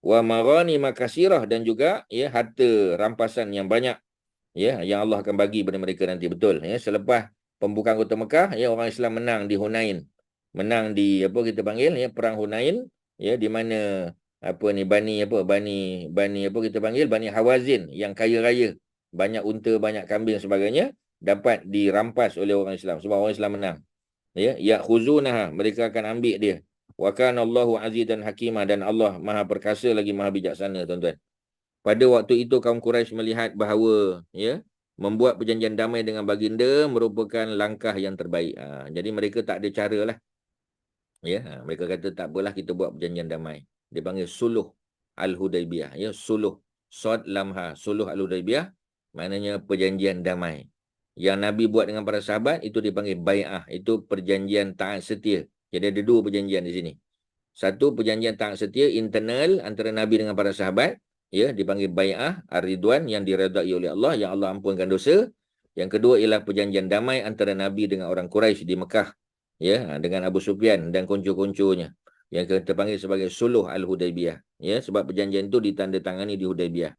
Wa marani makasirah, dan juga ya harta rampasan yang banyak ya yang Allah akan bagi pada mereka nanti, betul ya. Selepas pembukaan kota Mekah ya, orang Islam menang di Hunain. Menang di apa kita panggil ya perang Hunain ya, di mana apa ni Bani apa kita panggil Bani Hawazin yang kaya raya, banyak unta, banyak kambing sebagainya, dapat dirampas oleh orang Islam sebab orang Islam menang. Ya, ya'khuzunaha, mereka akan ambil dia. Wa kana Allahu azizan hakimah, dan Allah Maha perkasa lagi Maha bijaksana tuan-tuan. Pada waktu itu kaum Quraisy melihat bahawa ya membuat perjanjian damai dengan baginda merupakan langkah yang terbaik. Jadi mereka tak ada cara lah. Ya, mereka kata tak apalah, kita buat perjanjian damai. Dia panggil suluh al-Hudaibiyah ya, suluh sad lamha, suluh al-Hudaibiyah maknanya perjanjian damai. Yang Nabi buat dengan para sahabat itu dipanggil bai'ah, itu perjanjian taat setia. Jadi ada 2 perjanjian di sini. Satu perjanjian taat setia internal antara Nabi dengan para sahabat ya, dipanggil bai'ah ar-ridwan, yang diredai oleh Allah, yang Allah ampunkan dosa. Yang kedua ialah perjanjian damai antara Nabi dengan orang Quraisy di Mekah ya, dengan Abu Sufyan dan kuncu-kuncunya, yang kita panggil sebagai suluh al-Hudaibiyah ya, sebab perjanjian itu ditandatangani di Hudaibiyah.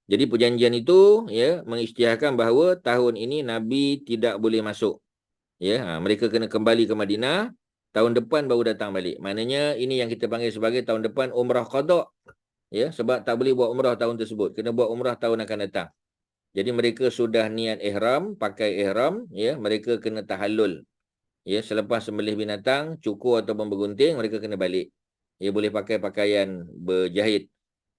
Jadi perjanjian itu ya mengisytiharkan bahawa tahun ini Nabi tidak boleh masuk. Ya, mereka kena kembali ke Madinah, tahun depan baru datang balik. Maknanya ini yang kita panggil sebagai tahun depan umrah qada. Ya, sebab tak boleh buat umrah tahun tersebut, kena buat umrah tahun akan datang. Jadi mereka sudah niat ihram, pakai ihram ya, mereka kena tahallul. Ya, selepas sembelih binatang, cukur ataupun bergunting, mereka kena balik. Ya, boleh pakai pakaian berjahit.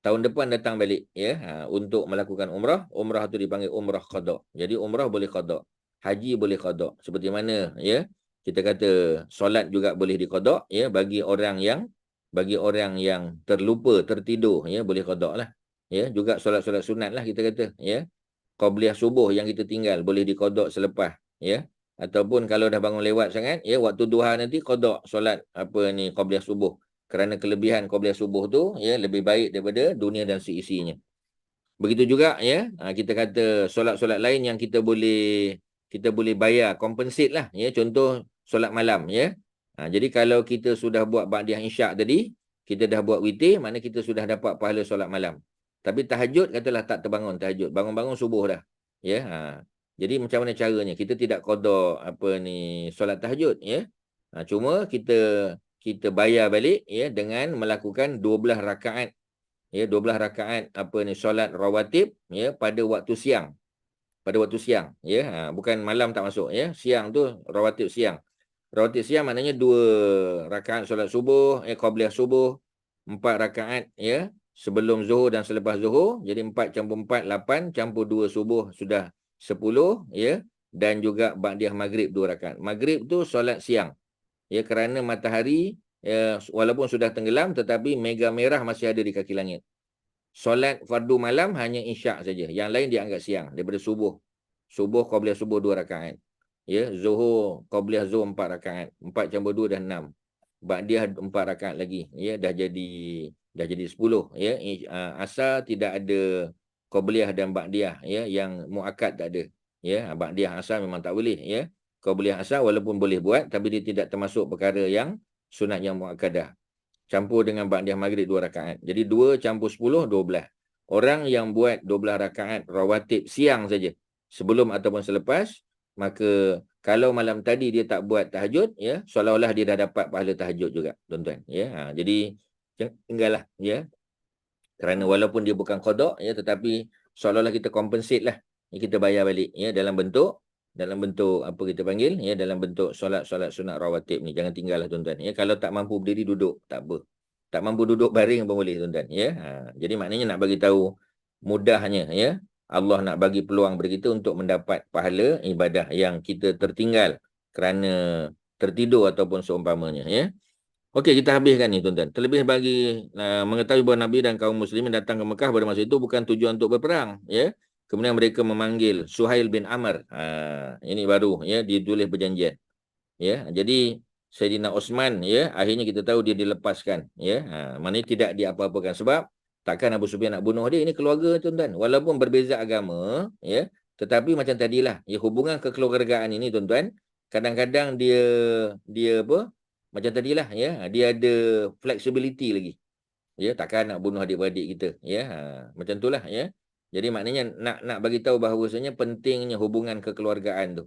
Tahun depan datang balik ya untuk melakukan umrah. Umrah tu dipanggil umrah qada. Jadi umrah boleh qada, haji boleh qada. Seperti mana ya kita kata solat juga boleh diqada ya, bagi orang yang terlupa, tertidur ya, boleh qada lah. Ya, juga solat-solat sunat lah kita kata ya. Qabliyah subuh yang kita tinggal boleh diqada selepas ya. Ataupun kalau dah bangun lewat sangat ya, waktu duha nanti qada solat qabliyah subuh. Kerana kelebihan qabliyah subuh tu ya lebih baik daripada dunia dan seisinya. Begitu juga ya, kita kata solat-solat lain yang kita boleh bayar, compensate lah ya. Contoh solat malam ya. Jadi kalau kita sudah buat ba'diyah isyak tadi, kita dah buat witir, makna kita sudah dapat pahala solat malam. Tapi tahajud katalah tak terbangun tahajud, bangun-bangun subuh dah. Ya. Jadi macam mana caranya? Kita tidak qada solat tahajud ya. Cuma kita bayar balik ya dengan melakukan 12 rakaat ya, 12 rakaat solat rawatib ya pada waktu siang. Pada waktu siang ya, bukan malam tak masuk ya. Siang tu rawatib siang. Rawatib siang maknanya 2 rakaat solat subuh qabliyah subuh, 4 rakaat ya sebelum zuhur dan selepas zuhur. Jadi 4 campur 4 8 campur 2 subuh sudah 10 ya. dan juga ba'diyah maghrib 2 rakaat. Maghrib tu solat siang. Ya, kerana matahari walaupun sudah tenggelam tetapi mega merah masih ada di kaki langit. Solat fardu malam hanya isyak saja. Yang lain dianggap siang daripada subuh. Subuh qabliyah subuh 2 rakaat. Ya, zuhur qabliyah zuhur 4 rakaat. 4 campur 2 dah 6. Ba'diyah 4 rakaat lagi. Ya, dah jadi 10. Ya, asar tidak ada qabliyah dan ba'diyah, ya, yang muakkad tak ada. Ya, ba'diyah asar memang tak boleh, ya. Qabliyah asar walaupun boleh buat tapi dia tidak termasuk perkara yang sunat yang muakkadah. Campur dengan ba'diyah maghrib 2 rakaat. Jadi 2 campur 10, 12. Orang yang buat 12 rakaat rawatib siang saja, sebelum ataupun selepas, maka kalau malam tadi dia tak buat tahajud, ya, seolah-olah dia dah dapat pahala tahajud juga, tuan-tuan. Ya, jadi tinggallah, ya. Kerana walaupun dia bukan qada, ya, tetapi seolah-olah kita compensate lah. Ya, kita bayar balik, ya, dalam bentuk apa kita panggil, ya, dalam bentuk solat-solat sunat rawatib ni. Jangan tinggallah, tuan-tuan. Ya, kalau tak mampu berdiri, duduk, tak apa. Tak mampu duduk baring pun boleh, tuan-tuan. Ya, jadi maknanya nak bagi tahu mudahnya, ya, Allah nak bagi peluang kepada kita untuk mendapat pahala ibadah yang kita tertinggal kerana tertidur ataupun seumpamanya, ya. Okey, kita habiskan ni, tuan-tuan. Terlebih bagi mengetahui bahawa Nabi dan kaum muslimin datang ke Mekah pada masa itu bukan tujuan untuk berperang, ya. Kemudian mereka memanggil Suhail bin Amr. Ini baru, ya, ditulis perjanjian. Ya, jadi Sayyidina Osman, ya, akhirnya kita tahu dia dilepaskan, ya. Maknanya tidak diapa-apakan sebab takkan Abu Sufyan nak bunuh dia. Ini keluarga, tuan-tuan. Walaupun berbeza agama, ya, tetapi macam tadilah, ya, hubungan kekeluargaan ini, tuan-tuan, kadang-kadang dia apa? Macam tadilah, ya, dia ada flexibility lagi. Ya, takkan nak bunuh adik-beradik kita, ya. Macam itulah, ya. Jadi maknanya nak bagi tahu bahawasanya pentingnya hubungan kekeluargaan tu.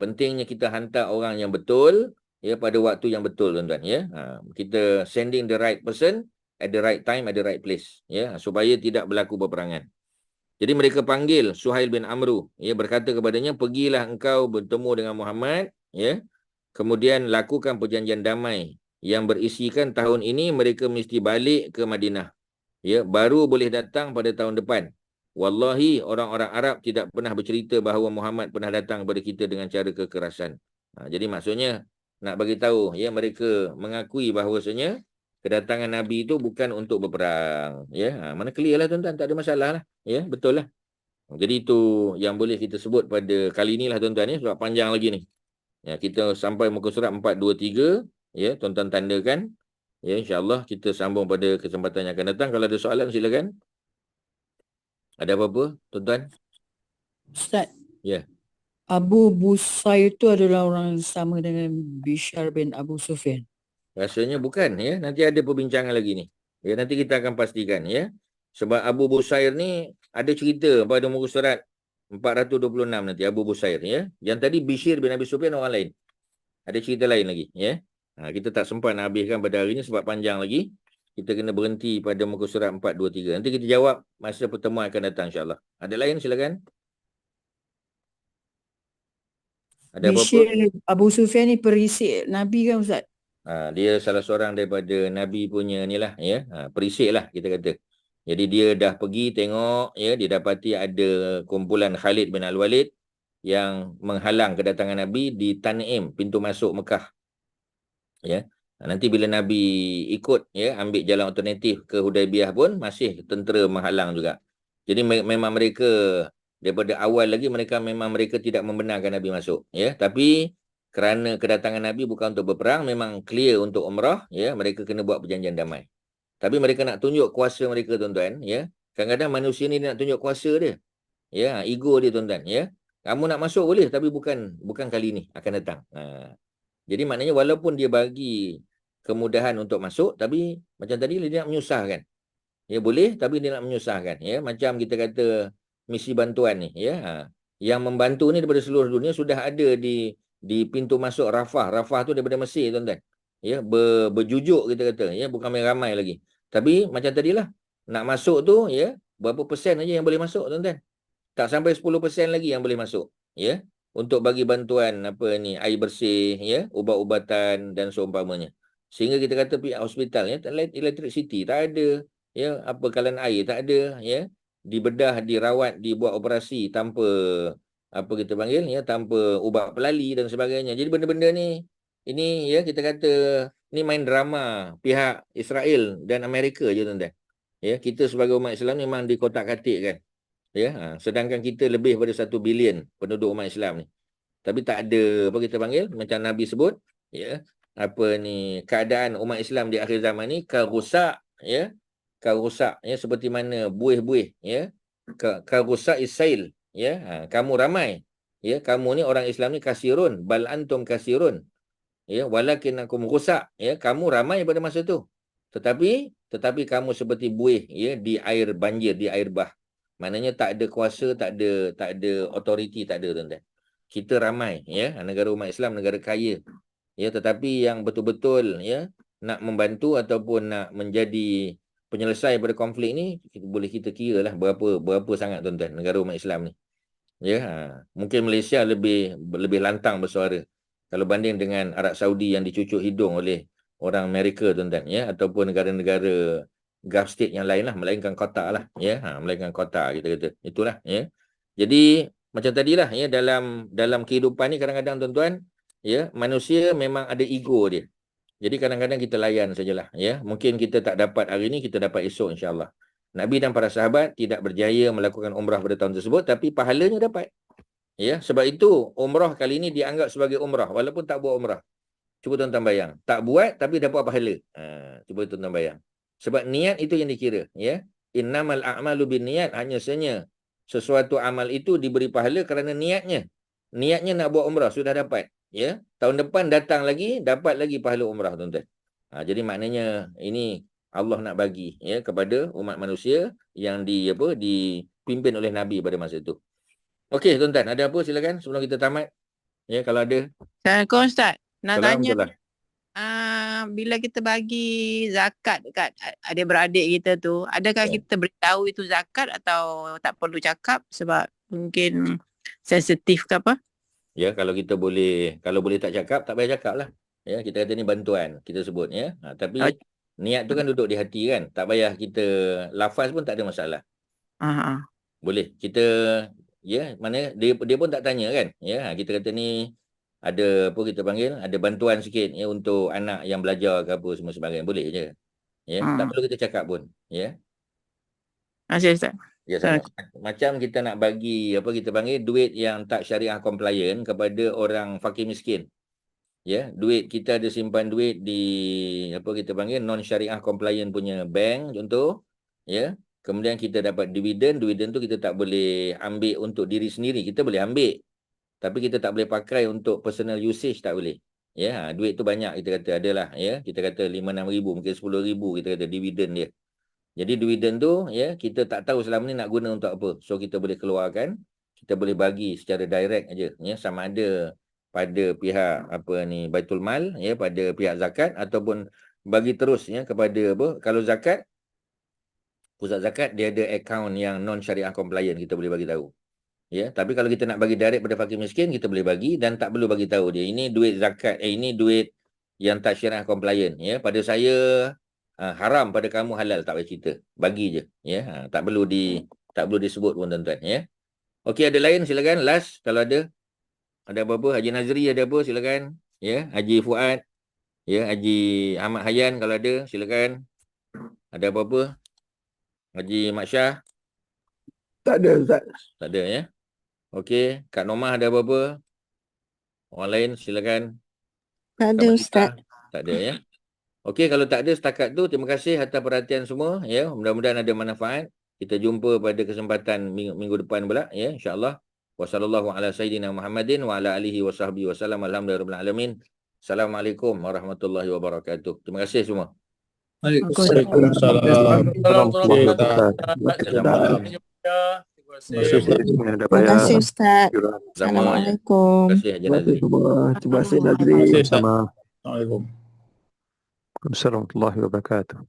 Pentingnya kita hantar orang yang betul, ya, pada waktu yang betul, tuan-tuan, ya. Kita sending the right person at the right time at the right place, ya, supaya tidak berlaku peperangan. Jadi mereka panggil Suhail bin Amru, ya, berkata kepadanya, pergilah engkau bertemu dengan Muhammad, ya. Kemudian lakukan perjanjian damai yang berisikan tahun ini mereka mesti balik ke Madinah. Ya, baru boleh datang pada tahun depan. Wallahi, orang-orang Arab tidak pernah bercerita bahawa Muhammad pernah datang kepada kita dengan cara kekerasan. Jadi maksudnya nak bagi tahu, ya, mereka mengakui bahawasanya kedatangan Nabi itu bukan untuk berperang. Ya, mana clear lah, tuan-tuan, tak ada masalah lah. Ya, betul lah. Jadi itu yang boleh kita sebut pada kali inilah, tuan-tuan, ya, sebab panjang lagi ni. Ya, kita sampai muka surat 423, ya, tuan-tuan tandakan. Ya, insya-Allah kita sambung pada kesempatan yang akan datang. Kalau ada soalan silakan. Ada apa-apa, tuan-tuan? Ustaz. Ya. Abu Busair itu adalah orang yang sama dengan Bishr bin Abu Sufyan. Rasanya bukan, ya. Nanti ada perbincangan lagi ni. Ya, nanti kita akan pastikan, ya. Sebab Abu Busair ni ada cerita pada muka surat 426 nanti, Abu Busair, ya. Yang tadi Bishr bin Abi Sufyan orang lain. Ada cerita lain lagi, ya. Kita tak sempat nak habiskan pada hari ini sebab panjang lagi. Kita kena berhenti pada muka surat 423. Nanti kita jawab masa pertemuan akan datang, insya-Allah. Ada lain silakan. Ada Bishr apa-apa? Abu Sufyan ni perisik Nabi kan, Ustaz? Dia salah seorang daripada Nabi punya ni lah, ya. Perisik lah kita kata. Jadi dia dah pergi tengok, ya, dia dapati ada kumpulan Khalid bin Al-Walid yang menghalang kedatangan Nabi di Tan'im, pintu masuk Mekah. Ya. Nanti bila Nabi ikut, ya, ambil jalan alternatif ke Hudaibiyah pun masih tentera menghalang juga. Jadi memang mereka daripada awal lagi mereka tidak membenarkan Nabi masuk, ya. Tapi kerana kedatangan Nabi bukan untuk berperang, memang clear untuk umrah, ya, mereka kena buat perjanjian damai. Tapi mereka nak tunjuk kuasa mereka, tuan-tuan, ya. Kadang-kadang manusia ni nak tunjuk kuasa dia. Ya, ego dia, tuan-tuan, ya. Kamu nak masuk boleh tapi bukan kali ni akan datang. Jadi maknanya walaupun dia bagi kemudahan untuk masuk, tapi macam tadi dia nak menyusahkan. Ya, boleh tapi dia nak menyusahkan, ya. Macam kita kata misi bantuan ni, ya. Yang membantu ni daripada seluruh dunia sudah ada di pintu masuk Rafah. Rafah tu daripada Mesir, tuan-tuan. Ya, berjujuk kita kata, ya, bukan ramai lagi. Tapi macam tadilah, nak masuk tu, ya, berapa persen aja yang boleh masuk, tuan-tuan. Tak sampai 10% lagi yang boleh masuk, ya. Untuk bagi bantuan apa ni, air bersih, ya, ubat-ubatan dan seumpamanya. Sehingga kita kata pihak hospital, ya, electricity tak ada, ya, apa kalan air tak ada, ya. Dibedah, dirawat, dibuat operasi tanpa apa kita panggil ya, tanpa ubat pelali dan sebagainya. Jadi benda-benda ni ini ya kita kata ni main drama pihak Israel dan Amerika je tuan-tuan. Ya, kita sebagai umat Islam memang dikotak-katikkan. Ya, sedangkan kita lebih pada 1 bilion penduduk umat Islam ni. Tapi tak ada apa kita panggil macam Nabi sebut ya, apa ni keadaan umat Islam di akhir zaman ni kal rusak ya, seperti mana buih-buih ya, kal rusak isail ya, kamu ramai ya, kamu ni orang Islam ni kasirun bal antum kasirun ya, walakin akum rusak ya, kamu ramai pada masa tu, tetapi kamu seperti buih ya di air banjir, di air bah. Maknanya tak ada kuasa, tak ada authority, tak ada tuan-tuan. Kita ramai ya, negara umat Islam, negara kaya ya, tetapi yang betul-betul ya nak membantu ataupun nak menjadi penyelesai pada konflik ni, boleh kita kira lah berapa sangat tuan-tuan negara umat Islam ni ya. Mungkin Malaysia lebih lantang bersuara kalau banding dengan Arab Saudi yang dicucuk hidung oleh orang Amerika tuan-tuan ya, ataupun negara-negara Gulf State yang lain lah, melainkan Qatar lah ya, melainkan Qatar kita kata, itulah ya. Jadi macam tadilah ya, dalam kehidupan ni kadang-kadang tuan-tuan ya, manusia memang ada ego dia. Jadi kadang-kadang kita layan sajalah ya. Mungkin kita tak dapat hari ni, kita dapat esok insya-Allah. Nabi dan para sahabat tidak berjaya melakukan umrah pada tahun tersebut, tapi pahalanya dapat. Ya, sebab itu umrah kali ini dianggap sebagai umrah walaupun tak buat umrah. Cuba tuan-tuan bayang, tak buat tapi dapat pahala. Cuba tuan-tuan bayang. Sebab niat itu yang dikira ya. Innamal a'malu binniyat, hanya sahaja sesuatu amal itu diberi pahala kerana niatnya. Niatnya nak buat umrah sudah dapat ya. Tahun depan datang lagi dapat lagi pahala umrah tuan-tuan. Jadi maknanya ini Allah nak bagi ya kepada umat manusia yang dipimpin oleh Nabi pada masa itu. Okey tuan-tuan, ada apa silakan sebelum kita tamat. Ya kalau ada. Assalamualaikum Ustaz. Nak tanya Salam. bila kita bagi zakat dekat adik-beradik kita tu, adakah kita beritahu itu zakat atau tak perlu cakap sebab mungkin sensitif ke apa? Ya, kalau boleh tak cakap, tak payah cakap lah. Ya, kita kata ni bantuan, kita sebut ya. Tapi niat tu kan duduk di hati kan. Tak payah kita lafaz pun tak ada masalah. Boleh. Kita ya, mana dia pun tak tanya kan. Ya, kita kata ni ada apa kita panggil, ada bantuan sikit ya untuk anak yang belajar ke apa semua sebagainya. Boleh je. Ya, tak perlu kita cakap pun, ya. Terima kasih Ustaz. Ya, sama. Macam kita nak bagi apa kita panggil duit yang tak syariah compliant kepada orang fakir miskin. Ya, duit kita ada simpan duit di apa kita panggil non syariah compliant punya bank contoh, ya. Kemudian kita dapat dividen tu kita tak boleh ambil untuk diri sendiri, kita boleh ambil. Tapi kita tak boleh pakai untuk personal usage, tak boleh. Ya, duit tu banyak kita kata adalah ya, kita kata 5-6 ribu, mungkin 10 ribu kita kata dividen dia. Jadi dividen tu ya, kita tak tahu selama ni nak guna untuk apa. So kita boleh keluarkan, kita boleh bagi secara direct aja ya, sama ada pada pihak apa ni Baitul Mal ya, pada pihak zakat ataupun bagi terus ya kepada apa. Kalau zakat, pusat zakat dia ada akaun yang non syariah compliant, kita boleh bagi tahu. Ya, tapi kalau kita nak bagi direct pada fakir miskin, kita boleh bagi dan tak perlu bagi tahu dia ini duit zakat, ini duit yang tak syariah compliant ya. Pada saya haram, pada kamu halal, tak payah cerita. Bagi je ya. Tak perlu disebut pun tuan-tuan ya. Okey, ada lain silakan, last kalau ada. Ada apa-apa? Haji Nazri ada apa? Silakan. Ya, Haji Fuad, ya, Haji Ahmad Hayyan kalau ada, silakan. Ada apa-apa? Haji Mak Syah? Tak ada Ustaz. Tak ada ya. Okey, Kak Nomah ada apa-apa? Orang lain silakan. Tak ada Ustaz. Tak ada ya. Okey, kalau tak ada setakat tu, terima kasih atas perhatian semua ya. Mudah-mudahan ada manfaat. Kita jumpa pada kesempatan minggu depan pula ya, insya-Allah. Wassallallahu ala sayyidina Muhammadin wa ala alihi wasahbihi wasallam. Alhamdulillahirabbil alamin. Assalamualaikum warahmatullahi wabarakatuh. Terima kasih semua. Waalaikumsalam. Terima kasih Ustaz. Assalamualaikum. Terima kasih Haji Nazri. Terima kasih Nazri. Assalamualaikum warahmatullahi wabarakatuh.